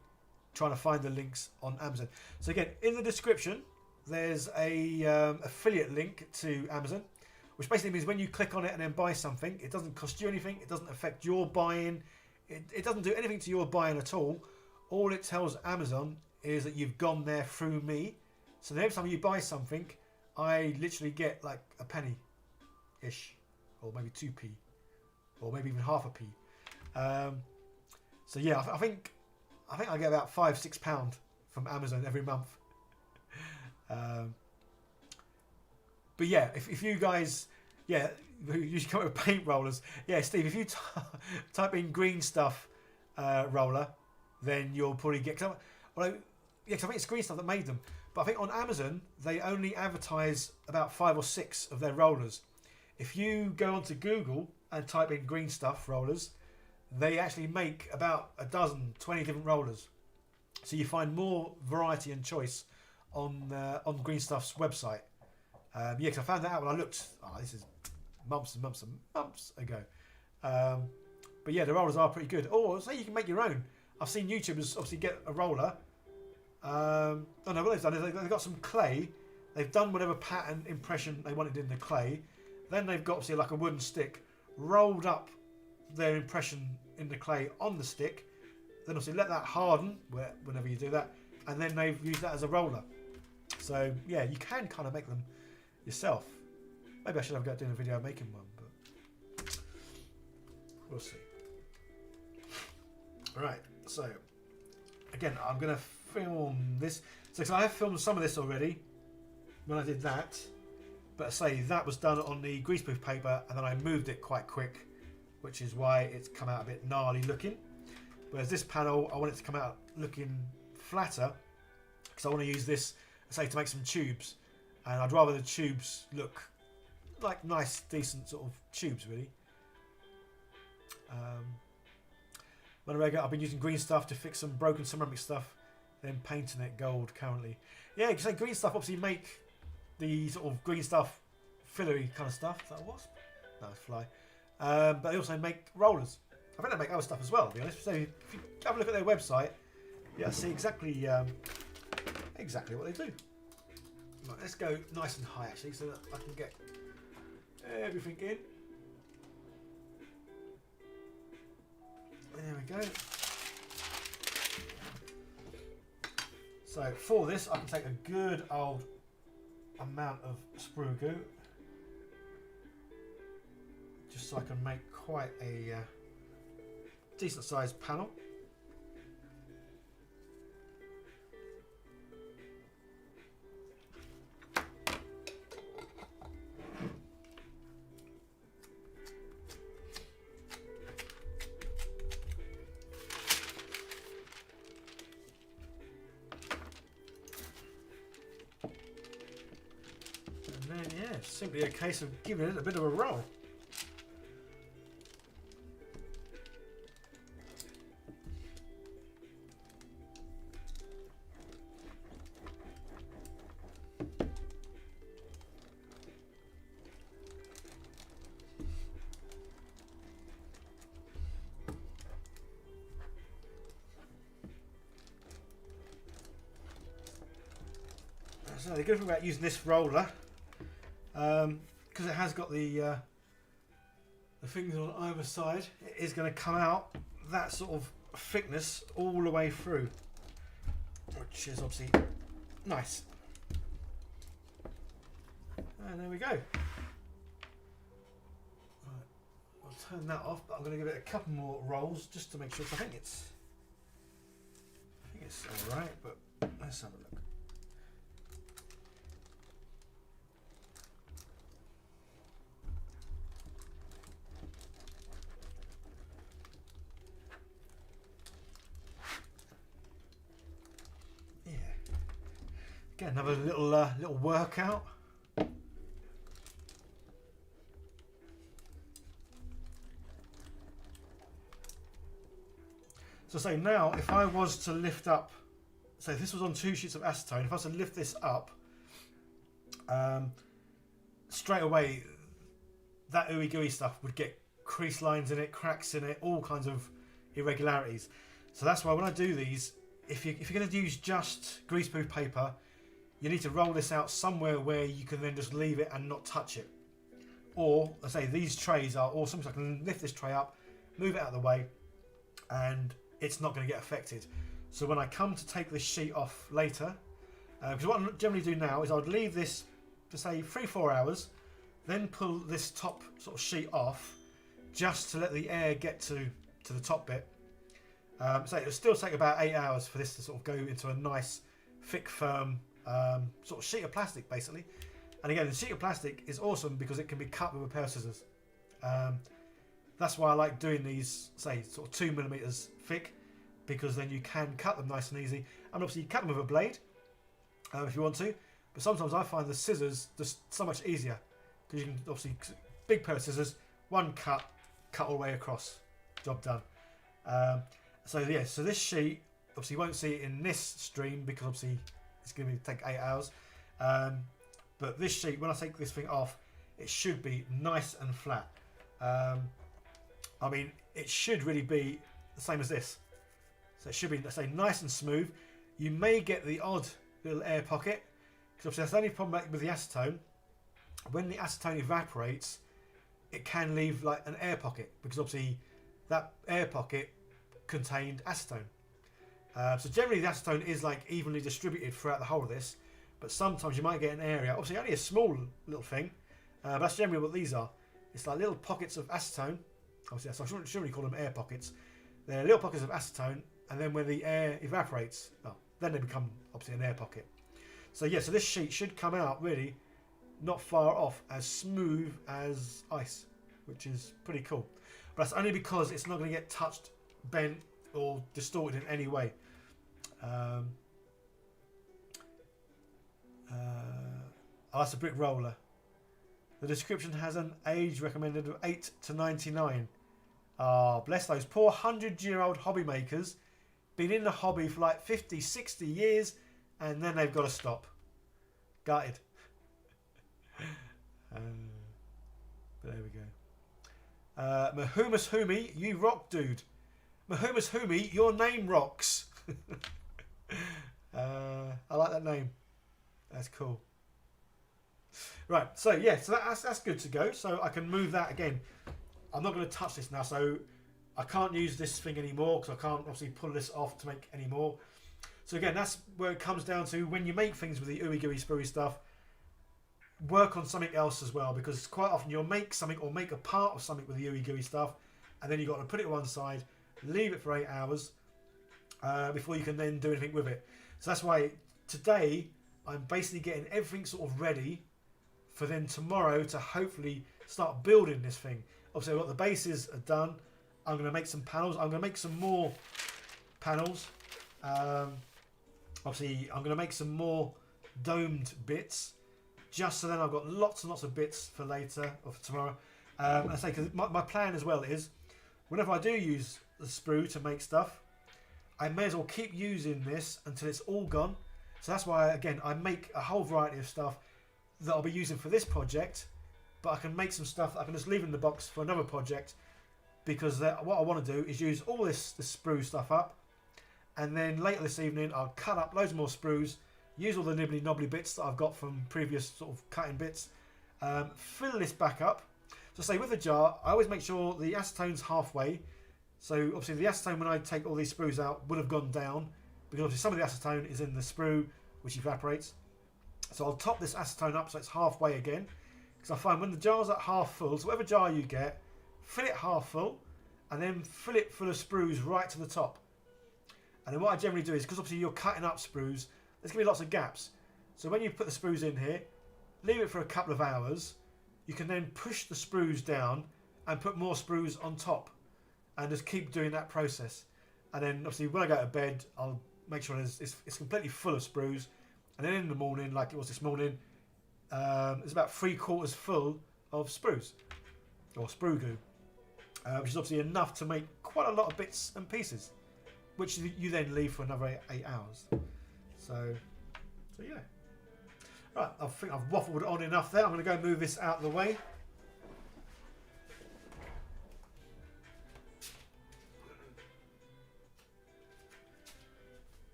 trying to find the links on Amazon. So again, in the description, there's a affiliate link to Amazon, which basically means when you click on it and then buy something, it doesn't cost you anything. It doesn't affect your buying. It doesn't do anything to your buying at all. All it tells Amazon is that you've gone there through me. So every time you buy something, I literally get like a penny-ish, or maybe 2p, or maybe even half a p. So yeah, I think I get about £5-6 from Amazon every month. But yeah, if you guys, yeah, you should come up with paint rollers. Yeah, Steve, if you type in green stuff roller, then you'll probably get. Well, yeah, cause I think it's green stuff that made them. But I think on Amazon they only advertise about 5 or 6 of their rollers. If you go onto Google and type in green stuff rollers, they actually make about a dozen, 20 different rollers. So you find more variety and choice on Green Stuff's website. Yeah, because I found that out when I looked. Oh, this is months and months and months ago. But yeah, the rollers are pretty good. Or say you can make your own. I've seen YouTubers obviously get a roller. I don't know what they've done. They've got some clay. They've done whatever pattern impression they wanted in the clay. Then they've got obviously like a wooden stick, rolled up their impression in the clay on the stick. Then obviously let that harden whenever you do that, and then they've used that as a roller. So yeah, you can kind of make them yourself. Maybe I should have got doing a video making one, but we'll see. Right, so again, I'm going to film this. So I have filmed some of this already when I did that, but I say that was done on the greaseproof paper, and then I moved it quite quick, which is why it's come out a bit gnarly looking. Whereas this panel, I want it to come out looking flatter, because I want to use this, say, to make some tubes, and I'd rather the tubes look like nice, decent sort of tubes, really. I've been using green stuff to fix some broken ceramic stuff, then painting it gold currently. Yeah, because like green stuff obviously make the sort of green stuff fillery kind of stuff. Is that a wasp? No, it's a fly. But they also make rollers. I think they make other stuff as well, to be honest. So if you have a look at their website, yeah, see exactly what they do. Right, let's go nice and high actually, so that I can get everything in. There we go. So for this, I can take a good old amount of sprue goo, just so I can make quite a decent sized panel. And then yeah, it's simply a case of giving it a bit of a roll. So the good thing about using this roller, because it has got the things on either side, it is going to come out that sort of thickness all the way through, which is obviously nice. And there we go. Right, I'll turn that off, but I'm going to give it a couple more rolls just to make sure. I think it's all right, but let's have a look. Again, another little workout. So say now, if I was to lift up, say this was on 2 sheets of acetone, if I was to lift this up, straight away that ooey gooey stuff would get crease lines in it, cracks in it, all kinds of irregularities. So that's why when I do these, if you're going to use just greaseproof paper, you need to roll this out somewhere where you can then just leave it and not touch it. Or, let's say these trays are awesome, so I can lift this tray up, move it out of the way, and it's not going to get affected. So when I come to take this sheet off later, because what I generally do now is I'd leave this for say 3-4 hours, then pull this top sort of sheet off just to let the air get to the top bit. So it'll still take about 8 hours for this to sort of go into a nice, thick, firm sort of sheet of plastic, basically. And again, the sheet of plastic is awesome because it can be cut with a pair of scissors. That's why I like doing these, say, sort of 2mm thick, because then you can cut them nice and easy. And obviously you cut them with a blade if you want to, but sometimes I find the scissors just so much easier, because you can obviously, big pair of scissors, one cut all the way across, job done. So yeah, so this sheet, obviously you won't see it in this stream because obviously it's going to take 8 hours. But this sheet, when I take this thing off, it should be nice and flat. I mean, it should really be the same as this. So it should be, let's say, nice and smooth. You may get the odd little air pocket, because obviously that's the only problem with the acetone. When the acetone evaporates, it can leave like an air pocket, because obviously that air pocket contained acetone. So generally the acetone is like evenly distributed throughout the whole of this, but sometimes you might get an area, obviously only a small little thing, but that's generally what these are. It's like little pockets of acetone. Obviously, I shouldn't really call them air pockets. They're little pockets of acetone, and then when the air evaporates, well, then they become obviously an air pocket. So yeah, so this sheet should come out really not far off as smooth as ice, which is pretty cool. But that's only because it's not going to get touched, bent, or distorted in any way. Oh, that's a brick roller. The description has an age recommended of 8 to 99. Ah, bless those poor 100-year-old hobby makers. Been in the hobby for like 50, 60 years, and then they've got to stop. Gutted. But there we go. Mahumas Humi, you rock, dude. Mahumas Humi, your name rocks. I like that name. That's cool. Right, so yeah, so that's good to go. So I can move that again. I'm not going to touch this now, so I can't use this thing anymore because I can't obviously pull this off to make any more. So again, that's where it comes down to when you make things with the ooey gooey spruey stuff. Work on something else as well, because quite often you'll make something or make a part of something with the ooey gooey stuff, and then you've got to put it on one side, leave it for 8 hours before you can then do anything with it. So that's why today I'm basically getting everything sort of ready for then tomorrow to hopefully start building this thing. Obviously, I've got the bases are done. I'm going to make some panels. I'm going to make some more panels. Obviously, I'm going to make some more domed bits, just so then I've got lots and lots of bits for later or for tomorrow. I say, because my plan as well is, whenever I do use the sprue to make stuff, I may as well keep using this until it's all gone. So that's why, again, I make a whole variety of stuff that I'll be using for this project, but I can make some stuff that I can just leave in the box for another project, because what I want to do is use all this sprue stuff up, and then later this evening I'll cut up loads more sprues, use all the nibbly knobbly bits that I've got from previous sort of cutting bits, fill this back up. So say with the jar, I always make sure the acetone's halfway. So obviously the acetone, when I take all these sprues out, would have gone down, because obviously some of the acetone is in the sprue, which evaporates. So I'll top this acetone up so it's halfway again, because I find when the jar's at half full, so whatever jar you get, fill it half full, and then fill it full of sprues right to the top. And then what I generally do is, because obviously you're cutting up sprues, there's going to be lots of gaps. So when you put the sprues in here, leave it for a couple of hours, you can then push the sprues down and put more sprues on top, and just keep doing that process. And then obviously when I go to bed, I'll make sure it's completely full of sprues, and then in the morning, like it was this morning, it's about 3/4 full of sprues, or sprue goo, which is obviously enough to make quite a lot of bits and pieces, which you then leave for another 8 hours. So yeah. Right, I think I've waffled on enough there. I'm going to go move this out of the way.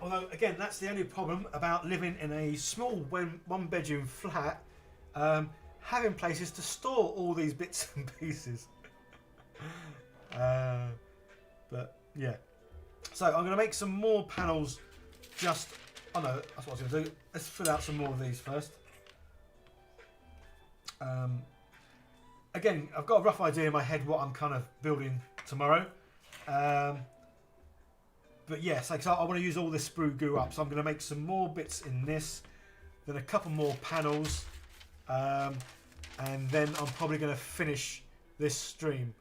Although, again, that's the only problem about living in a small one-bedroom flat, having places to store all these bits and pieces. But, yeah. So I'm going to make some more panels. Just, oh no, that's what I was going to do. Let's fill out some more of these first. Again, I've got a rough idea in my head what I'm kind of building tomorrow. But yes, like, so I want to use all this sprue goo up. So I'm going to make some more bits in this. Then a couple more panels. And then I'm probably going to finish this stream.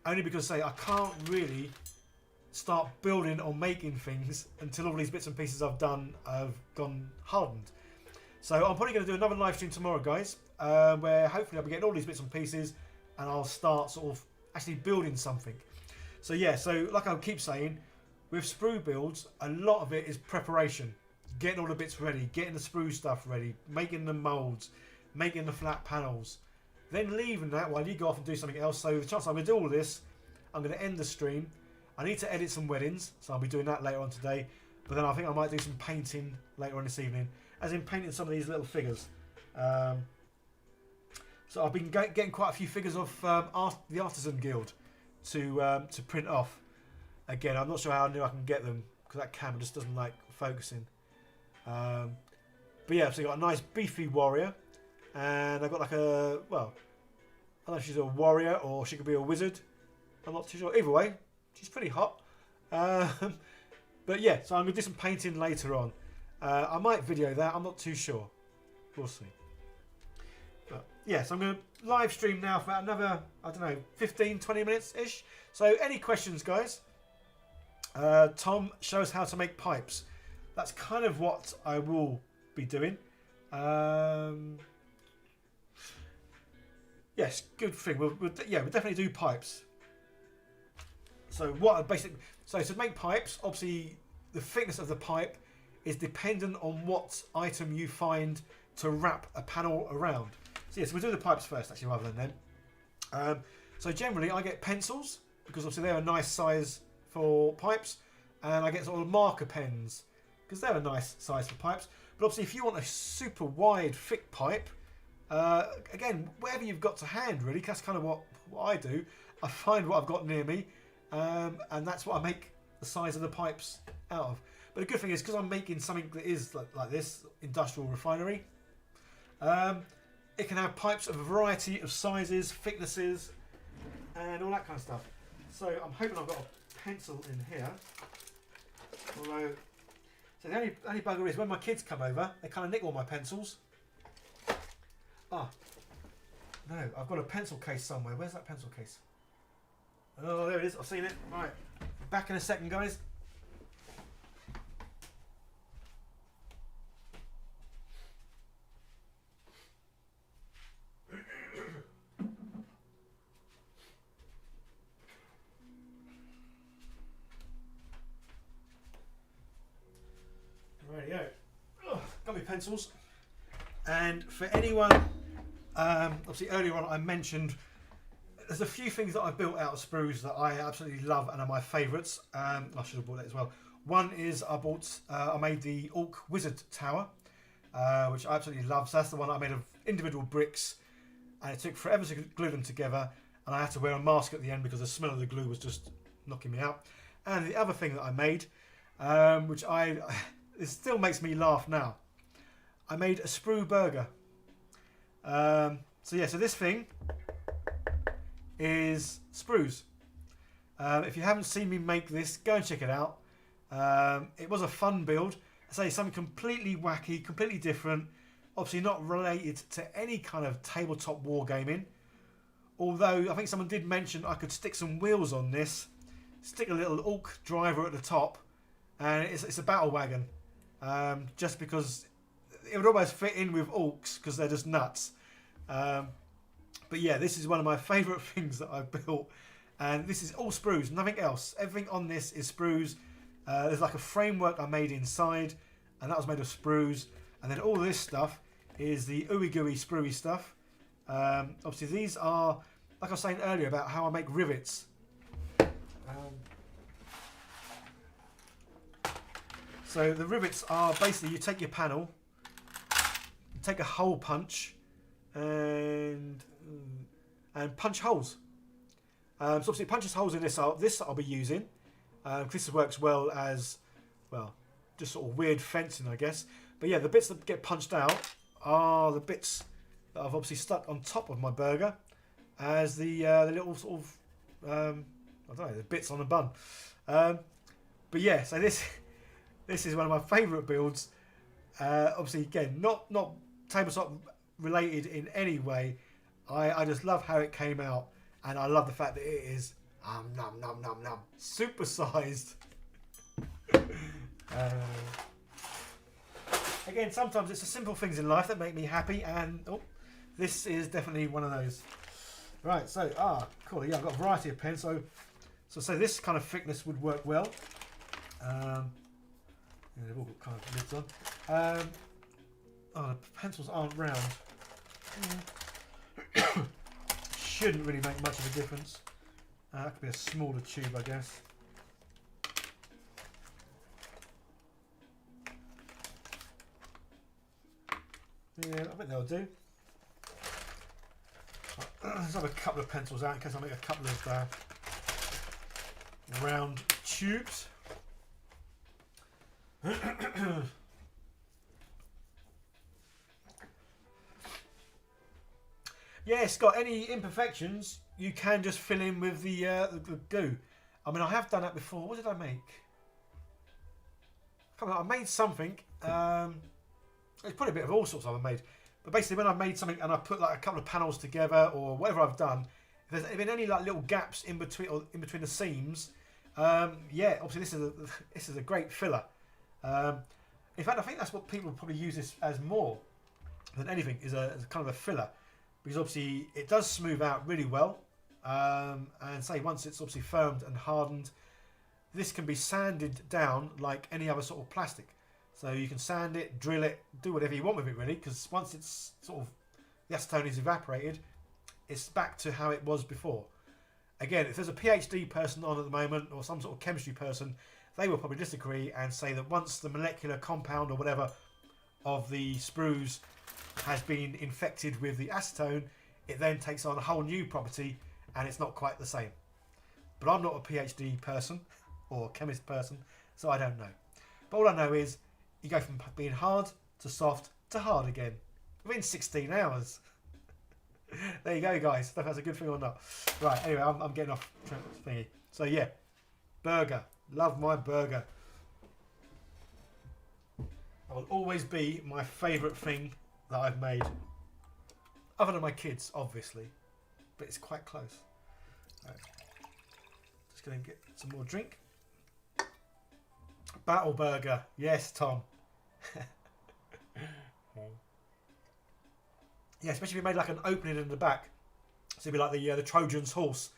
Only because, say, I can't really start building or making things until all these bits and pieces I've done have gone hardened. So I'm probably going to do another live stream tomorrow, guys, where hopefully I'll be getting all these bits and pieces and I'll start sort of actually building something. So yeah, so like I keep saying, with sprue builds, a lot of it is preparation. Getting all the bits ready, getting the sprue stuff ready, making the molds, making the flat panels. Then leaving that while you go off and do something else. So the chance I'm going to do all this, I'm going to end the stream. I need to edit some weddings, so I'll be doing that later on today. But then I think I might do some painting later on this evening, as in painting some of these little figures. So I've been getting quite a few figures of the Artisan Guild to print off. Again, I'm not sure how new I can get them because that camera just doesn't like focusing. But yeah, so you got a nice beefy warrior, and I've got like a, well, I don't know if she's a warrior or she could be a wizard. I'm not too sure. Either way, she's pretty hot. But yeah, so I'm going to do some painting later on. I might video that. I'm not too sure. We'll see. But yeah, so I'm going to live stream now for about another, I don't know, 15, 20 minutes-ish. So any questions, guys? Tom, show us how to make pipes. That's kind of what I will be doing. Yes, good thing. We'll definitely do pipes. So what a basic, so to make pipes, obviously the thickness of the pipe is dependent on what item you find to wrap a panel around. So yes, we'll do the pipes first actually rather than then. So generally I get pencils because obviously they're a nice size for pipes, and I get sort of marker pens because they're a nice size for pipes. But obviously if you want a super wide thick pipe, again, whatever you've got to hand really, that's kind of what I do. I find what I've got near me. And that's what I make the size of the pipes out of. But the good thing is, because I'm making something that is like this, industrial refinery, it can have pipes of a variety of sizes, thicknesses, and all that kind of stuff. So I'm hoping I've got a pencil in here. Although, so the only bugger is when my kids come over, they kind of nick all my pencils. Ah, no, I've got a pencil case somewhere. Where's that pencil case? Oh, there it is. I've seen it. Right. Back in a second, guys. Rightio. Got my pencils. And for anyone, obviously earlier on I mentioned there's a few things that I built out of sprues that I absolutely love and are my favourites. I should have bought that as well. One is I made the Orc Wizard Tower, which I absolutely love. So that's the one I made of individual bricks, and it took forever to glue them together, and I had to wear a mask at the end because the smell of the glue was just knocking me out. And the other thing that I made, which it still makes me laugh now, I made a sprue burger. So yeah, so this thing is sprues. If you haven't seen me make this, go and check it out. It was a fun build. I say something completely wacky, completely different. Obviously not related to any kind of tabletop wargaming. Although I think someone did mention I could stick some wheels on this, stick a little Orc driver at the top, and it's a battle wagon. Just because it would almost fit in with Orcs because they're just nuts. But yeah, this is one of my favourite things that I've built, and this is all sprues, nothing else. Everything on this is sprues. There's like a framework I made inside, and that was made of sprues. And then all this stuff is the ooey gooey spruey stuff. Obviously these are, like I was saying earlier about how I make rivets. So the rivets are basically, you take your panel, you take a hole punch, and punch holes. So obviously it punches holes in this I'll be using. This works well as, well, just sort of weird fencing, I guess. But yeah, the bits that get punched out are the bits that I've obviously stuck on top of my burger as the little sort of, I don't know, the bits on a bun. But yeah, so this is one of my favourite builds. Obviously, again, not tabletop related in any way. I just love how it came out, and I love the fact that it is nom nom nom nom supersized. Again, sometimes it's the simple things in life that make me happy, and this is definitely one of those. Right, so cool. Yeah, I've got a variety of pens, so this kind of thickness would work well. Yeah, they've all got kind of lids on. The pencils aren't round. Shouldn't really make much of a difference. That could be a smaller tube, I guess. Yeah, I think they'll do. Let's have a couple of pencils out in case I make a couple of round tubes. Yeah, Scott, any imperfections you can just fill in with the goo. I mean, I have done that before. What did I make? I made something. It's probably a bit of all sorts I've made. But basically, when I've made something and I put like a couple of panels together or whatever I've done, if there's been any like little gaps in between or in between the seams, yeah, obviously this is a great filler. In fact, I think that's what people probably use this as more than anything, is a kind of a filler, because obviously it does smooth out really well. And say once it's obviously firmed and hardened, this can be sanded down like any other sort of plastic. So you can sand it, drill it, do whatever you want with it really, because once it's sort of, the acetone is evaporated, it's back to how it was before. Again, if there's a PhD person on at the moment, or some sort of chemistry person, they will probably disagree and say that once the molecular compound or whatever of the sprues has been infected with the acetone, it then takes on a whole new property and it's not quite the same. But I'm not a PhD person or chemist person, so I don't know. But all I know is you go from being hard to soft to hard again within 16 hours. There you go, guys. If that's a good thing or not. Right, anyway, I'm getting off thingy. So yeah, burger. Love my burger. That will always be my favourite thing that I've made. Other than my kids, obviously. But it's quite close. Right. Just going to get some more drink. Battle burger. Yes, Tom. Yeah, especially if you made like an opening in the back. So it'd be like the Trojan's horse.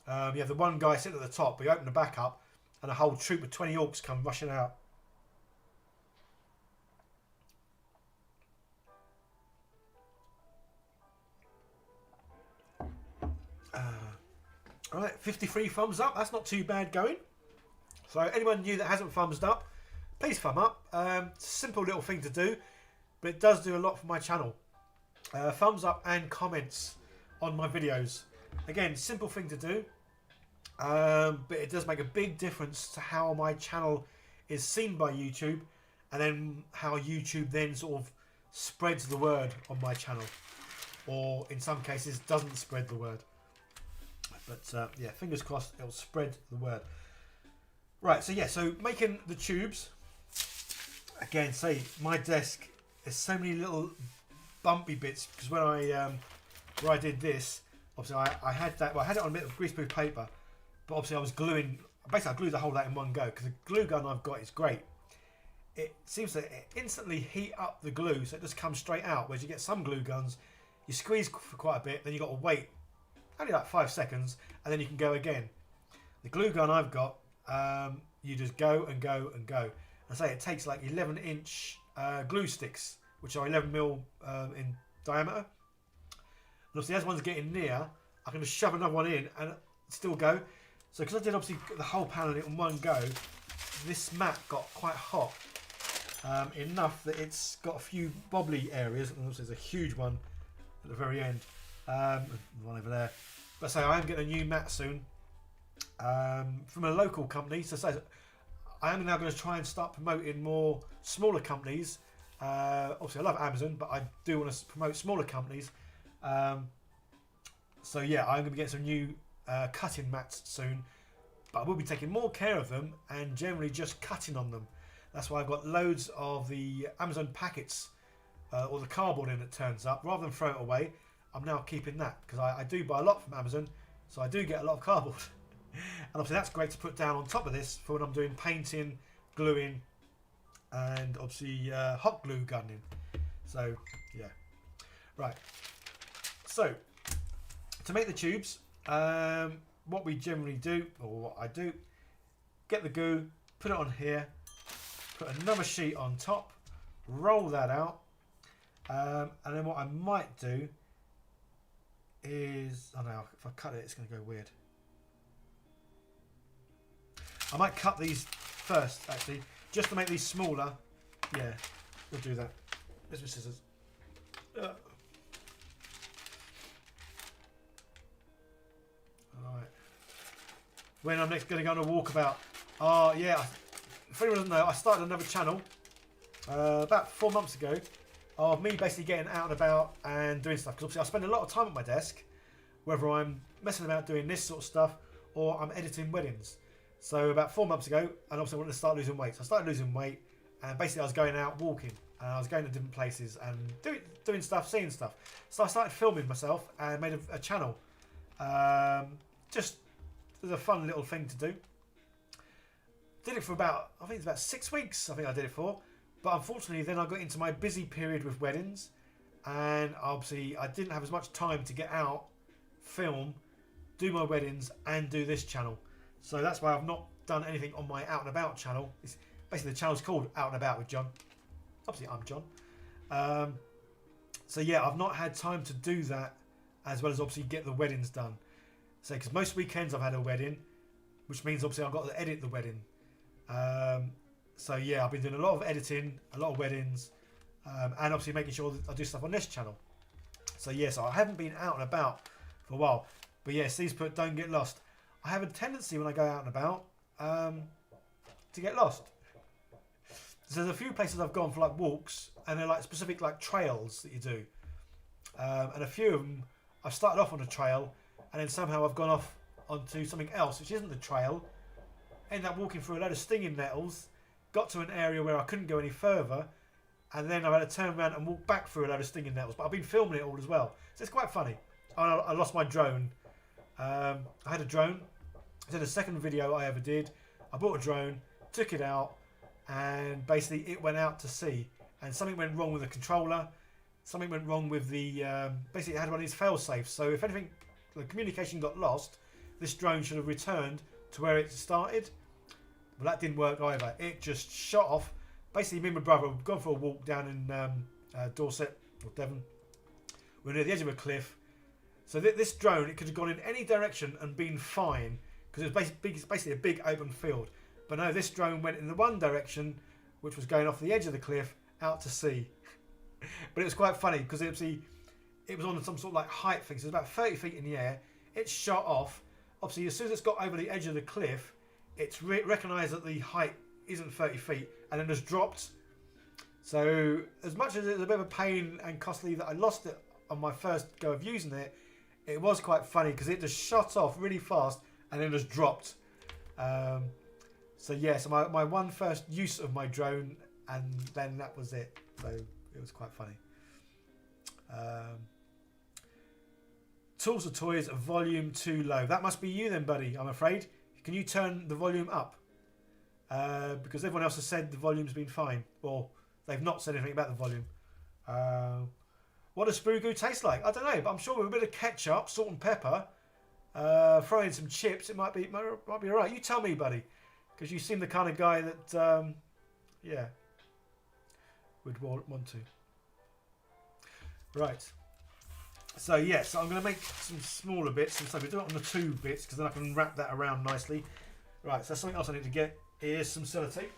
You have the one guy sitting at the top, but you open the back up, and a whole troop of 20 orcs come rushing out. Alright, 53 thumbs up. That's not too bad going. So anyone new that hasn't thumbs up, please thumb up. It's a simple little thing to do, but it does do a lot for my channel. Thumbs up and comments on my videos. Again, simple thing to do, but it does make a big difference to how my channel is seen by YouTube, and then how YouTube then sort of spreads the word on my channel, or in some cases doesn't spread the word. But yeah, fingers crossed it'll spread the word. Right, so yeah, so making the tubes. Again, say my desk, there's so many little bumpy bits, because when I did this, obviously I had that. Well, I had it on a bit of greaseproof paper, but obviously I was gluing. Basically, I glued the whole lot in one go, because the glue gun I've got is great. It seems to instantly heat up the glue, so it just comes straight out. Whereas you get some glue guns, you squeeze for quite a bit, then you got to wait only like 5 seconds, and then you can go again. The glue gun I've got, you just go and go and go. I say it takes like 11-inch glue sticks, which are 11mm in diameter. And obviously, as one's getting near, I can just shove another one in and still go. So because I did obviously the whole panel in one go, this mat got quite hot, enough that it's got a few bobbly areas, and also there's a huge one at the very end, one over there. But so I am getting a new mat soon, from a local company. So I am now going to try and start promoting more smaller companies. Obviously, I love Amazon, but I do want to promote smaller companies. So yeah, I'm going to be getting some new cutting mats soon. But I will be taking more care of them and generally just cutting on them. That's why I've got loads of the Amazon packets or the cardboard in that turns up. Rather than throw it away, I'm now keeping that because I do buy a lot from Amazon, so I do get a lot of cardboard. And obviously that's great to put down on top of this for when I'm doing painting, gluing, and obviously hot glue gunning. So yeah, right. So to make the tubes, what we generally do, or what I do, get the goo, put it on here, put another sheet on top, roll that out, and then what I might do is, oh no, if I cut it, it's going to go weird. I might cut these first, actually, just to make these smaller. Yeah, we'll do that. There's my scissors. Alright. When I'm next going to go on a walkabout. Oh, yeah. If anyone doesn't know, I started another channel about 4 months ago of me basically getting out and about and doing stuff. Because obviously I spend a lot of time at my desk, whether I'm messing about doing this sort of stuff or I'm editing weddings. So about 4 months ago, and obviously I wanted to start losing weight. So I started losing weight, and basically I was going out walking, and I was going to different places and doing stuff, seeing stuff. So I started filming myself and made a channel. Just as a fun little thing to do. Did it for about, I think it's about 6 weeks. I think I did it for, but unfortunately then I got into my busy period with weddings, and obviously I didn't have as much time to get out, film, do my weddings, and do this channel. So that's why I've not done anything on my Out and About channel. It's basically, the channel's called Out and About with John. Obviously, I'm John. So yeah, I've not had time to do that, as well as obviously get the weddings done. So because most weekends I've had a wedding, which means obviously I've got to edit the wedding. So yeah, I've been doing a lot of editing, a lot of weddings, and obviously making sure that I do stuff on this channel. So yeah, so I haven't been out and about for a while. But yes, these put don't get lost. I have a tendency when I go out and about to get lost. So there's a few places I've gone for like walks, and they're like specific like trails that you do. And a few of them, I've started off on a trail, and then somehow I've gone off onto something else, which isn't the trail. Ended up walking through a load of stinging nettles, got to an area where I couldn't go any further, and then I had to turn around and walk back through a load of stinging nettles. But I've been filming it all as well, so it's quite funny. I lost my drone. I had a drone. I did the second video I ever did. I bought a drone, took it out, and basically it went out to sea. And something went wrong with the controller. Something went wrong with the... basically it had one of these fail safes. So if anything, the communication got lost, this drone should have returned to where it started. But that didn't work either. It just shot off. Basically me and my brother had gone for a walk down in Dorset or Devon. We were near the edge of a cliff. So this drone, it could have gone in any direction and been fine, because it was basically a big open field. But no, this drone went in the one direction, which was going off the edge of the cliff out to sea. But it was quite funny because it was on some sort of like height thing. So it was about 30 feet in the air. It shot off. Obviously, as soon as it's got over the edge of the cliff, it's recognised that the height isn't 30 feet, and then just dropped. So as much as it was a bit of a pain and costly that I lost it on my first go of using it, it was quite funny because it just shot off really fast and then just dropped. So yeah, so my one first use of my drone, and then that was it. So it was quite funny. Tools or toys, volume too low. That must be you then, buddy, I'm afraid. Can you turn the volume up? Because everyone else has said the volume's been fine. Or they've not said anything about the volume. What does sprue goo taste like? I don't know, but I'm sure with a bit of ketchup, salt and pepper, throw in some chips, it might be alright. You tell me, buddy. Because you seem the kind of guy that, yeah, would want to. Right. So, yes, I'm going to make some smaller bits. And so we do it on the 2 bits, because then I can wrap that around nicely. Right, so something else I need to get is some sellotape.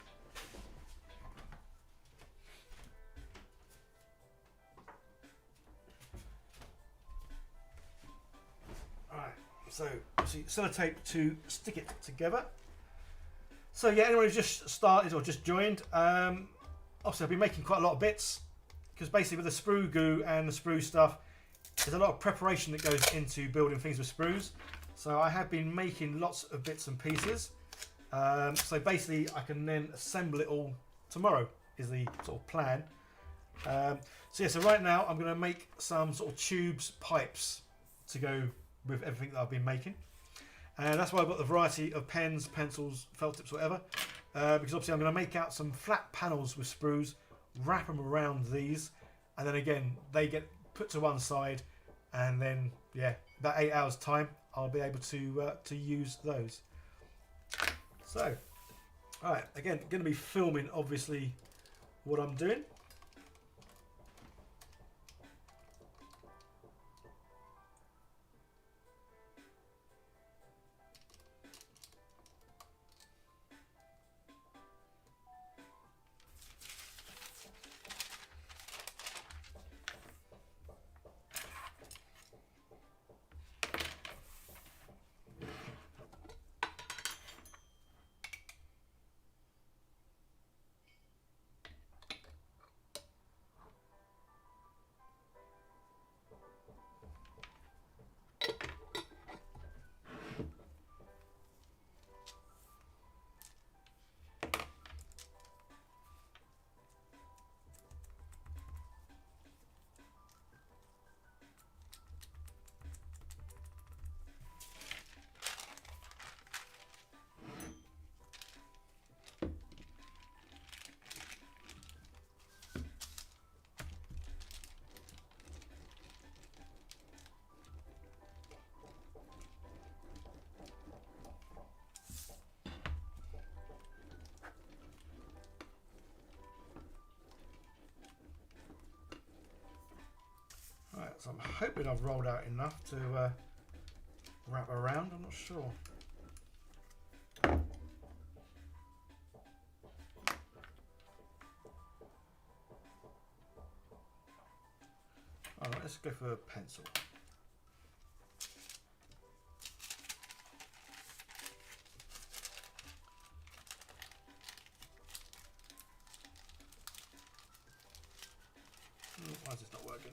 Alright, so obviously sellotape to stick it together. So yeah, anyone who's just started or just joined, obviously I've been making quite a lot of bits, because basically with the sprue goo and the sprue stuff, there's a lot of preparation that goes into building things with sprues. So I have been making lots of bits and pieces. So basically I can then assemble it all tomorrow is the sort of plan. So yeah, so right now I'm going to make some sort of tubes, pipes to go with everything that I've been making. And that's why I've got the variety of pens, pencils, felt tips, whatever. Because obviously I'm going to make out some flat panels with sprues, wrap them around these, and then again they get put to one side, and then yeah, about 8 hours time I'll be able to use those. So, alright, again, going to be filming obviously what I'm doing. So I'm hoping I've rolled out enough to wrap around, I'm not sure. Alright, let's go for a pencil. Why is this not working?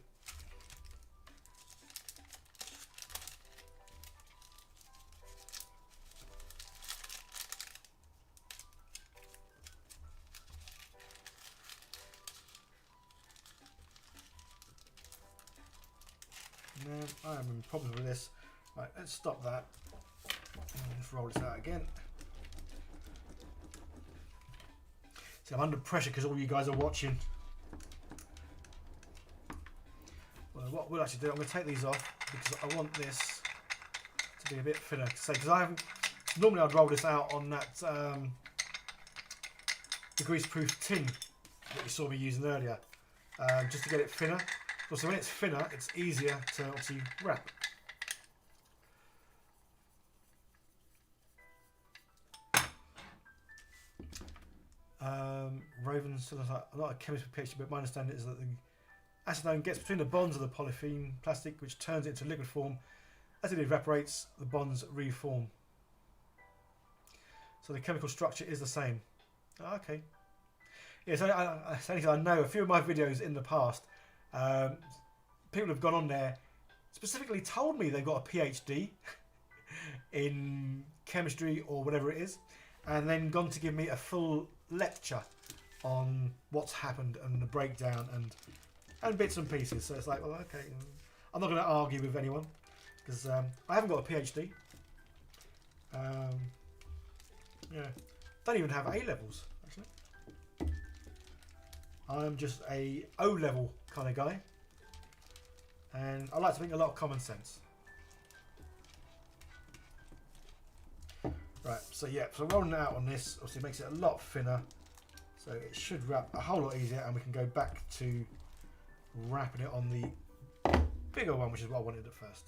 I am in problems with this. Right, let's stop that. Let's roll this out again. See, I'm under pressure because all you guys are watching. Well, what we'll actually do, I'm going to take these off because I want this to be a bit thinner. So, because I haven't, normally I'd roll this out on that the greaseproof tin that you saw me using earlier, just to get it thinner. So when it's thinner, it's easier to obviously wrap. Raven still has a lot of chemistry PhD, but my understanding is that the acetone gets between the bonds of the polythene plastic, which turns it into liquid form. As it evaporates, the bonds reform. So the chemical structure is the same. Oh, okay. Yeah, so I know a few of my videos in the past. People have gone on there, specifically told me they've got a PhD in chemistry or whatever it is, and then gone to give me a full lecture on what's happened and the breakdown and bits and pieces. So it's like, well, okay, I'm not going to argue with anyone because I haven't got a PhD. Yeah, don't even have A levels actually. I'm just a O level kind of guy, and I like to think a lot of common sense. Right, so yeah, so rolling it out on this obviously makes it a lot thinner, so it should wrap a whole lot easier, and we can go back to wrapping it on the bigger one, which is what I wanted at first.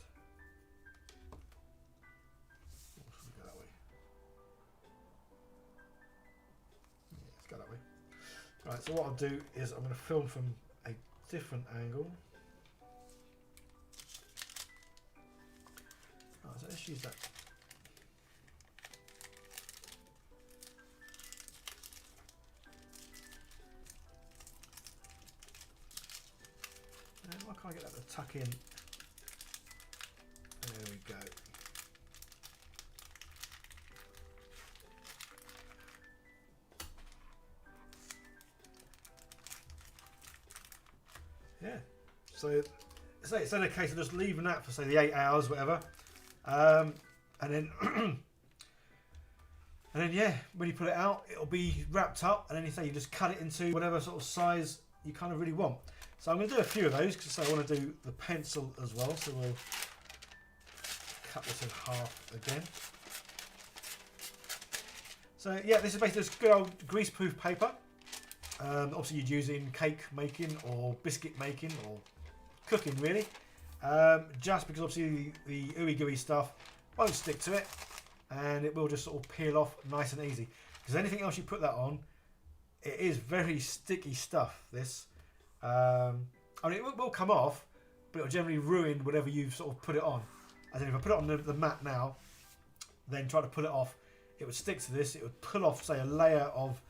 Go that way. Yeah, let's go that way. Right, so what I'll do is I'm going to film from a different angle. Right, so let's use that try and get that to tuck in. There we go. Yeah. So it's in a case of just leaving that for say the 8 hours, whatever, and then and then yeah, when you put it out, it'll be wrapped up, and then you just cut it into whatever sort of size you kind of really want. So I'm going to do a few of those because I want to do the pencil as well. So we'll cut this in half again. So yeah, this is basically just good old greaseproof paper. Obviously you'd use it in cake making or biscuit making or cooking really. Just because obviously the ooey gooey stuff won't stick to it, and it will just sort of peel off nice and easy. Because anything else you put that on, it is very sticky stuff, this. I mean, it will come off, but it'll generally ruin whatever you've sort of put it on. As in, if I put it on the mat now, then try to pull it off, it would stick to this. It would pull off, say, a layer of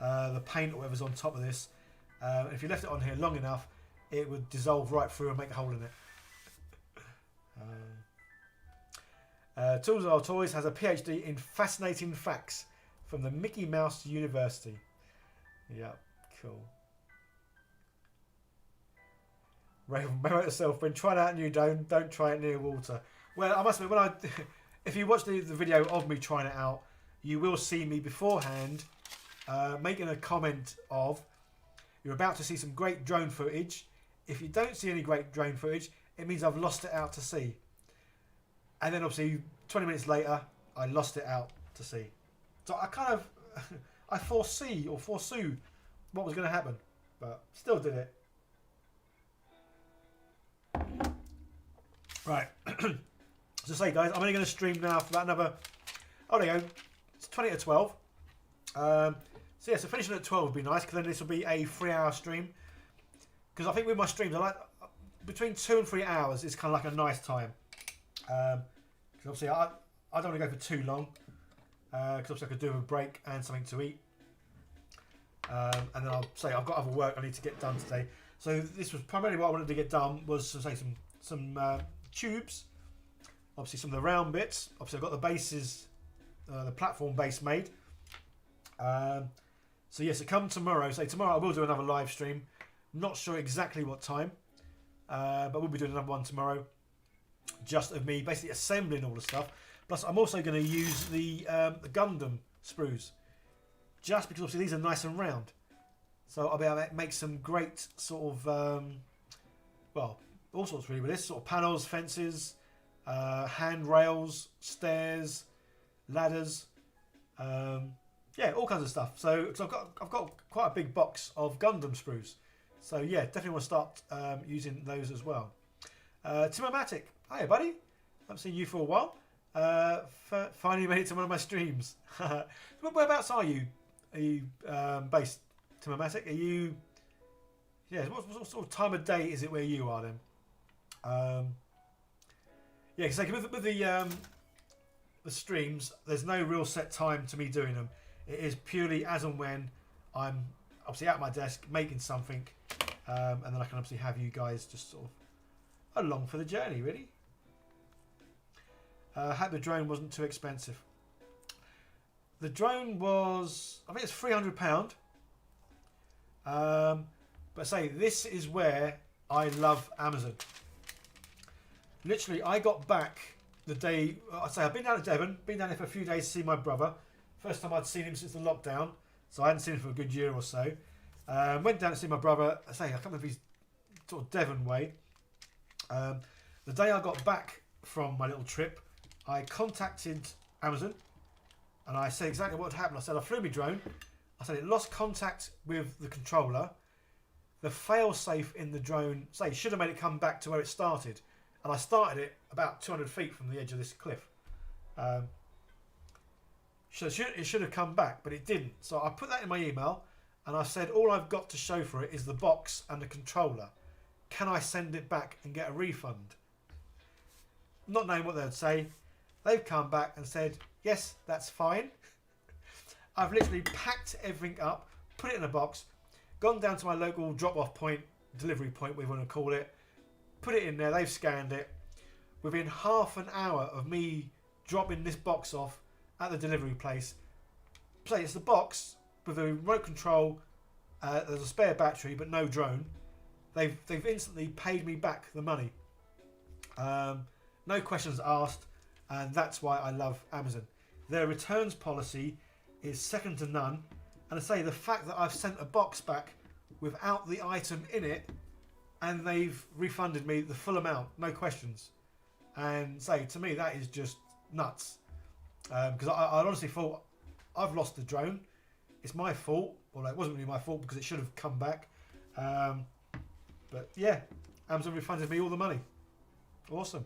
the paint or whatever's on top of this. If you left it on here long enough, it would dissolve right through and make a hole in it. Tools Are Toys has a PhD in fascinating facts from the Mickey Mouse University. Yeah, cool. Remember yourself, when trying out a new drone, don't try it near water. Well, I must admit, if you watch the video of me trying it out, you will see me beforehand making a comment of, you're about to see some great drone footage. If you don't see any great drone footage, it means I've lost it out to sea. And then obviously 20 minutes later, I lost it out to sea. So I kind of, I foresaw what was going to happen, but still did it. Right. So say guys, I'm only going to stream now for about another, oh there you go, it's 20 to 12. So yeah, so finishing at 12 would be nice, because then this will be a 3-hour stream. Because I think with my streams, I like between 2 and 3 hours is kind of like a nice time. Because obviously I don't want to go for too long, because obviously I could do a break and something to eat. And then I'll say I've got other work I need to get done today. So this was primarily what I wanted to get done, was to say some tubes, obviously some of the round bits. Obviously I've got the bases, the platform base made. So yes, so come tomorrow. Say tomorrow I will do another live stream. Not sure exactly what time, but we'll be doing another one tomorrow. Just of me basically assembling all the stuff. Plus I'm also going to use the Gundam sprues, just because obviously these are nice and round. So I'll be able to make some great sort of, well, all sorts really with this. Sort of panels, fences, handrails, stairs, ladders, yeah, all kinds of stuff. So cause I've got quite a big box of Gundam sprues. So yeah, definitely want to start using those as well. Timomatic, hiya buddy. Haven't seen you for a while. Finally made it to one of my streams. Whereabouts are you? Are you based, Timomatic? Are you? Yeah. What sort of time of day is it where you are then? Yeah, because with the streams, there's no real set time to me doing them. It is purely as and when I'm obviously at my desk making something, and then I can obviously have you guys just sort of along for the journey, really. Hope the drone wasn't too expensive. The drone was, I think it's £300. But say, this is where I love Amazon. Literally, I got back the day, I'd say I've been down to Devon, been down there for a few days to see my brother. First time I'd seen him since the lockdown, so I hadn't seen him for a good year or so. Went down to see my brother, I can't remember if he's sort of Devon way. The day I got back from my little trip, I contacted Amazon and I said exactly what had happened. I said I flew my drone. I said it lost contact with the controller. The fail-safe in the drone, should have made it come back to where it started. And I started it about 200 feet from the edge of this cliff. So it should have come back, but it didn't. So I put that in my email and I said all I've got to show for it is the box and the controller. Can I send it back and get a refund? Not knowing what they'd say, they've come back and said, yes, that's fine. I've literally packed everything up, put it in a box, gone down to my local drop-off point, delivery point, whatever you want to call it, put it in there, they've scanned it. Within half an hour of me dropping this box off at the delivery place, it's the box with a remote control, there's a spare battery but no drone. They've instantly paid me back the money. No questions asked, and that's why I love Amazon. Their returns policy is second to none, and I say the fact that I've sent a box back without the item in it, and they've refunded me the full amount, no questions. And say, to me, that is just nuts. Because I honestly thought, I've lost the drone. It's my fault. Well, it wasn't really my fault because it should have come back. But yeah, Amazon refunded me all the money. Awesome.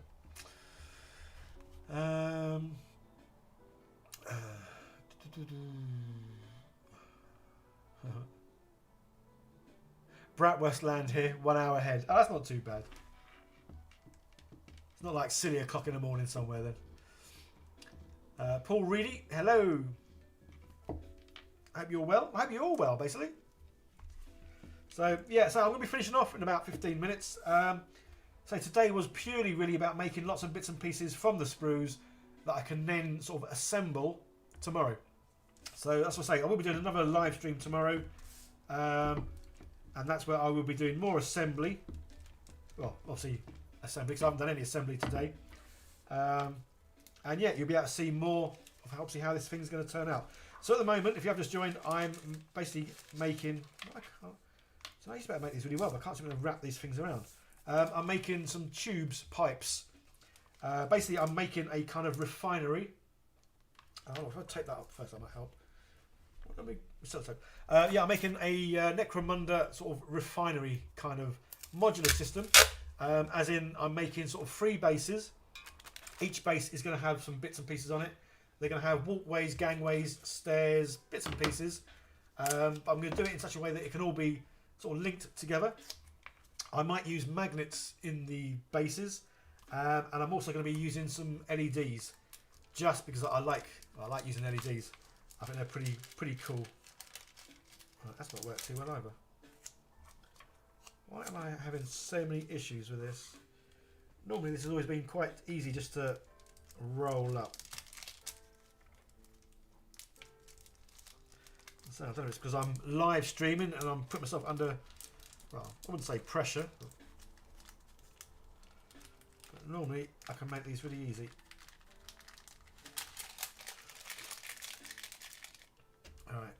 Bratwurst land here, 1 hour ahead. Oh, that's not too bad. It's not like silly o'clock in the morning somewhere then. Paul Reedy, hello. Hope you're well. I hope you're all well, basically. So yeah, so I'm going to be finishing off in about 15 minutes. So today was purely really about making lots of bits and pieces from the sprues that I can then sort of assemble tomorrow. So that's what I say. I will be doing another live stream tomorrow. And that's where I will be doing more assembly. Well, obviously assembly, because I haven't done any assembly today. And yeah, you'll be able to see more of obviously how this thing's going to turn out. So at the moment, if you have just joined, I'm basically making... So I used to be able to make these really well, but I can't seem to wrap these things around. I'm making some tubes, pipes. Basically, I'm making a kind of refinery. Oh, if I take that up first, that might help. Let me yeah, I'm making a Necromunda sort of refinery kind of modular system. As in, I'm making sort of 3 bases. Each base is going to have some bits and pieces on it. They're going to have walkways, gangways, stairs, bits and pieces. But I'm going to do it in such a way that it can all be sort of linked together. I might use magnets in the bases, and I'm also going to be using some LEDs, just because I like using LEDs. I think they're pretty cool. Right, that's not worked too well either. Why am I having so many issues with this? Normally this has always been quite easy just to roll up. So I don't know if it's because I'm live streaming and I'm putting myself under, well, I wouldn't say pressure, but normally I can make these really easy. All right.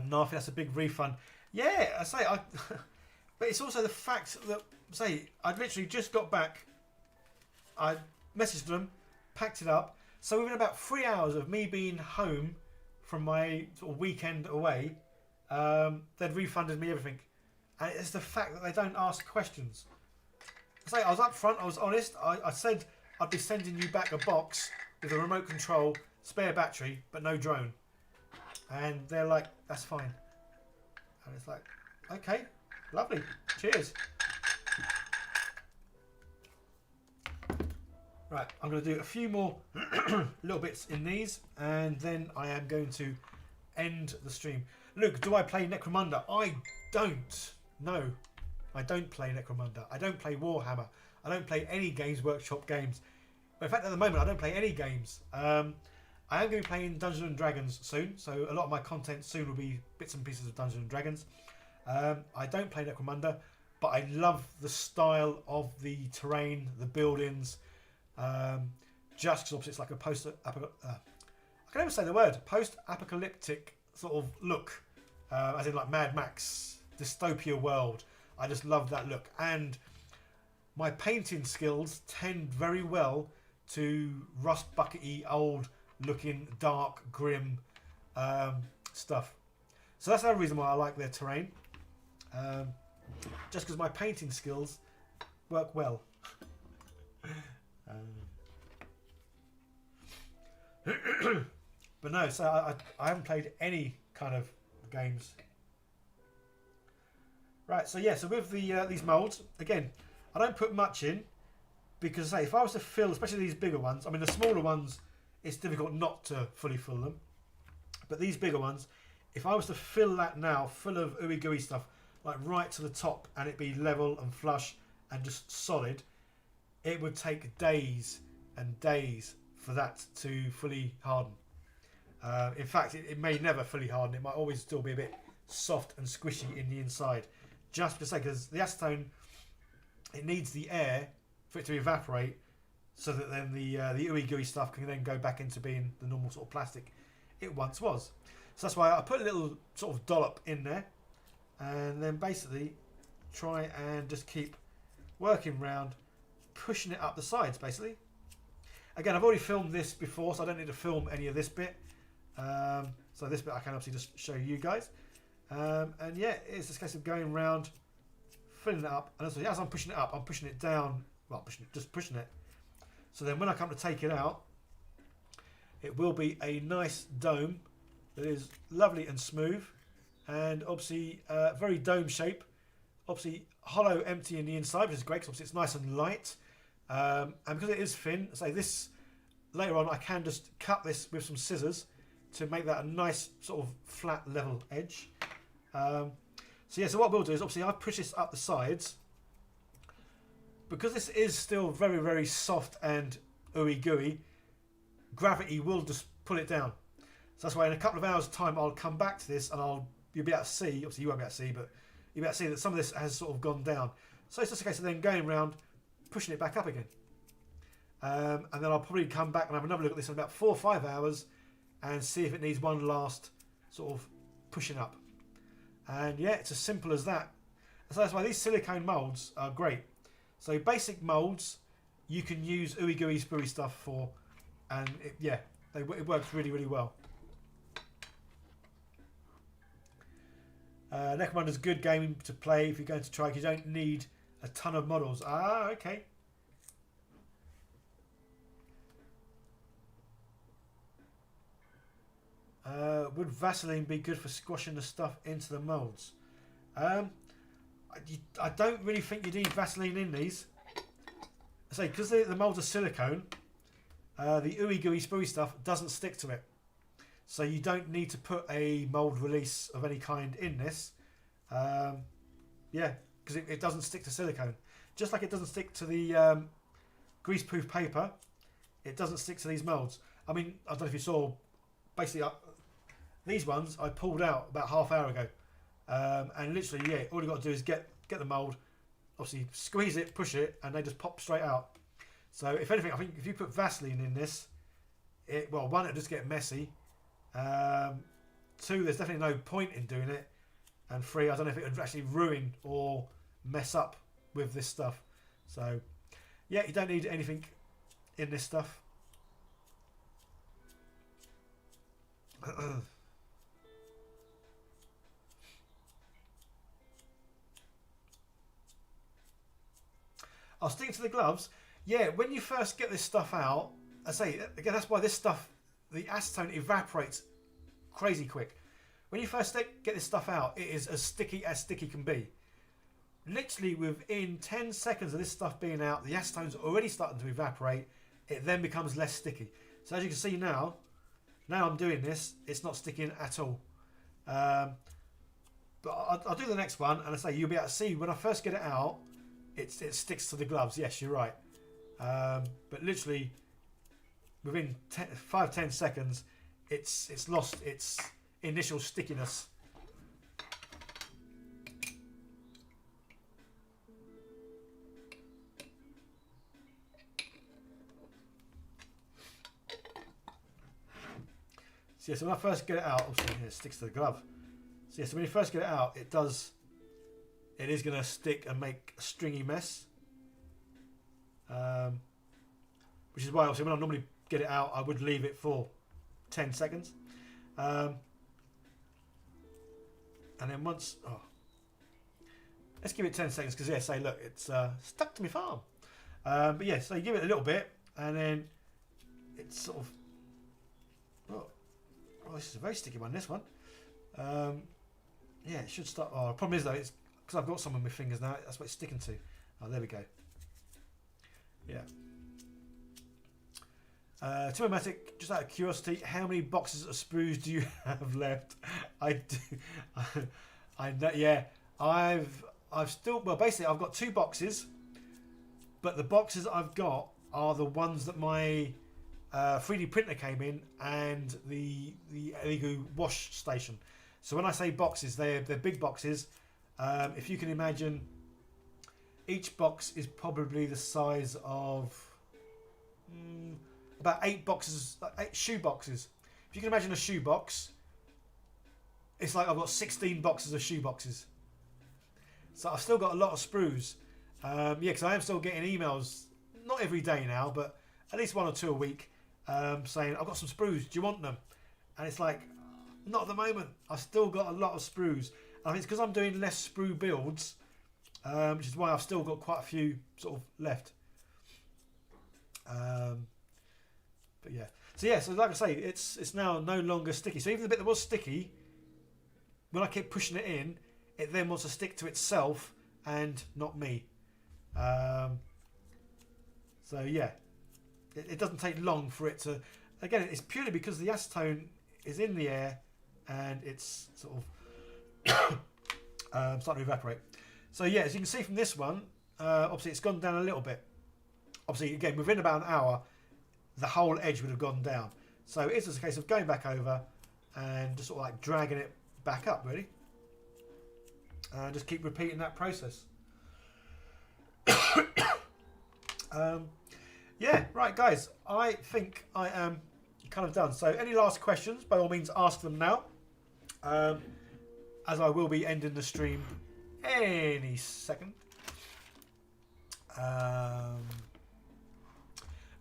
Narfi, that's a big refund. Yeah, I say, but it's also the fact that, say, I'd literally just got back, I messaged them, packed it up, so within about 3 hours of me being home from my sort of weekend away, they'd refunded me everything. And it's the fact that they don't ask questions. I say, I was up front, I was honest, I said I'd be sending you back a box with a remote control, spare battery, but no drone. And they're like, that's fine. And it's like, okay, lovely, cheers. Right, I'm going to do a few more little bits in these, and then I am going to end the stream. Luke, do I play Necromunda? I don't. No, I don't play Necromunda. I don't play Warhammer. I don't play any Games Workshop games. In fact, at the moment, I don't play any games. I am going to be playing Dungeons and Dragons soon, so a lot of my content soon will be bits and pieces of Dungeons and Dragons. I don't play Necromunda, but I love the style of the terrain, the buildings, just because obviously it's like a I can never say the word, post-apocalyptic sort of look, as in like Mad Max, dystopia world. I just love that look, and my painting skills tend very well to rust buckety old looking dark grim stuff. So that's another reason why I like their terrain, just because my painting skills work well. But no, so I haven't played any kind of games. Right, so yeah, so with the these molds, again, I don't put much in because, say, if I was to fill, especially these bigger ones, I mean, the smaller ones, it's difficult not to fully fill them. But these bigger ones, if I was to fill that now, full of ooey gooey stuff, like right to the top, and it be level and flush and just solid, it would take days and days for that to fully harden. In fact, it may never fully harden. It might always still be a bit soft and squishy in the inside. Just because the acetone, it needs the air for it to evaporate, so that then the ooey gooey stuff can then go back into being the normal sort of plastic it once was. So that's why I put a little sort of dollop in there, and then basically try and just keep working round, pushing it up the sides basically. Again, I've already filmed this before, so I don't need to film any of this bit. So this bit I can obviously just show you guys. And yeah, it's just a case of going around, filling it up, and as I'm pushing it up, I'm pushing it down. Well, just pushing it. So then when I come to take it out, it will be a nice dome that is lovely and smooth, and obviously very dome shape. Obviously hollow, empty in the inside, which is great because obviously it's nice and light. And because it is thin, say this later on, I can just cut this with some scissors to make that a nice sort of flat level edge. So yeah, so what we'll do is obviously I push this up the sides. Because this is still very, very soft and ooey gooey, gravity will just pull it down. So that's why in a couple of hours time I'll come back to this and you'll be able to see, obviously you won't be able to see, but you'll be able to see that some of this has sort of gone down. So it's just a case of then going around, pushing it back up again. And then I'll probably come back and have another look at this in about 4 or 5 hours and see if it needs one last sort of pushing up. And yeah, it's as simple as that. So that's why these silicone molds are great. So basic molds you can use ooey gooey spruey stuff for, and it works really, really well. Necromunda's a good game to play if you're going to try, because you don't need a ton of models. Ah, okay. Would Vaseline be good for squashing the stuff into the molds? I don't really think you need Vaseline in these. I say, because the molds are silicone, the ooey gooey spooey stuff doesn't stick to it. So you don't need to put a mold release of any kind in this. Yeah, because it doesn't stick to silicone. Just like it doesn't stick to the greaseproof paper, it doesn't stick to these molds. I mean, I don't know if you saw, basically these ones I pulled out about half hour ago. And literally, yeah, all you've got to do is get the mould, obviously squeeze it, push it, and they just pop straight out. So if anything, I think if you put Vaseline in this, well, one, it'll just get messy. Two, there's definitely no point in doing it. And three, I don't know if it would actually ruin or mess up with this stuff. So yeah, you don't need anything in this stuff. I'll stick to the gloves. Yeah, when you first get this stuff out, I say, again, that's why this stuff, the acetone evaporates crazy quick. When you first get this stuff out, it is as sticky can be. Literally within 10 seconds of this stuff being out, the acetone's already starting to evaporate. It then becomes less sticky. So as you can see now I'm doing this, it's not sticking at all. But I'll do the next one, and I say you'll be able to see when I first get it out, it sticks to the gloves. Yes, you're right. But literally within 5-10 seconds, it's lost its initial stickiness. So, yeah, so when I first get it out, obviously it sticks to the glove. So, yeah, so when you first get it out, it is going to stick and make a stringy mess. Which is why, obviously, when I normally get it out, I would leave it for 10 seconds. And then once... let's give it 10 seconds, because, yeah, say, look, it's stuck to my farm. But, yeah, so you give it a little bit, and then it's sort of... Oh, this is a very sticky one, this one. Yeah, it should start... Oh, the problem is, though, because because I've got some on my fingers now. That's what it's sticking to. Oh, there we go. Yeah. Timomatic, just out of curiosity, how many boxes of sprues do you have left? I do. I know. Yeah, I've still, well, basically I've got 2 boxes, but the boxes I've got are the ones that my 3D printer came in and the Eligu wash station. So when I say boxes, they're big boxes. If you can imagine, each box is probably the size of about 8 boxes, 8 shoe boxes. If you can imagine a shoe box, it's like I've got 16 boxes of shoe boxes. So I've still got a lot of sprues. Yeah, because I am still getting emails, not every day now, but at least 1 or 2 a week, saying, I've got some sprues, do you want them? And it's like, not at the moment. I've still got a lot of sprues. I think it's because I'm doing less sprue builds, which is why I've still got quite a few sort of left. But yeah. So yeah, so like I say, it's now no longer sticky. So even the bit that was sticky, when I keep pushing it in, it then wants to stick to itself and not me. So yeah, it doesn't take long for it to. Again, it's purely because the acetone is in the air and it's sort of starting to evaporate. So yeah, as you can see from this one, obviously it's gone down a little bit. Obviously, again, within about an hour, the whole edge would have gone down. So it's just a case of going back over and just sort of like dragging it back up, really. And just keep repeating that process. Yeah, right, guys. I think I am kind of done. So any last questions, by all means, ask them now. As I will be ending the stream any second.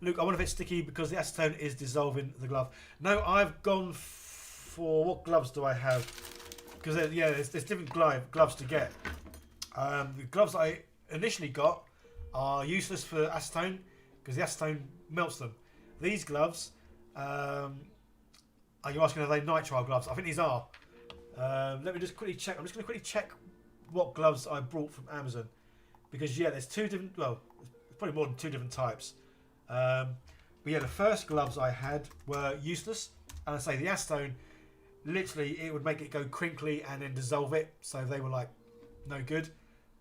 Luke, I wonder if it's sticky because the acetone is dissolving the glove. No, I've gone for... What gloves do I have? Because, yeah, there's different gloves to get. The gloves I initially got are useless for acetone because the acetone melts them. These gloves, are you asking, are they nitrile gloves? I think these are. Let me just quickly check. I'm just going to quickly check what gloves I brought from Amazon. Because, yeah, there's 2 different... Well, there's probably more than 2 different types. But yeah, the first gloves I had were useless. And I say the acetone, literally, it would make it go crinkly and then dissolve it. So they were like, no good.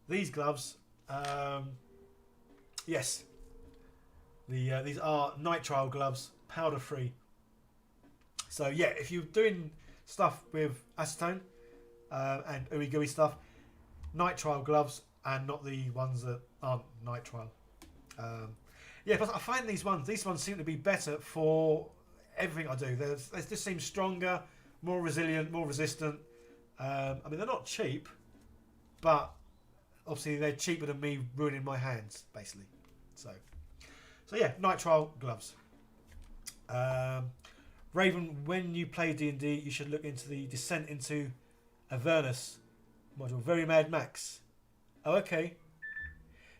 These gloves, yes. These are nitrile gloves, powder free. So yeah, if you're doing stuff with acetone and ooey gooey stuff, nitrile gloves and not the ones that aren't nitrile. Yeah, but I find these ones seem to be better for everything I do. They just seem stronger, more resilient, more resistant. I mean, they're not cheap, but obviously they're cheaper than me ruining my hands, basically. So yeah, nitrile gloves. Raven, when you play D&D, you should look into the Descent into Avernus module. Very Mad Max. Oh, okay.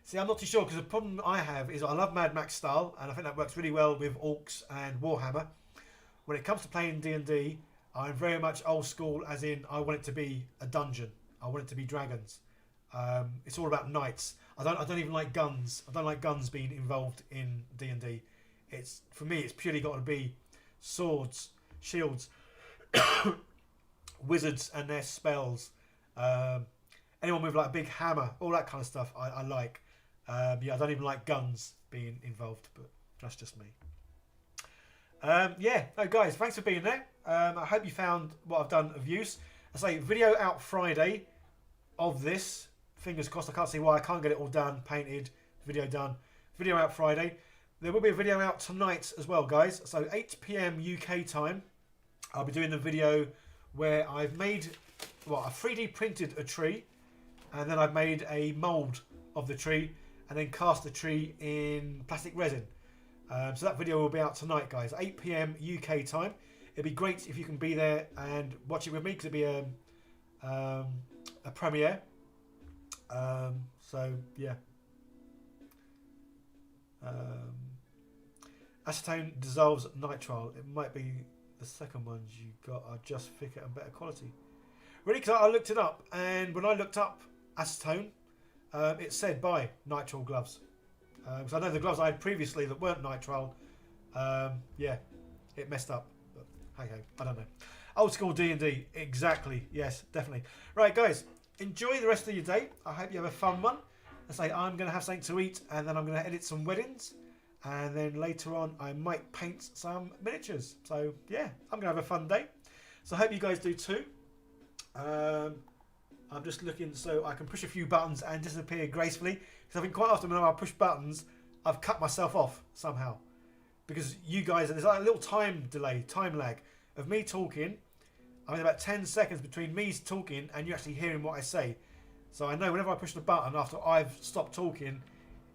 See, I'm not too sure because the problem I have is I love Mad Max style, and I think that works really well with Orcs and Warhammer. When it comes to playing D&D, I'm very much old school, as in I want it to be a dungeon. I want it to be dragons. It's all about knights. I don't even like guns. I don't like guns being involved in D&D. It's, for me, it's purely got to be swords, shields, wizards and their spells. Anyone with like a big hammer, all that kind of stuff I like. Yeah, I don't even like guns being involved, but that's just me. Yeah, no guys, thanks for being there. I hope you found what I've done of use. I say video out Friday of this. Fingers crossed. I can't see why I can't get it all done, painted, video done. Video out Friday. There will be a video out tonight as well, guys. So 8 PM UK time. I'll be doing the video where I've made, well, I 3D printed a tree, and then I've made a mould of the tree, and then cast the tree in plastic resin. So that video will be out tonight, guys. 8 PM UK time. It'd be great if you can be there and watch it with me, because it'd be a premiere. So yeah. Acetone dissolves nitrile. It might be the second ones you got are just thicker and better quality. Really, because I looked it up, and when I looked up acetone, it said buy nitrile gloves. Because I know the gloves I had previously that weren't nitrile, yeah, it messed up. But hey ho, I don't know. Old school D&D, exactly. Yes, definitely. Right, guys, enjoy the rest of your day. I hope you have a fun one. I say I'm going to have something to eat, and then I'm going to edit some weddings, and then later on I might paint some miniatures. So yeah, I'm going to have a fun day. So I hope you guys do too. I'm just looking so I can push a few buttons and disappear gracefully, because I think quite often when I push buttons, I've cut myself off somehow. Because you guys, there's like a little time delay, time lag of me talking. I mean, about 10 seconds between me talking and you actually hearing what I say. So I know whenever I push the button after I've stopped talking,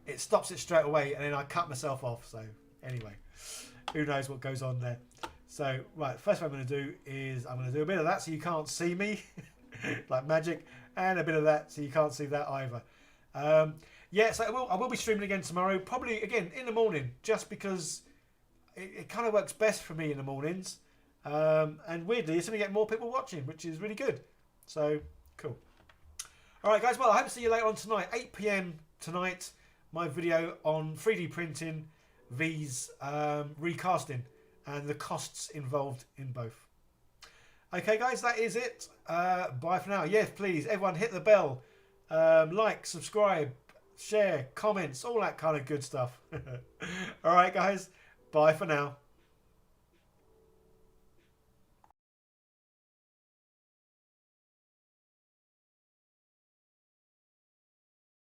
it stops it straight away, and then I cut myself off. So anyway, who knows what goes on there. So right, first thing I'm going to do is I'm going to do a bit of that so you can't see me, like magic, and a bit of that so you can't see that either. Yeah, so I will be streaming again tomorrow, probably again in the morning, just because it kind of works best for me in the mornings. And weirdly, it's going to get more people watching, which is really good. So cool. All right, guys. Well, I hope to see you later on tonight, 8 PM tonight. My video on 3D printing these recasting and the costs involved in both. Okay, guys, that is it. Bye for now. Yes, please, everyone hit the bell. Like, subscribe, share, comments, all that kind of good stuff. All right, guys. Bye for now.